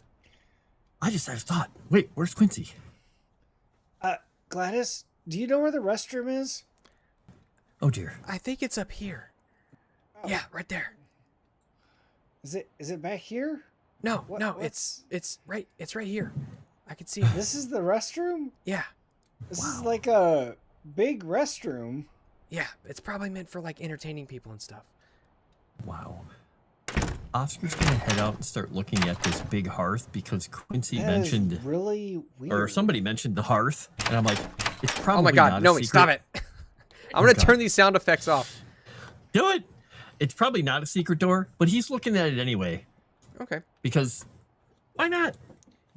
I just had a thought. Wait, where's Quincy? Gladys, do you know where the restroom is? Oh, dear. I think it's up here. Oh. Yeah, right there. Is it back here? No, What- no, what's- it's right here. I can see it. This is the restroom? Yeah, This is like a big restroom. yeah. It's probably meant for like entertaining people and stuff. Wow. Oscar's going to head out and start looking at this big hearth because Quincy That is mentioned, really weird. or somebody mentioned the hearth. And I'm like, it's probably Oh my God, not a no, secret. stop it! I'm gonna God. turn these sound effects off. Do it. It's probably not a secret door, but he's looking at it anyway Okay, because why not?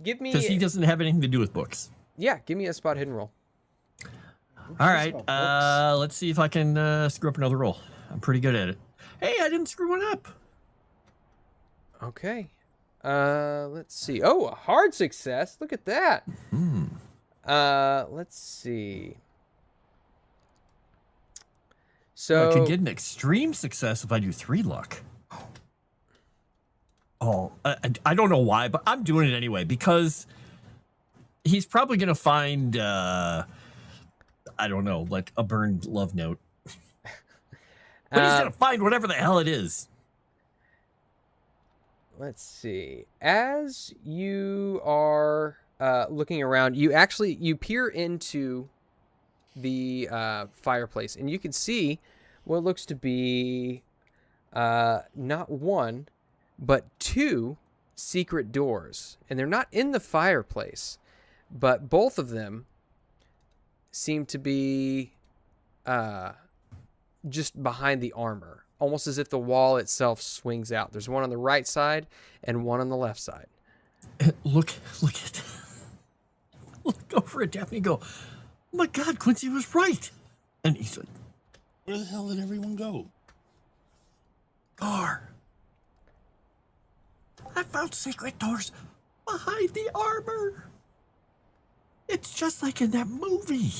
give me. Because he doesn't have anything to do with books. Yeah, give me a spot hidden roll. All right, about books? let's see if I can screw up another roll. I'm pretty good at it. Hey, I didn't screw one up. Okay. Let's see. Oh, a hard success. Look at that. Let's see. So I could get an extreme success if I do 3 luck. Oh, I don't know why, but I'm doing it anyway because he's probably going to find, I don't know, like a burned love note. But he's going to find whatever the hell it is. let's see. As you are looking around, you peer into the fireplace, and you can see what looks to be not one, but 2 secret doors. And they're not in the fireplace, but both of them seem to be just behind the armor, almost as if the wall itself swings out. There's one on the right side and one on the left side. Look over at Daphne and go, oh my God, Quincy was right. And he's like, Where the hell did everyone go? Gar, I found secret doors behind the armor. It's just like in that movie.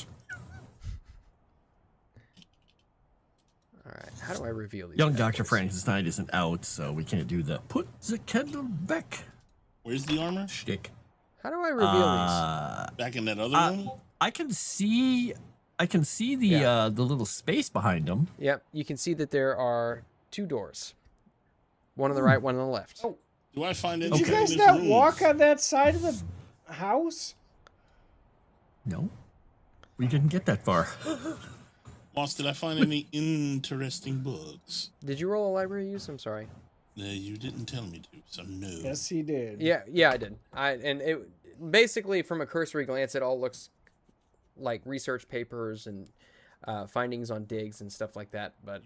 All right, how do I reveal these? Young bad Dr. boys? Frankenstein isn't out, so we can't do the put the candle back Where's the armor? shtick. How do I reveal Back in that other room? I can see the Yeah. the little space behind them. these? Yep, you can see that there are 2 doors. One on the right, one on the left. Oh, Do I find did anything you guys in this not room? walk on that side of the house? No, we didn't get that far. Moss, did I find any interesting books? Did you roll a library use? I'm sorry. No, you didn't tell me to, so no. Yes, he did. Yeah, I did. And it basically, from a cursory glance, it all looks like research papers and findings on digs and stuff like that. But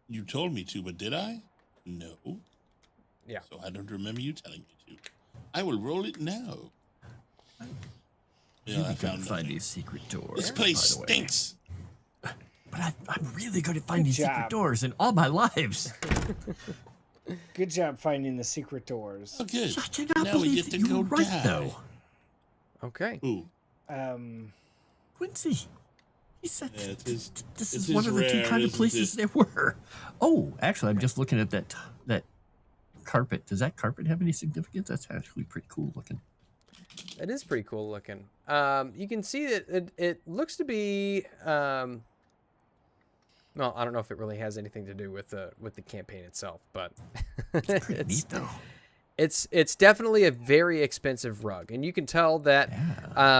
You told me to, but did I? No. yeah, So I don't remember you telling me to. I will roll it now. Yeah, I found find nothing. these secret doors. This place by the way. stinks. But I'm really good at finding secret job. doors in all my lives. Good job finding the secret doors. Oh, good. I cannot Now we believe get that to you go were right, die. though. okay. Ooh, Quincy, he said Yeah, it is- this it is one is of the 2 rare, kind of isn't places it? there were. Oh, actually, I'm just looking at that carpet. Does that carpet have any significance? That's actually pretty cool looking. It is pretty cool looking. You can see that it looks to be. Well, I don't know if it really has anything to do with the campaign itself, but Pretty neat though. it's definitely a very expensive rug, and you can tell that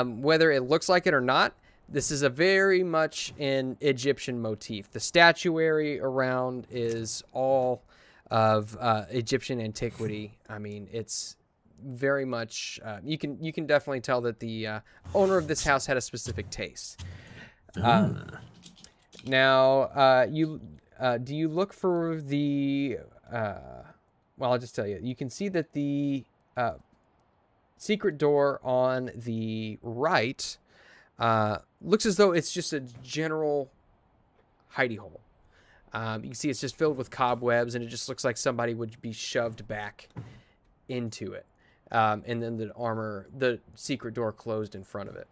whether it looks like it or not, this is a very much an Egyptian motif. The statuary around is all of Egyptian antiquity. I mean, it's very much you can definitely tell that the owner of this house had a specific taste. Now, do you look for the? Well, I'll just tell you. You can see that the secret door on the right looks as though it's just a general hidey hole. You can see it's just filled with cobwebs, and it just looks like somebody would be shoved back into it. And then the secret door closed in front of it.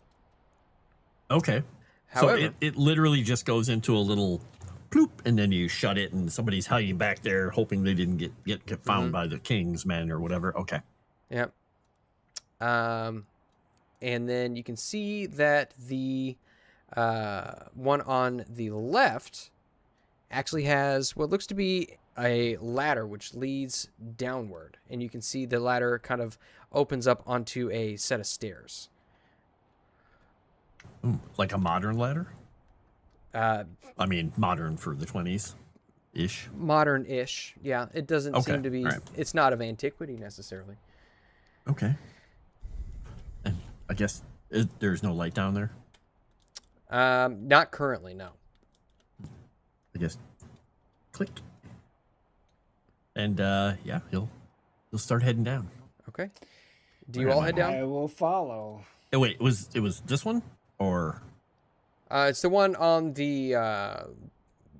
Okay. However, so it literally just goes into a little ploop, and then you shut it, and somebody's hiding back there, hoping they didn't get found by the king's men or whatever. Okay. Yep. And then you can see that the one on the left actually has what looks to be a ladder which leads downward, and you can see the ladder kind of opens up onto a set of stairs. Like a modern ladder? I mean, modern for the 20s-ish. Modern-ish, yeah. It doesn't seem to be. Right. It's not of antiquity necessarily. Okay. And I guess there's no light down there. Not currently, no. I guess. Click. And yeah, he'll start heading down. Okay. Do you all head down? I will follow. Oh, wait, it was this one or? It's the one on the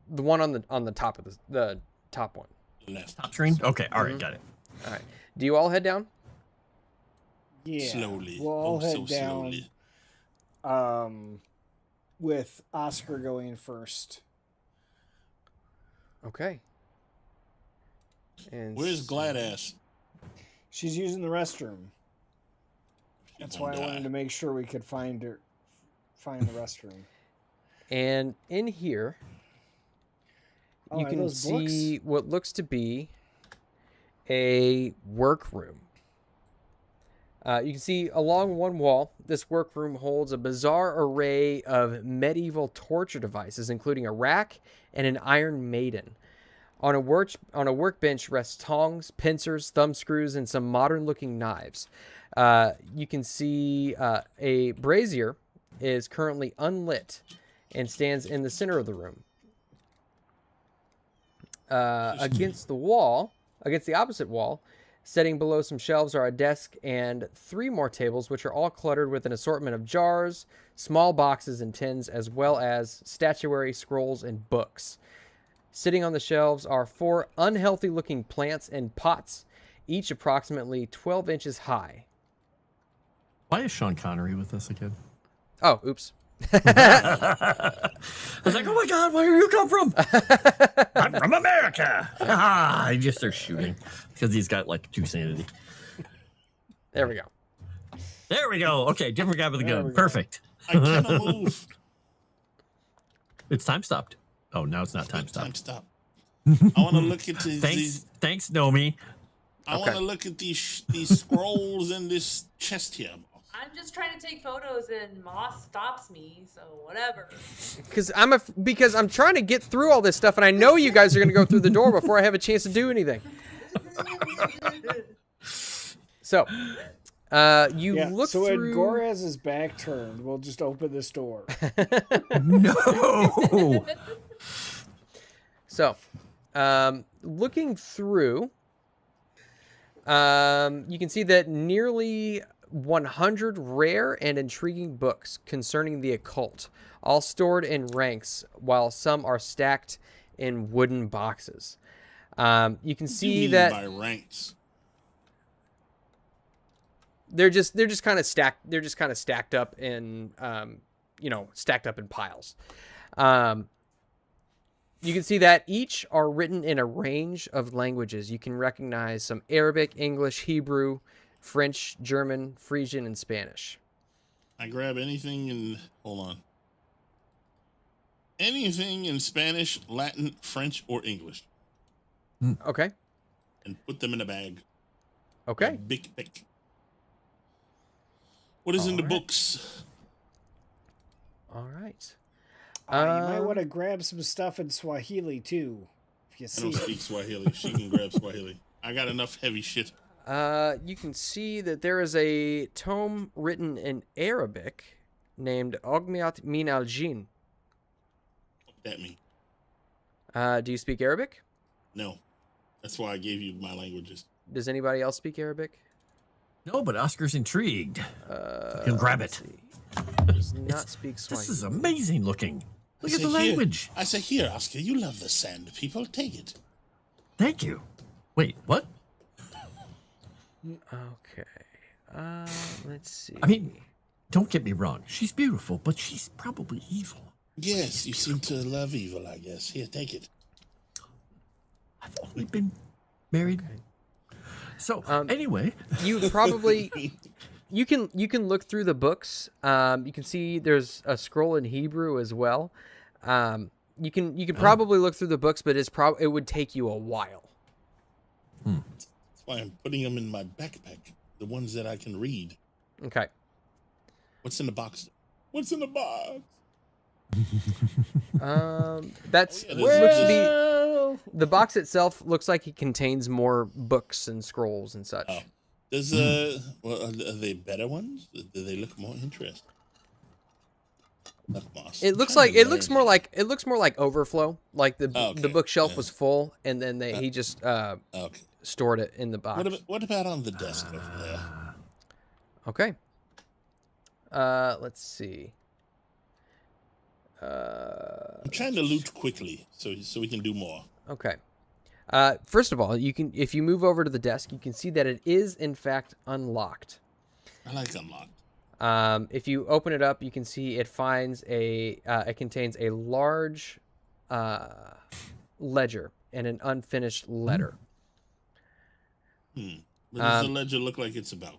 one on the top of the top one. Top screen. Okay, all right, got it. All right. Do you all head down? Yeah. Slowly. We'll all head so down. slowly. With Oscar going first. Okay. And Where's Gladass? She's using the restroom. She That's gonna why I wanted die. to make sure we could find the restroom. And in here, Oh, you are can those see what looks to be a workroom. You can see along one wall, this workroom holds a bizarre array of medieval torture devices, including a rack and an iron maiden. On a workbench rests tongs, pincers, thumb screws, and some modern-looking knives. You can see a brazier is currently unlit and stands in the center of the room. Against the opposite wall, setting below some shelves are a desk and 3 more tables, which are all cluttered with an assortment of jars, small boxes, and tins, as well as statuary, scrolls, and books. Sitting on the shelves are 4 unhealthy-looking plants and pots, each approximately 12 inches high. Why is Sean Connery with us again? Oh, oops. I was like, oh my God, where do you come from? I'm from America. I just start shooting because he's got like 2 sanity. There we go. There we go. Okay, different guy with a There we gun. go. Perfect. I cannot move. It's time stopped. Oh, now it's not time Time stopped. stop. I want to look at Thanks, Nomi. I want to look at these scrolls in this chest here. I'm just trying to take photos and Moss stops me, so whatever. Because I'm trying to get through all this stuff, and I know you guys are going to go through the door before I have a chance to do anything. So, look so through. when Gore has his back turned, we'll just open this door. No. So, looking through, you can see that nearly 100 rare and intriguing books concerning the occult, all stored in ranks, while some are stacked in wooden boxes. You can see that by ranks. they're just kind of stacked. They're just kind of stacked up in, stacked up in piles. You can see that each are written in a range of languages. You can recognize some Arabic, English, Hebrew, French, German, Frisian, and Spanish. I grab anything in. Hold on. Anything in Spanish, Latin, French, or English, Okay. and put them in a bag. Okay. A big pick. What is in the Alright. books? All right. You might want to grab some stuff in Swahili too, if you I see don't it. speak Swahili. She can grab Swahili. I got enough heavy shit. You can see that there is a tome written in Arabic named Ogmiat Min al Jin. What that mean? Do you speak Arabic? No. That's why I gave you my languages. Does anybody else speak Arabic? No, but Oscar's intrigued. He'll grab let's it. see. Does not speak Swahili. This is amazing looking. Look at say, the "Here." language. I say, here, Oscar, you love the sand people. Take it. Thank you. Wait, what? Okay. Let's see. I mean, don't get me wrong. She's beautiful, but she's probably evil. Yes, you seem to love evil, I guess. Here, take it. I've only been married. So anyway, you probably you can look through the books. You can see there's a scroll in Hebrew as well. You can probably look through the books, but it would take you a while. That's why I'm putting them in my backpack. The ones that I can read. Okay. What's in the box? What's in the box? That's Oh, yeah, looks to there's- be the box itself looks like it contains more books and scrolls and such. Oh. Does well, are they better ones? Do they look more interesting? Look, Moss, It I'm looks trying like to it looks learn more here. like overflow. Like the Okay, bookshelf yeah. was full, and then he just Okay. stored it in the box. What about on the desk over there? Okay. Let's see. I'm trying to loot quickly so we can do more. Okay. First of all, if you move over to the desk, you can see that it is in fact unlocked. I like unlocked. If you open it up, you can see it contains a large ledger and an unfinished letter. What does the ledger look like it's about?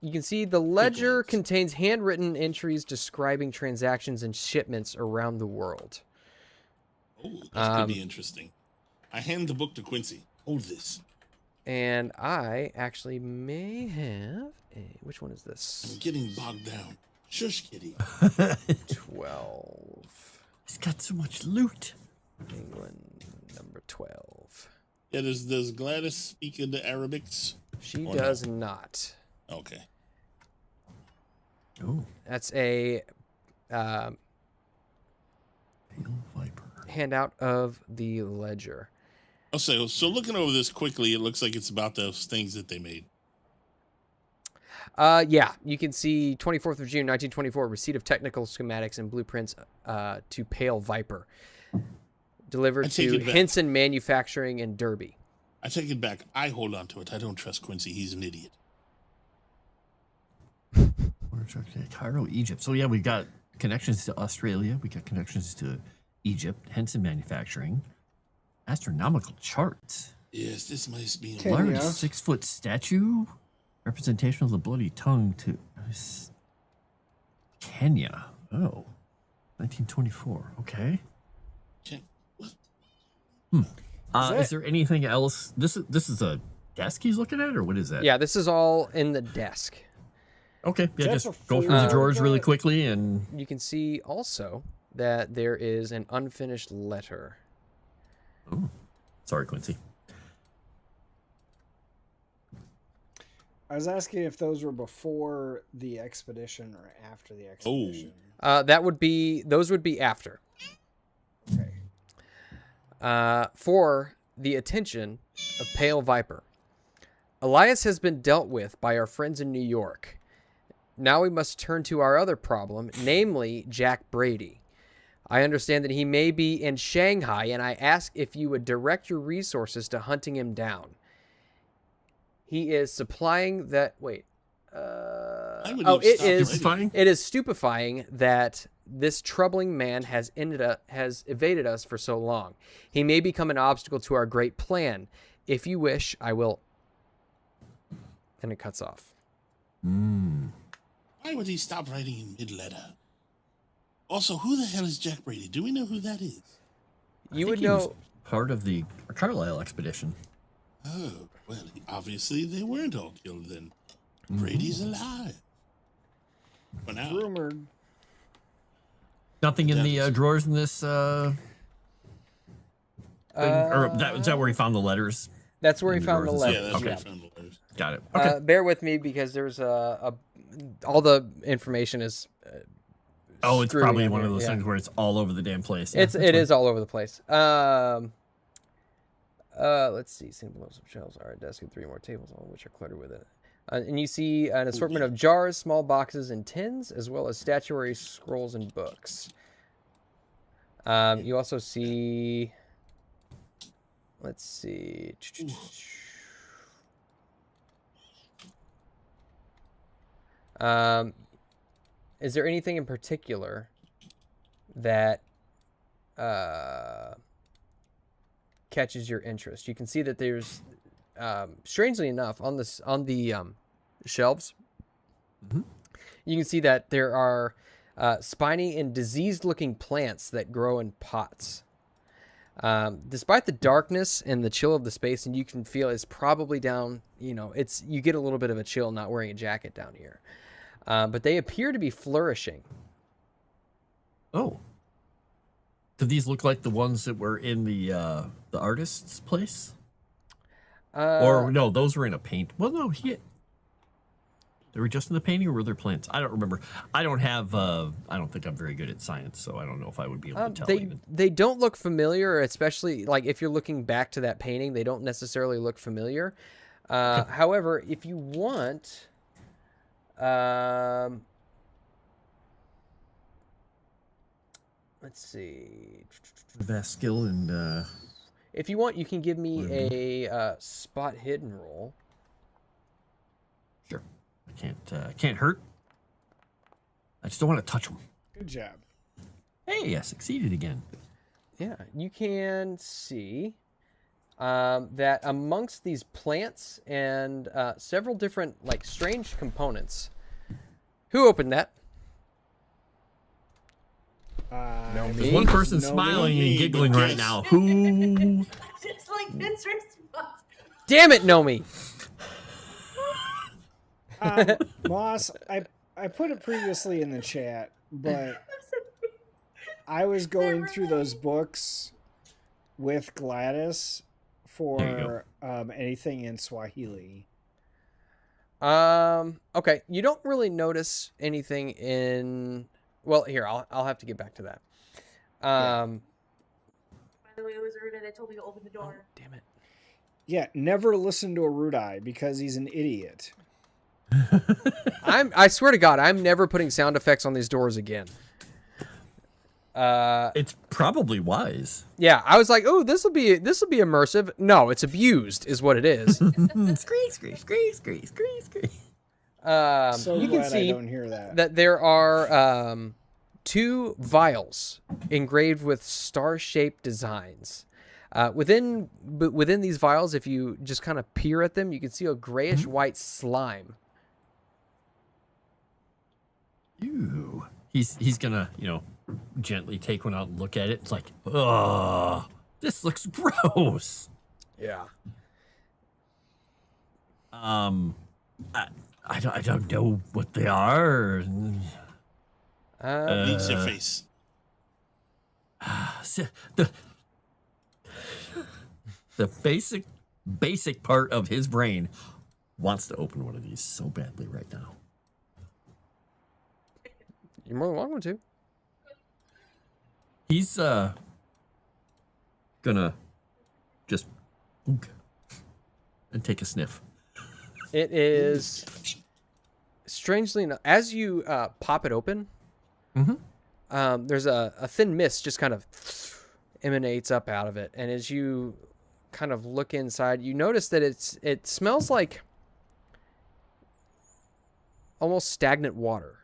You can see the ledger glance. contains handwritten entries describing transactions and shipments around the world. Oh, that could be interesting. I hand the book to Quincy. Hold this. And I actually may have which one is I'm this? getting bogged down. Shush, kitty. 12. He's got so much loot. England, number 12. Yeah, does Gladys speak in the Arabics? She Or does not. Okay. Oh, That's a pale viper. handout of the ledger. Oh, so looking over this quickly, it looks like it's about those things that they made. Yeah, you can see 24th of June, 1924, receipt of technical schematics and blueprints to Pale Viper. Delivered I take to it back. Henson Manufacturing in Derby. I take it back. I hold on to it. I don't trust Quincy. He's an idiot. Cairo, Egypt. So yeah, we've got connections to Australia. We got connections to Egypt. Henson Manufacturing. Astronomical charts. Yes, this must be. Okay. Large Kenya. 6-foot statue. Representation of the bloody tongue to Kenya. Oh, 1924. Okay. What? Is there anything else? This is a desk he's looking at, or what is that? Yeah, this is all in the desk. Okay. Yeah, that just go through the before drawers really the- quickly and. You can see also that there is an unfinished letter. Oh, sorry, Quincy. I was asking if those were before the expedition or after the expedition. Those would be after. Okay. For the attention of Pale Viper. Elias has been dealt with by our friends in New York. Now we must turn to our other problem, namely Jack Brady. I understand that he may be in Shanghai, and I ask if you would direct your resources to hunting him down. He is supplying that. Wait. I would Oh, have it stopped is. already. Stupefying? It is stupefying that this troubling man has evaded us for so long. He may become an obstacle to our great plan. If you wish, I will. And it cuts off. Why would he stop writing in mid-letter? Also, who the hell is Jack Brady? Do we know who that is? You I would think he was know. part of the Carlisle expedition. Oh, well, obviously they weren't all killed then. Brady's alive. For now. Rumored. Nothing in the drawers in this thing? Or is that where he found the letters? That's where he in the found the drawers and letter. Yeah, that's Okay. where I found the letters. Got it. Okay. Bear with me because there's all the information is. It's screwy probably in one here, of those yeah. things where it's all over the damn place. It is all over the place. Let's see. Single rows of shelves are a desk and 3 more tables, all of which are cluttered with it. And you see an assortment of jars, small boxes, and tins, as well as statuary, scrolls, and books. You also see. Let's see. Is there anything in particular that catches your interest? You can see that there's, strangely enough, on the shelves, you can see that there are spiny and diseased-looking plants that grow in pots. Despite the darkness and the chill of the space, and you can feel it's probably down. You get a little bit of a chill not wearing a jacket down here. But they appear to be flourishing. Oh. Do these look like the ones that were in the artist's place? Or no, those were in a paint. Well, no, they were just in the painting, or were there plants? I don't remember. I don't think I'm very good at science, so I don't know if I would be able to tell. They don't look familiar, especially like if you're looking back to that painting, they don't necessarily look familiar. However, if you want, let's see. Vast skill and If you want, you can give me a spot hidden roll. sure. Can't hurt. I just don't want to touch them. Good job. Hey, I succeeded again. Yeah, you can see that amongst these plants and several different, strange components. Who opened that? No, There's one person smiling and giggling right now. Who? It's like his response. Damn it, Nomi! Moss, I put it previously in the chat, but I was going through those books with Gladys for anything in Swahili. Okay, you don't really notice anything in. Well, here I'll have to get back to that. By the way, it was Erudi that told me to open the door. Damn it! Yeah, never listen to Erudi because he's an idiot. I swear to God, I'm never putting sound effects on these doors again. It's probably wise. Yeah, I was like, oh, this will be immersive. No, it's abused, is what it is. Scree, scree, scree, scree, scree, scree. So you can glad see I don't hear that. that there are 2 vials engraved with star-shaped designs. Within these vials, if you just kind of peer at them, you can see a grayish-white slime. Ew. He's gonna, gently take one out and look at it. It's like, ugh, this looks gross. Yeah. I don't know what they are. Beats your face. The basic part of his brain wants to open one of these so badly right now. You're more than welcome to. He's gonna just and take a sniff. It is strangely enough, as you pop it open, there's a thin mist just kind of emanates up out of it, and as you kind of look inside, you notice that it smells like almost stagnant water.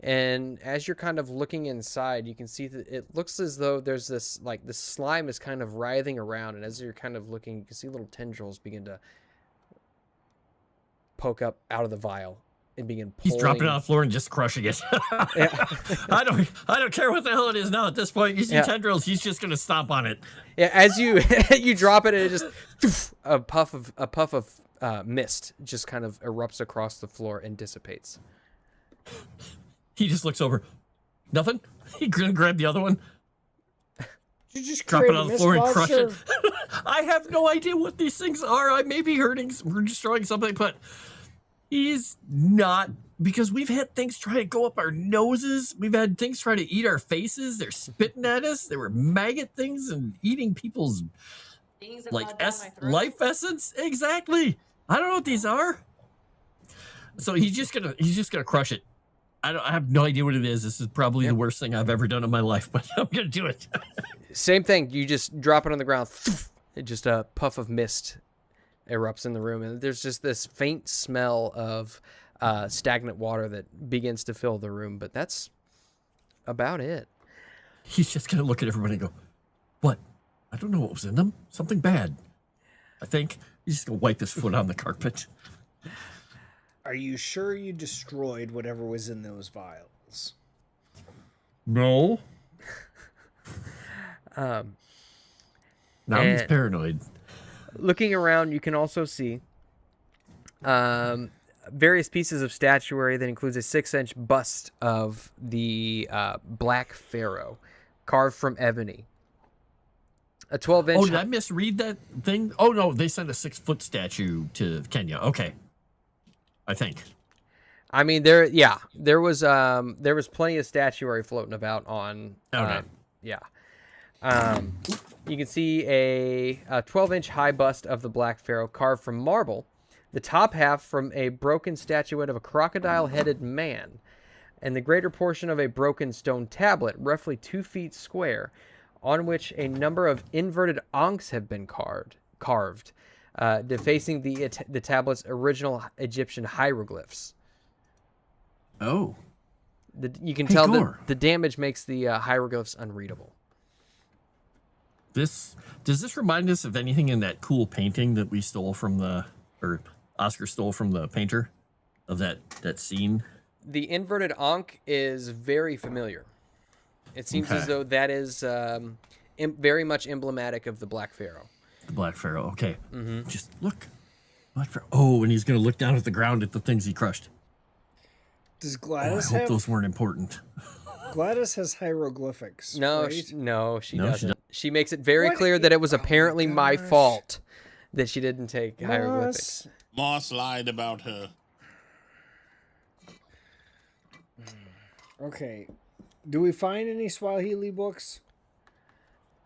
And as you're kind of looking inside, you can see that it looks as though there's this, like, the slime is kind of writhing around. And as you're kind of looking, you can see little tendrils begin to poke up out of the vial and begin pulling. He's dropping it on the floor and just crushing it. Yeah. I don't care what the hell it is now at this point. You see tendrils, he's just gonna stomp on it. Yeah, as you you drop it, and it just a puff of mist just kind of erupts across the floor and dissipates. He just looks over. Nothing. He gonna grab the other one, You just drop it create a on the floor, and mist crush it. monster? I have no idea what these things are. I may be hurting. We're destroying something, but he's not, because we've had things try to go up our noses. We've had things try to eat our faces. They're spitting at us. They were maggot things and eating people's Things that like gone down my throat. life essence. Exactly. I don't know what these are. So he's just gonna crush it. I have no idea what it is. This is probably the worst thing I've ever done in my life, but I'm gonna do it. Same thing. You just drop it on the ground. It just a puff of mist erupts in the room, and there's just this faint smell of stagnant water that begins to fill the room. But that's about it. He's just gonna look at everybody and go, "What? I don't know what was in them. Something bad. I think." He's just gonna wipe his foot on the carpet. Are you sure you destroyed whatever was in those vials? No. Now he's and- paranoid. Looking around, you can also see various pieces of statuary that includes a 6-inch bust of the Black Pharaoh, carved from ebony. A 12-inch. Oh, did I misread that thing? Oh no, they sent a 6-foot statue to Kenya. Okay, I think. I mean, there was plenty of statuary floating about on. Okay. You can see a 12-inch high bust of the Black Pharaoh carved from marble, the top half from a broken statuette of a crocodile-headed man, and the greater portion of a broken stone tablet, roughly 2 feet square, on which a number of inverted ankhs have been carved, defacing the tablet's original Egyptian hieroglyphs. Oh. You can Hey, tell Gore. that the damage makes the hieroglyphs unreadable. Does this remind us of anything in that cool painting that we stole from or Oscar stole from the painter of that scene? The inverted ankh is very familiar. It seems as Okay. though that is very much emblematic of the Black Pharaoh. The Black Pharaoh. Okay. Mm-hmm. Just look. Black Pharaoh. Oh, and he's going to look down at the ground at the things he crushed. Does Oh, I Gladys hope have? those weren't important. Gladys has hieroglyphics. No, right? she No, she doesn't. She makes it very What clear that it was oh my apparently my gosh. fault that she didn't take hieroglyphics. Moss. Moss lied about her. Okay. Do we find any Swahili books?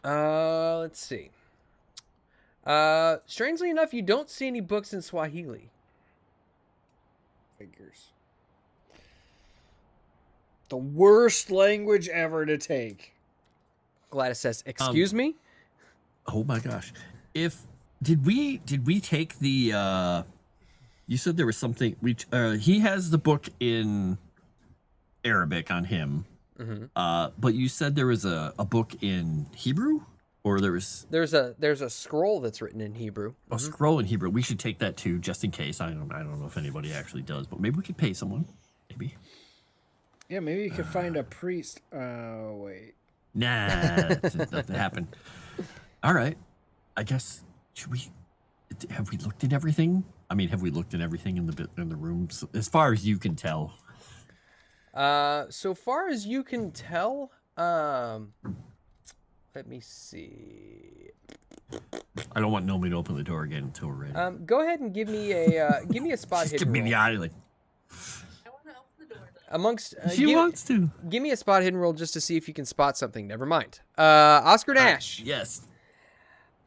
Let's see. Strangely enough, you don't see any books in Swahili. Figures. The worst language ever to take. Gladys says, "Excuse me." Oh my gosh. Did we take the you said there was something he has the book in Arabic on him. Mm-hmm. But you said there was a book in Hebrew, or there's a scroll that's written in Hebrew. a scroll in Hebrew. We should take that too, just in case. I don't know if anybody actually does, but maybe we could pay someone. Maybe. Yeah, maybe you could find a priest. Oh, wait. Nah, that doesn't happen. All right. I guess have we looked at everything? I mean, have we looked at everything in the rooms as far as you can tell? So far as you can tell, let me see. I don't want Nomi to open the door again until we're ready. Go ahead and give me a spot Just hidden give me roll. the island. I want to open the door. Amongst She wants to. give me a spot hidden roll just to see if you can spot something. Never mind. Oscar Nash. Yes.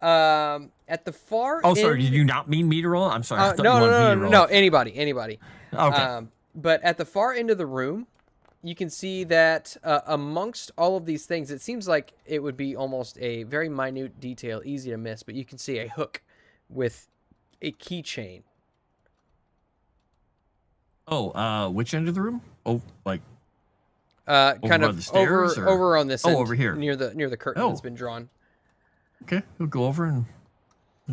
At the far Oh, sorry. end- Did you not mean me to roll? I'm sorry. I thought you no, wanted me to no, roll. no, anybody. Okay. But at the far end of the room, you can see that amongst all of these things, it seems like it would be almost a very minute detail, easy to miss, but you can see a hook with a keychain. Oh, which end of the room? Oh, like Kind by of the stairs, or- over on this end, over here. near the curtain Oh. that's been drawn. Okay, he'll go over and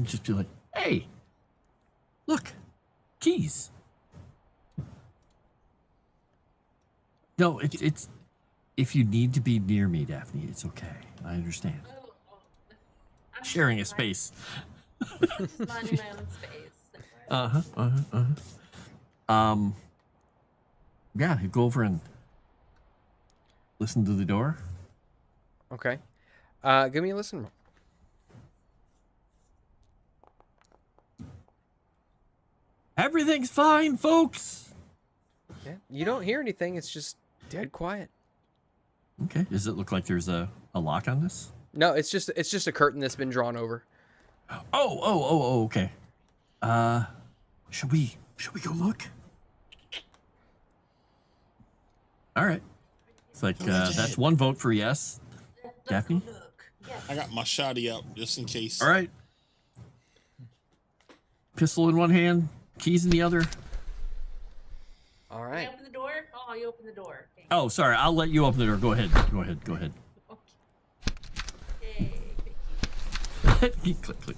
just be like, "Hey, look, keys." No, it's if you need to be near me, Daphne, it's okay. I understand. I'm Sharing a just space. minding my own space. Yeah, he'll go over and listen to the door. Okay. Give me a listen roll. Everything's fine, folks. Yeah. You don't hear anything. It's just dead quiet. Okay. Does it look like there's a lock on this? No, it's just a curtain that's been drawn over. Oh, okay. Should we go look? All right. It's like that's one vote for yes. Let's Daphne? go look. Yes. I got my shotty out just in case. All right. Pistol in one hand, keys in the other. All You right. open the door? Oh, you open the door. Okay. Oh, sorry. I'll let you open the door. Go ahead. Okay. Yay, click, click.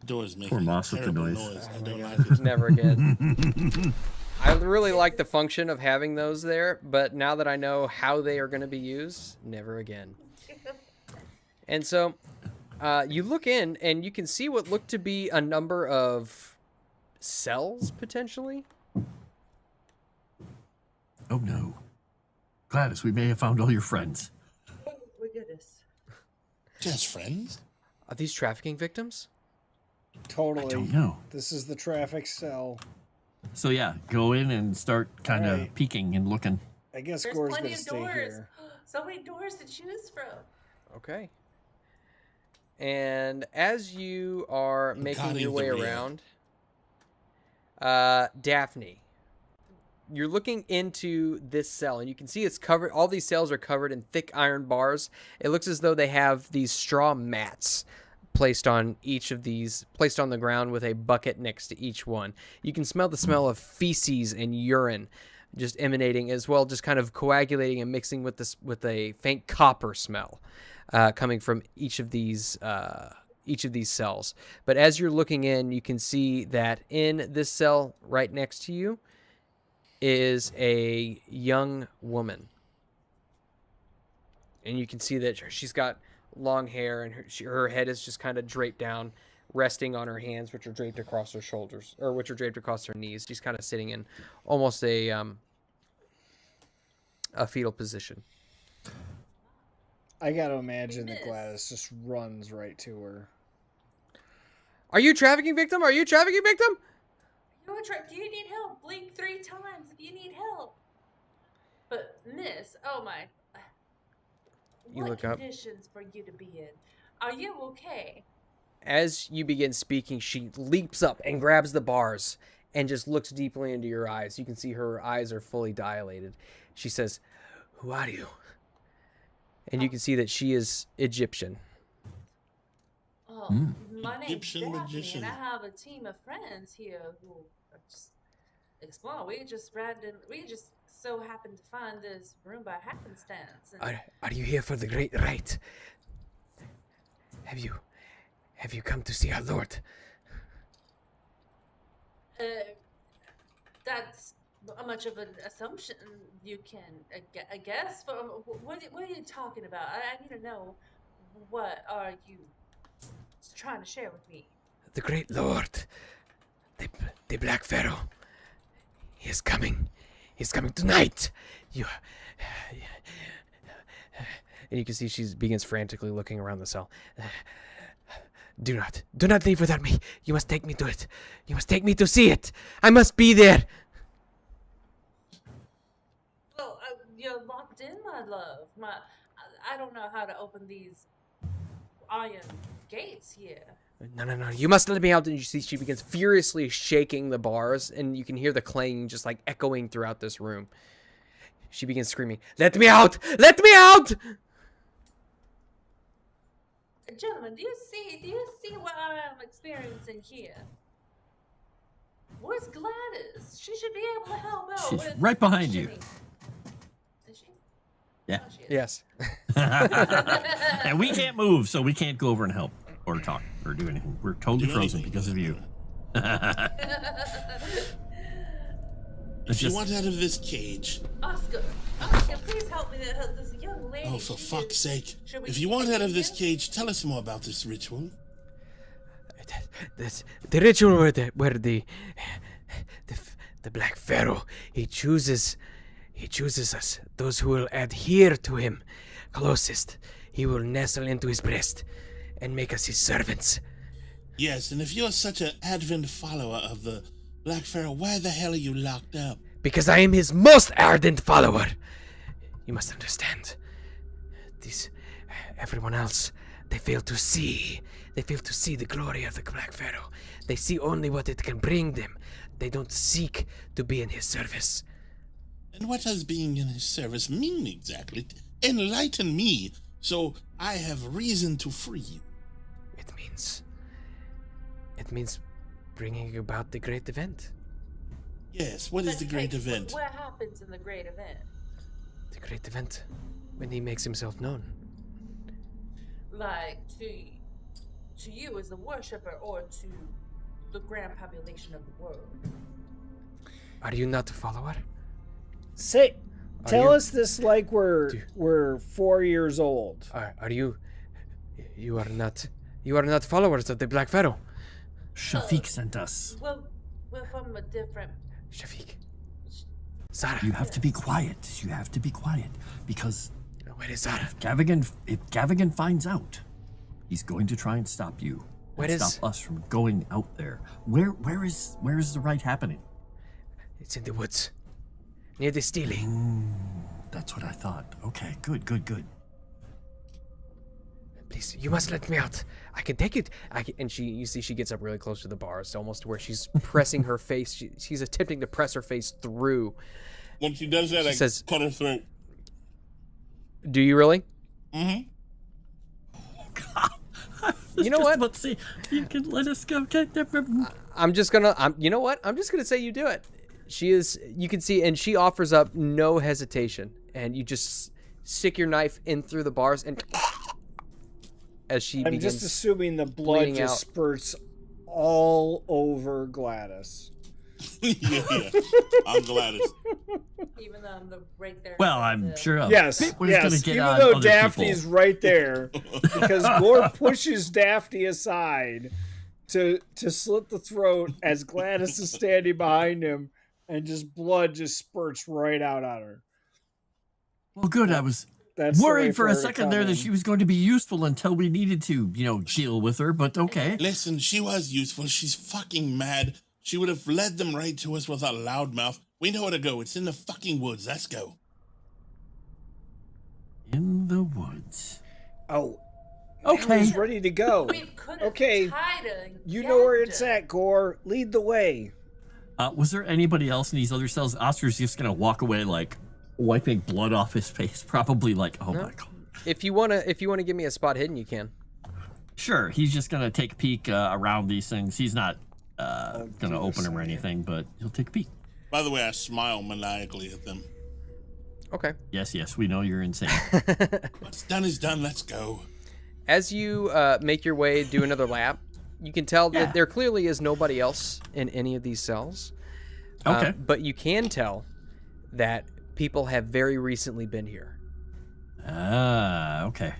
The door's making Poor a Moss with the terrible noise. I don't like it. Never again. I really like the function of having those there, but now that I know how they are going to be used, never again. And so you look in and you can see what look to be a number of cells, potentially. Oh, no. Gladys, we may have found all your friends. Oh my goodness. Just friends? Are these trafficking victims? Totally. I don't know. This is the traffic cell. So, yeah, go in and start kind of Alright. peeking and looking. I guess There's Gore's plenty gonna of stay doors. here. So many doors to choose from. Okay. And as you are making your Got way either way. around, Daphne, you're looking into this cell, and you can see it's covered. All these cells are covered in thick iron bars. It looks as though they have these straw mats placed on the ground with a bucket next to each one. You can smell the smell of feces and urine just emanating, as well, just kind of coagulating and mixing with a faint copper smell coming from each of these cells. But as you're looking in, you can see that in this cell right next to you is a young woman. And you can see that she's got long hair, and her head is just kind of draped down, resting on her hands, which are draped across her shoulders, or which are draped across her knees. She's kind of sitting in almost a fetal position. I gotta imagine that Gladys just runs right to her. Are you a trafficking victim? Are you a trafficking victim? Do you need help? Blink 3 times if you need help. But miss, oh my. You What look up. conditions for you to be in? Are you okay? As you begin speaking, she leaps up and grabs the bars and just looks deeply into your eyes. You can see her eyes are fully dilated. She says, "Who are you?" And you can see that she is Egyptian. Oh, my name's Egyptian Daphne, magician. and I have a team of friends here who are just exploring. We just so happened to find this room by happenstance. And Are you here for the great rite? Have you come to see our Lord? That's much of an assumption you can, I guess. But what are you talking about? I need to know. What are you trying to share with me? The great Lord, the Black Pharaoh. He is coming. He's coming tonight. And you can see she begins frantically looking around the cell. Do not leave without me. You must take me to it. You must take me to see it. I must be there. Well, you're locked in, my love. I don't know how to open these iron gates here. No. You must let me out. And you see she begins furiously shaking the bars, and you can hear the clanging just like echoing throughout this room. She begins screaming, "Let me out! Let me out!" Gentlemen, do you see what I'm experiencing here? Where's Gladys? She should be able to help out. She's with right behind you. questioning. Is she? Yeah. Oh, she is. Yes. And we can't move, so we can't go over and help or talk or do anything. We're totally Do frozen anything. because of you. If you want out of this cage, Oscar, please help me to help this young lady. oh, for She fuck's is- sake. Should we If you keep want out of this you? cage, tell us more about this ritual. The ritual where the Black Pharaoh he chooses us, those who will adhere to him closest. He will nestle into his breast and make us his servants. Yes, and if you're such an avid follower of the Black Pharaoh, why the hell are you locked up? Because I am his most ardent follower. You must understand. Everyone else, they fail to see. They fail to see the glory of the Black Pharaoh. They see only what it can bring them. They don't seek to be in his service. And what does being in his service mean exactly? Enlighten me, so I have reason to free you. It means bringing about the great event. Yes, what is the great event? What happens in the great event? The great event when he makes himself known. Like to you as the worshipper, or to the grand population of the world? Are you not a follower? Say, Are tell you- us this like we're 4 years old. Are you? You are not followers of the Black Pharaoh. Shafiq sent us. Well, we're from a different. Shafiq. Zara. You have to be quiet. You have to be quiet because Where is Zara? if Gavigan finds out, he's going to try and stop you. Where and is- stop us from going out there. Where is the rite happening? It's in the woods. Near the Steely. That's what I thought. Okay, good. Please, you must let me out. I can take it. And you see she gets up really close to the bars, almost where she's pressing her face. She's attempting to press her face through. When she does that, She I says- cut her throat. Do you really? Mm-hmm. You know what? Let's see. You can let us go. I'm just gonna. You know what? I'm just gonna say you do it. She is. You can see, and she offers up no hesitation, and you just stick your knife in through the bars, and as she I'm begins. just assuming the blood bleeding just out. spurts all over Gladys. yeah. I'm Gladys. Even though I'm right there. Well, I'm sure. Yes, We're just gonna yes. get Even on though other Daphne's people. right there, because Gore pushes Daphne aside to slit the throat as Gladys is standing behind him, and just blood just spurts right out on her. Well, good. I was That's the way worried for a her to second come there in. that she was going to be useful until we needed to, deal with her. But okay. Listen, she was useful. She's fucking mad. She would have led them right to us with a loud mouth. We know where to go. It's in the fucking woods. Let's go. In the woods. Oh, Okay. he's ready to go. We could have Okay, tied her. you know where gagged it's her. at, Gore. Lead the way. Was there anybody else in these other cells? Oscar's just gonna walk away like wiping blood off his face, probably like, oh No. my god. if you wanna give me a spot hidden, you can. Sure, he's just gonna take a peek around these things. He's not gonna do open this them or again. anything, but he'll take a peek. By the way, I smile maniacally at them. Okay. Yes, we know you're insane. What's done is done. Let's go. As you make your way, do another lap, you can tell Yeah. that there clearly is nobody else in any of these cells. Okay. But you can tell that people have very recently been here. Okay.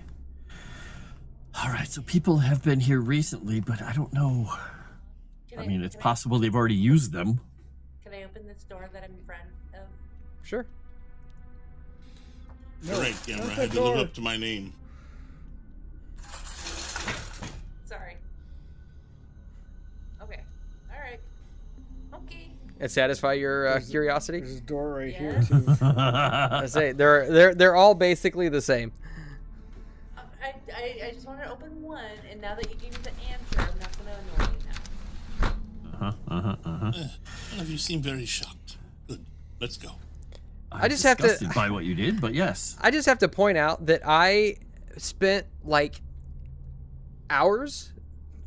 All right, so people have been here recently, but I don't know. I mean, it's possible they've already used them. Can I open this door that I'm in front of? Sure. No, All right, Cameron. not I had the to live door. up to my name. Sorry. Okay. All right. Okay. It satisfy your curiosity. There's a door right Yeah. here too. I say they're all basically the same. I just wanted to open one, and now that you gave me the answer, I'm not going to annoy you now. None of you seem very shocked. Good. Let's go. I just have to- disgusted by what you did, but yes. I just have to point out that I spent like hours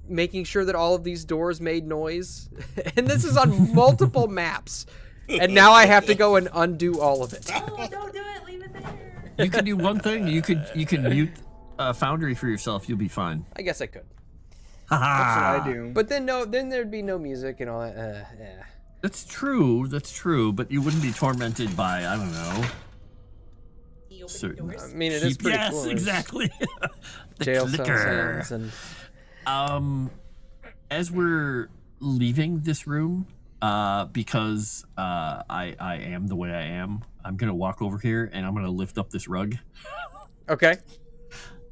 making sure that all of these doors made noise, and this is on multiple maps. And now I have to go and undo all of it. Oh, don't do it. Leave it there. You could do one thing. You could mute Foundry for yourself. You'll be fine. I guess I could. That's what I do. But then there'd be no music and all that. Yeah. That's true. That's true. But you wouldn't be tormented by, I don't know. The opening Certain- doors. I mean, it is pretty cool. Yes, There's exactly. The Jail clicker. sounds and As we're leaving this room, because I am the way I am, I'm gonna walk over here and I'm gonna lift up this rug okay.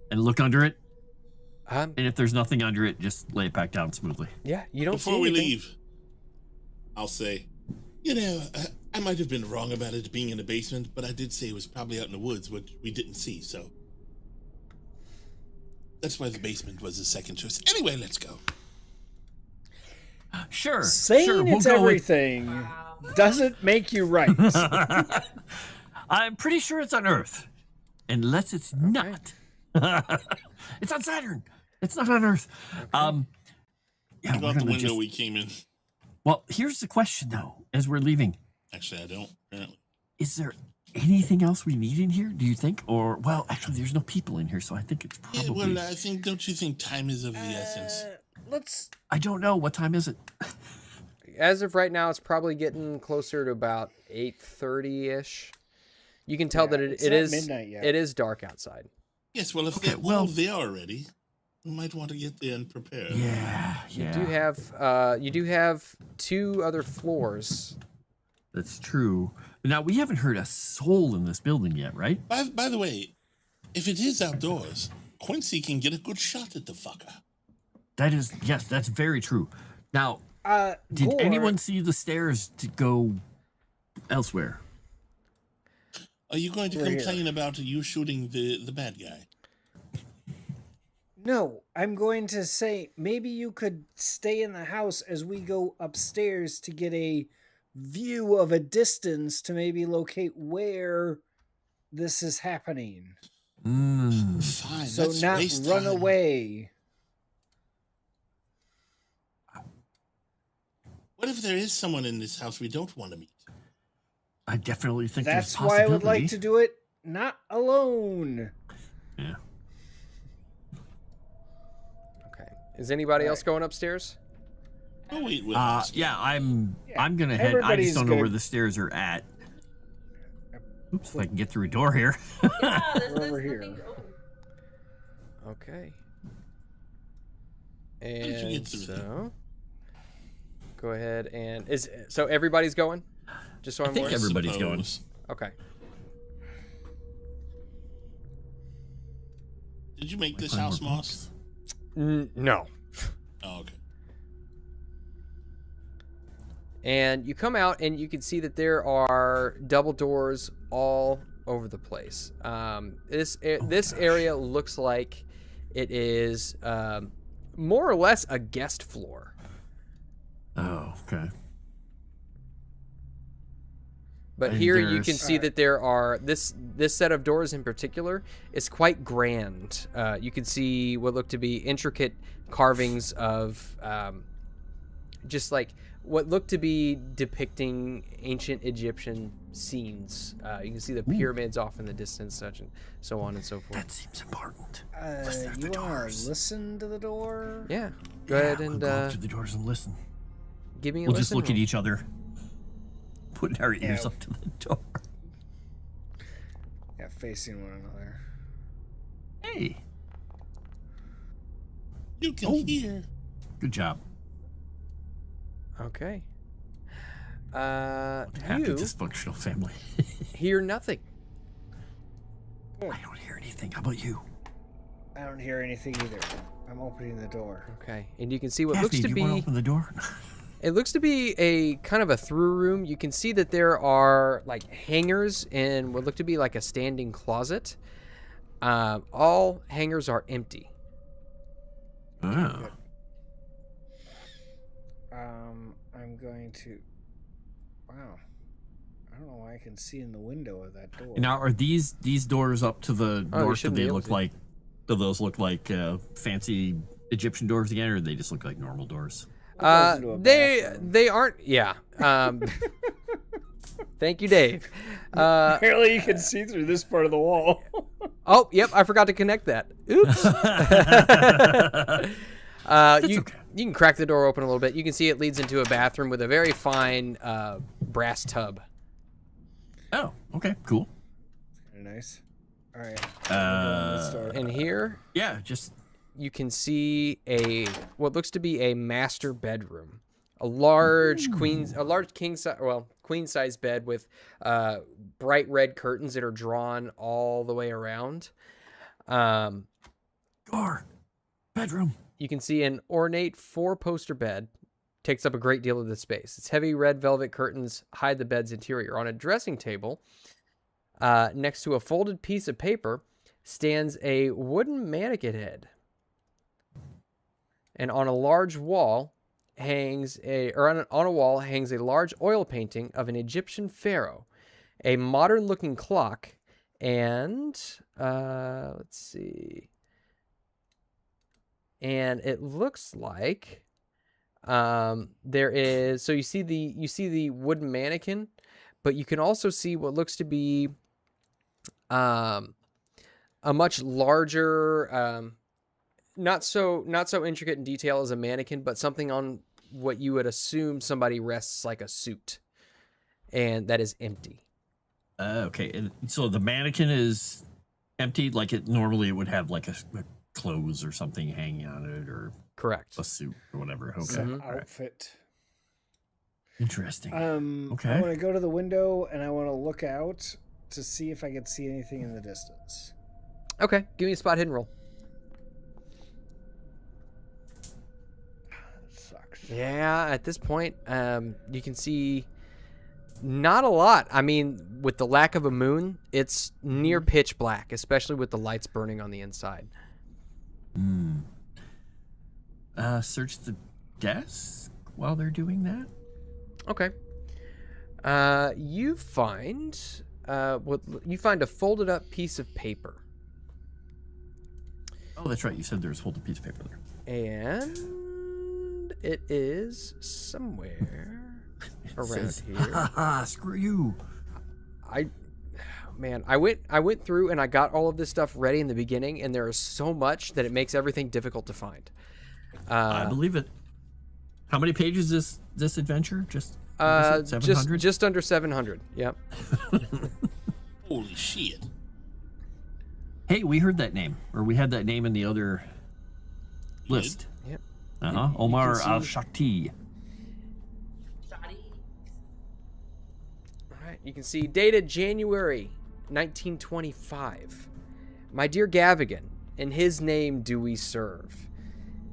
and look under it. Um, And if there's nothing under it, just lay it back down smoothly. yeah, you don't Before see we anything. leave, I'll say, I might have been wrong about it being in the basement, but I did say it was probably out in the woods, which we didn't see, so that's why the basement was the second choice. Anyway, let's go. Sure. Saying sure, it's we'll go with- everything doesn't make you right. I'm pretty sure it's on Earth, unless it's not. It's on Saturn. It's not on Earth. Yeah, Go we're out the gonna window just. we came in. Well, here's the question though. As we're leaving, Actually, I don't, apparently. is there anything else we need in here? Do you think? Or well, actually, there's no people in here, so I think it's Yeah, probably. well, don't you think time is of the essence? Let's. I don't know. What time is it? As of right now, it's probably getting closer to about 8:30-ish. You can tell Yeah, that it's it not is midnight yet. it is dark outside. Yes, well, if Okay, they're well- all there already, we might want to get there and prepare. Yeah. You do have 2 other floors. That's true. Now we haven't heard a soul in this building yet, right? By the way, if it is outdoors, Quincy can get a good shot at the fucker. That is yes, that's very true. Now, did Gore, anyone see the stairs to go elsewhere? Are you going to We're here. complain about you shooting the bad guy? No, I'm going to say maybe you could stay in the house as we go upstairs to get a view of a distance to maybe locate where this is happening. Fine, So let's not waste run time. away. What if there is someone in this house we don't want to meet? I definitely think That's there's a why I would like possibility. to do it not alone. Yeah. Okay. Is anybody else Alright. going upstairs? Oh, wait with us. Yeah, I'm Yeah, gonna head. I everybody's just don't know where good. the stairs are at. Oops, if I can get through a door here. Yeah, there's We're over nothing here. to open. Okay. did you And get through there? so go ahead and so everybody's going? Just so I'm think aware. everybody's going. Suppose. Okay. Did you make this Find house, more Moss? No. Oh, okay. And you come out and you can see that there are double doors all over the place. This area looks like it is more or less a guest floor. Oh, okay. But And here you can there's- see that there are this set of doors in particular is quite grand. You can see what look to be intricate carvings of just like what look to be depicting ancient Egyptian scenes. You can see the pyramids off in the distance, such and so on and so forth. That seems important. Plus, there's You the want doors. to listen to the door? Yeah, go ahead we'll and go up to the doors and listen. give me a We'll just listen look at roll. each other, putting our ears Yeah. up to the door. Yeah, facing one another. Hey, You can Oh. hear. good job. Okay. Happy You dysfunctional family. hear nothing. I don't hear anything. How about you? I don't hear anything either. I'm opening the door. Okay, and you can see what Daphne, looks to do you want to be open the door? it looks to be a kind of a through room. You can see that there are like hangers in what look to be like a standing closet. All hangers are empty. Oh. I'm going to. Wow. I don't know why I can see in the window of that door. Now, are these doors up to the Oh, you north? Do shouldn't be they able look to. like? Do those look like fancy Egyptian doors again, or do they just look like normal doors? It goes into a bathroom. They aren't. Yeah. Thank you, Dave. Apparently, you can see through this part of the wall. Oh, yep, I forgot to connect that. Oops. You can crack the door open a little bit. You can see it leads into a bathroom with a very fine brass tub. Oh, okay, cool. Very nice. All right. And here, yeah, just you can see what looks to be a master bedroom, a large queen size bed with bright red curtains that are drawn all the way around. door, bedroom. You can see an ornate 4-poster bed takes up a great deal of the space. Its heavy red velvet curtains hide the bed's interior. On a dressing table, next to a folded piece of paper, stands a wooden mannequin head. And on a large wall hangs a large oil painting of an Egyptian pharaoh, a modern-looking clock, and let's see. And it looks like there is, so you see the wooden mannequin, but you can also see what looks to be a much larger, not so intricate in detail as a mannequin, but something on what you would assume somebody rests like a suit, and that is empty. Okay, and so the mannequin is empty, like it would have like a clothes or something hanging on it, or Correct. a suit or whatever. Okay, Some outfit. Interesting. Okay. I want to go to the window and I want to look out to see if I can see anything in the distance. Okay, give me a spot hidden roll. That sucks. Yeah, at this point, you can see not a lot. I mean, with the lack of a moon, it's near pitch black, especially with the lights burning on the inside. Search the desk while they're doing that. Okay. You find a folded up piece of paper. Oh, that's right. You said there's a folded piece of paper there. And it is somewhere around here. Haha, screw you. I went through and I got all of this stuff ready in the beginning, and there is so much that it makes everything difficult to find. I believe it. How many pages is this adventure? Just 700? Just under 700. Yep. Holy shit. Hey, we heard that name, or we had that name in the other list. Yep. Omar al-Shakti. All right. You can see dated January 1925. My dear Gavigan, in his name do we serve.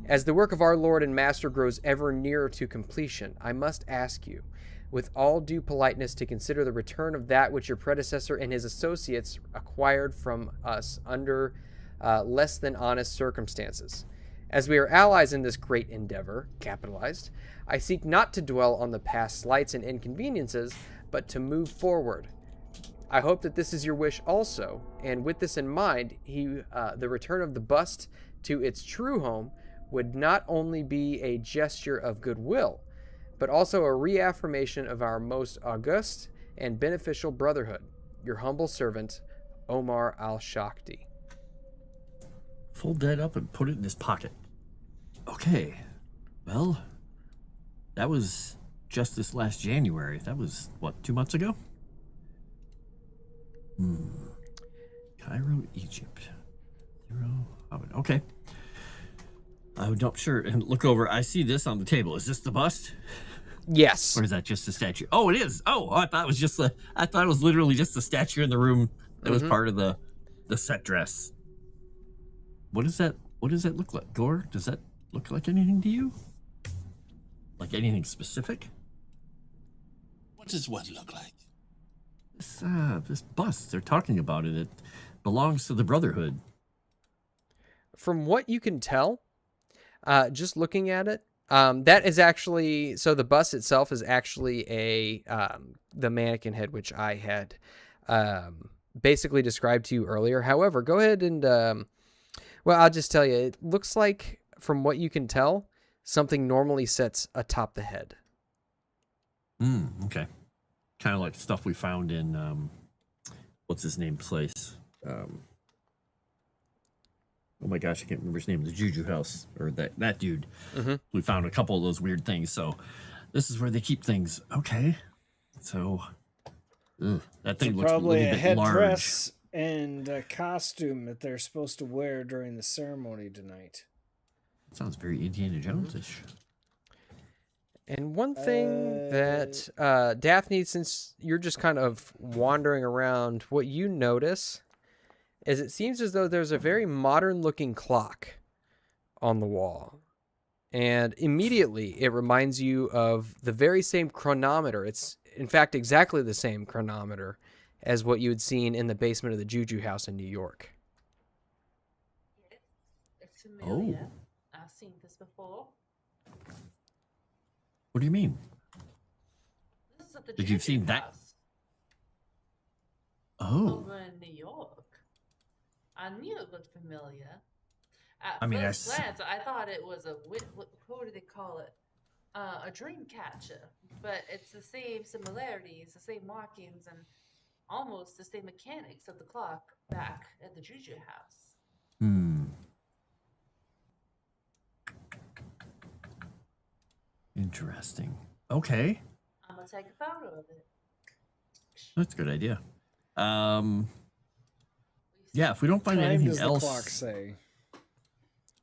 As the work of our Lord and Master grows ever nearer to completion, I must ask you, with all due politeness, to consider the return of that which your predecessor and his associates acquired from us under less than honest circumstances. As we are allies in this great endeavor, capitalized, I seek not to dwell on the past slights and inconveniences, but to move forward. I hope that this is your wish also, and with this in mind, the return of the bust to its true home would not only be a gesture of goodwill, but also a reaffirmation of our most august and beneficial brotherhood. Your humble servant, Omar al-Shakti. Fold that up and put it in his pocket. Okay. Well, that was just this last January. That was, what, 2 months ago? Cairo, Egypt. Okay. I'm not sure. And look over. I see this on the table. Is this the bust? Yes. Or is that just a statue? Oh, it is. Oh, I thought it was just I thought it was literally just a statue in the room that was part of the set dress. What does that look like? Gore, does that look like anything to you? Like anything specific? What does what look like? This bust, they're talking about it. It belongs to the Brotherhood. From what you can tell, just looking at it, that is actually, so the bust itself is actually the mannequin head, which I had basically described to you earlier. However, go ahead and, well, I'll just tell you, it looks like, from what you can tell, something normally sits atop the head. Okay. kind of like stuff we found in what's his name place. Oh my gosh, I can't remember his name. The Juju House, or that dude. Mm-hmm. We found a couple of those weird things. So this is where they keep things. Okay, so that thing So looks a probably little a bit large. headdress and a costume that they're supposed to wear during the ceremony tonight. Sounds very Indiana Jones-ish. And one thing that Daphne, since you're just kind of wandering around, what you notice is it seems as though there's a very modern-looking clock on the wall. And immediately it reminds you of the very same chronometer. It's, in fact, exactly the same chronometer as what you had seen in the basement of the Juju house in New York. It's familiar. Oh. I've seen this before. What do you mean? This is at the Did you Juju seen that? house Oh, over in New York. I knew it looked familiar. At I mean, first glance, I thought it was what do they call it? A dream catcher. But it's the same similarities, the same markings, and almost the same mechanics of the clock back at the Juju house. Interesting. Okay, I'm gonna take a photo of it. that's a good idea. Yeah, if we don't find anything does else, the clock say?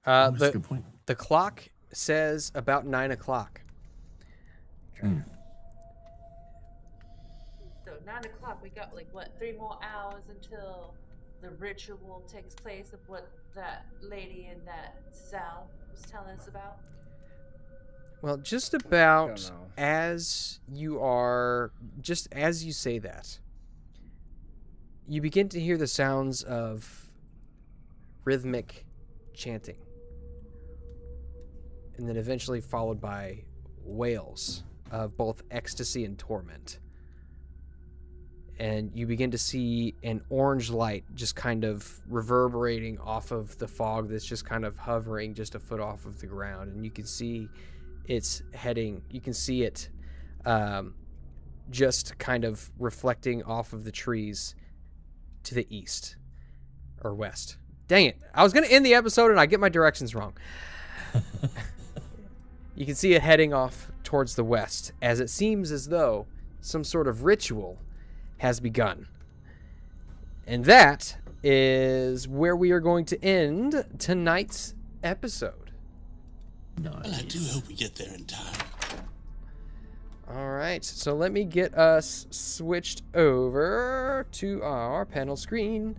that's a good point. The clock says about 9 o'clock. So 9 o'clock, we got like what, 3 more hours until the ritual takes place of what that lady in that cell was telling us about. Well, just about Don't know. as you say that, you begin to hear the sounds of rhythmic chanting. And then eventually followed by wails of both ecstasy and torment. And you begin to see an orange light just kind of reverberating off of the fog that's just kind of hovering just a foot off of the ground. And you can see it's heading, you can see it just kind of reflecting off of the trees to the east or west. Dang it. I was going to end the episode and I get my directions wrong. You can see it heading off towards the west as it seems as though some sort of ritual has begun. And that is where we are going to end tonight's episode. Well, I do hope we get there in time. All right, so let me get us switched over to our panel screen.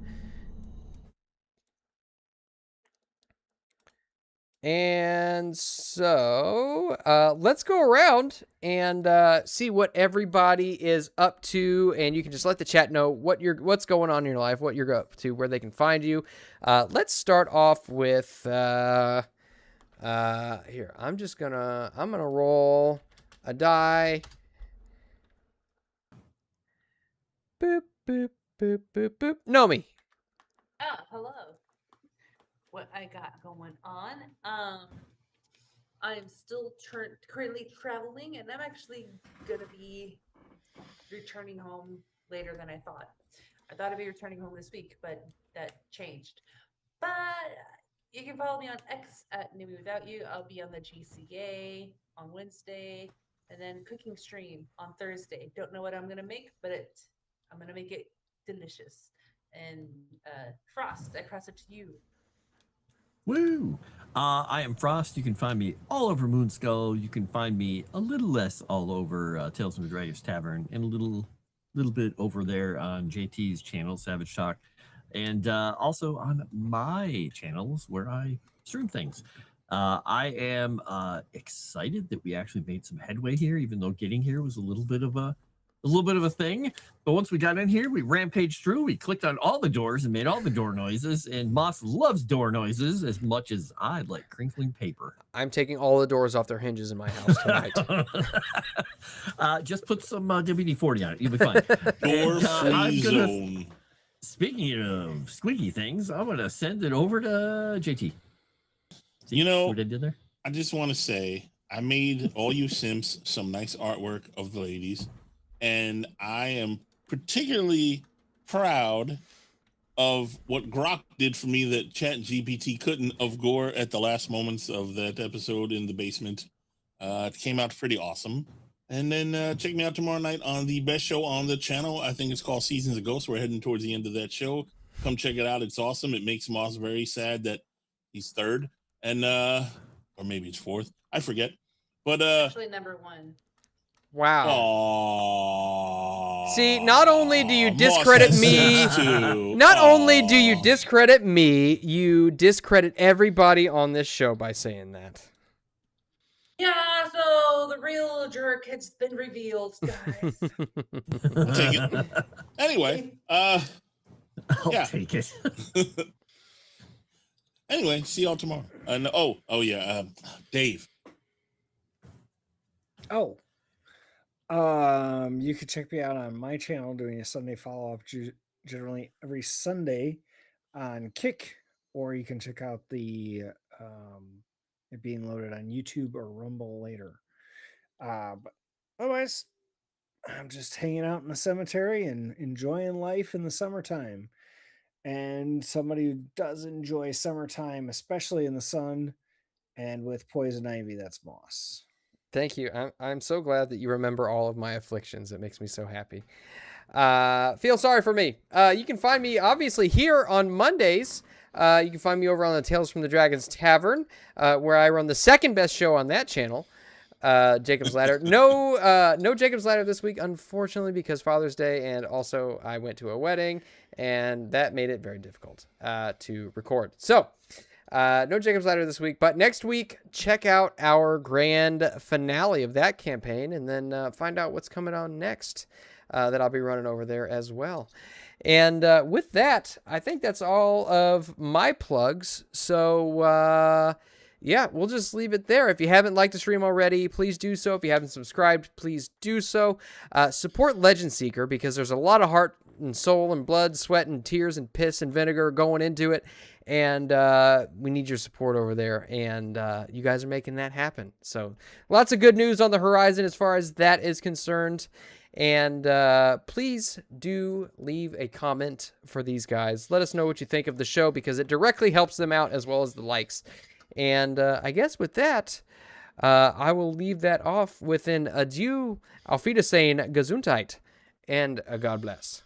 And so let's go around and see what everybody is up to, and you can just let the chat know what's going on in your life, what you're up to, where they can find you. Let's start off with here. I'm gonna roll a die. Boop boop boop boop boop. Nomi. Oh, hello. What I got going on. I am still currently traveling, and I'm actually gonna be returning home later than I thought. I thought I'd be returning home this week, but that changed. But you can follow me on X at Newbie Without You. I'll be on the GCA on Wednesday, and then cooking stream on Thursday. Don't know what I'm gonna make, but I'm gonna make it delicious. And Frost, I cross it to you. Woo! I am Frost. You can find me all over Moonskull. You can find me a little less all over Tales from the Dragon's Tavern, and a little bit over there on JT's channel, Savage Talk, and also on my channels where I stream things. I am excited that we actually made some headway here, even though getting here was a little bit of a thing. But once we got in here, we rampaged through, we clicked on all the doors and made all the door noises, and Moss loves door noises as much as I like crinkling paper. I'm taking all the doors off their hinges in my house tonight. Just put some WD-40 on it. You'll be fine. Door-free zone. Speaking of squeaky things, I'm going to send it over to JT. See You know, what I did there? I just want to say, I made all you Sims some nice artwork of the ladies. and I am particularly proud of what Grok did for me that ChatGPT couldn't, of Gore at the last moments of that episode in the basement. It came out pretty awesome. And then check me out tomorrow night on the best show on the channel. I think it's called Seasons of Ghosts. We're heading towards the end of that show. Come check it out. It's awesome. It makes Moss very sad that he's third, and or maybe it's fourth. I forget. But Actually, number 1. Wow. Aww, See, not only do you discredit Moss has me, sense too. not only do Aw. you discredit me, you discredit everybody on this show by saying that. Yeah, so the real jerk has been revealed, guys. I'll take it. Anyway, I'll yeah. take it. Anyway, see y'all tomorrow. Dave. Oh, you could check me out on my channel doing a Sunday follow-up generally every Sunday on Kick, or you can check out the it being loaded on YouTube or Rumble later. But otherwise, I'm just hanging out in the cemetery and enjoying life in the summertime. And somebody who does enjoy summertime, especially in the sun and with poison ivy, that's Moss. Thank you. I'm so glad that you remember all of my afflictions. It makes me so happy. Feel sorry for me. You can find me obviously here on Mondays. You can find me over on the Tales from the Dragons Tavern, where I run the second best show on that channel, Jacob's Ladder. No Jacob's Ladder this week, unfortunately, because Father's Day, and also I went to a wedding, and that made it very difficult to record. So, no Jacob's Ladder this week, but next week, check out our grand finale of that campaign, and then find out what's coming on next that I'll be running over there as well. And with that, I think that's all of my plugs. So, yeah, we'll just leave it there. If you haven't liked the stream already, please do so. If you haven't subscribed, please do so. Support Legend Seeker, because there's a lot of heart and soul and blood, sweat and tears and piss and vinegar going into it. And we need your support over there. And you guys are making that happen. So lots of good news on the horizon as far as that is concerned. And please do leave a comment for these guys. Let us know what you think of the show, because it directly helps them out as well as the likes. And I guess with that, I will leave that off with an adieu, auf Wiedersehen, Gesundheit, and God bless.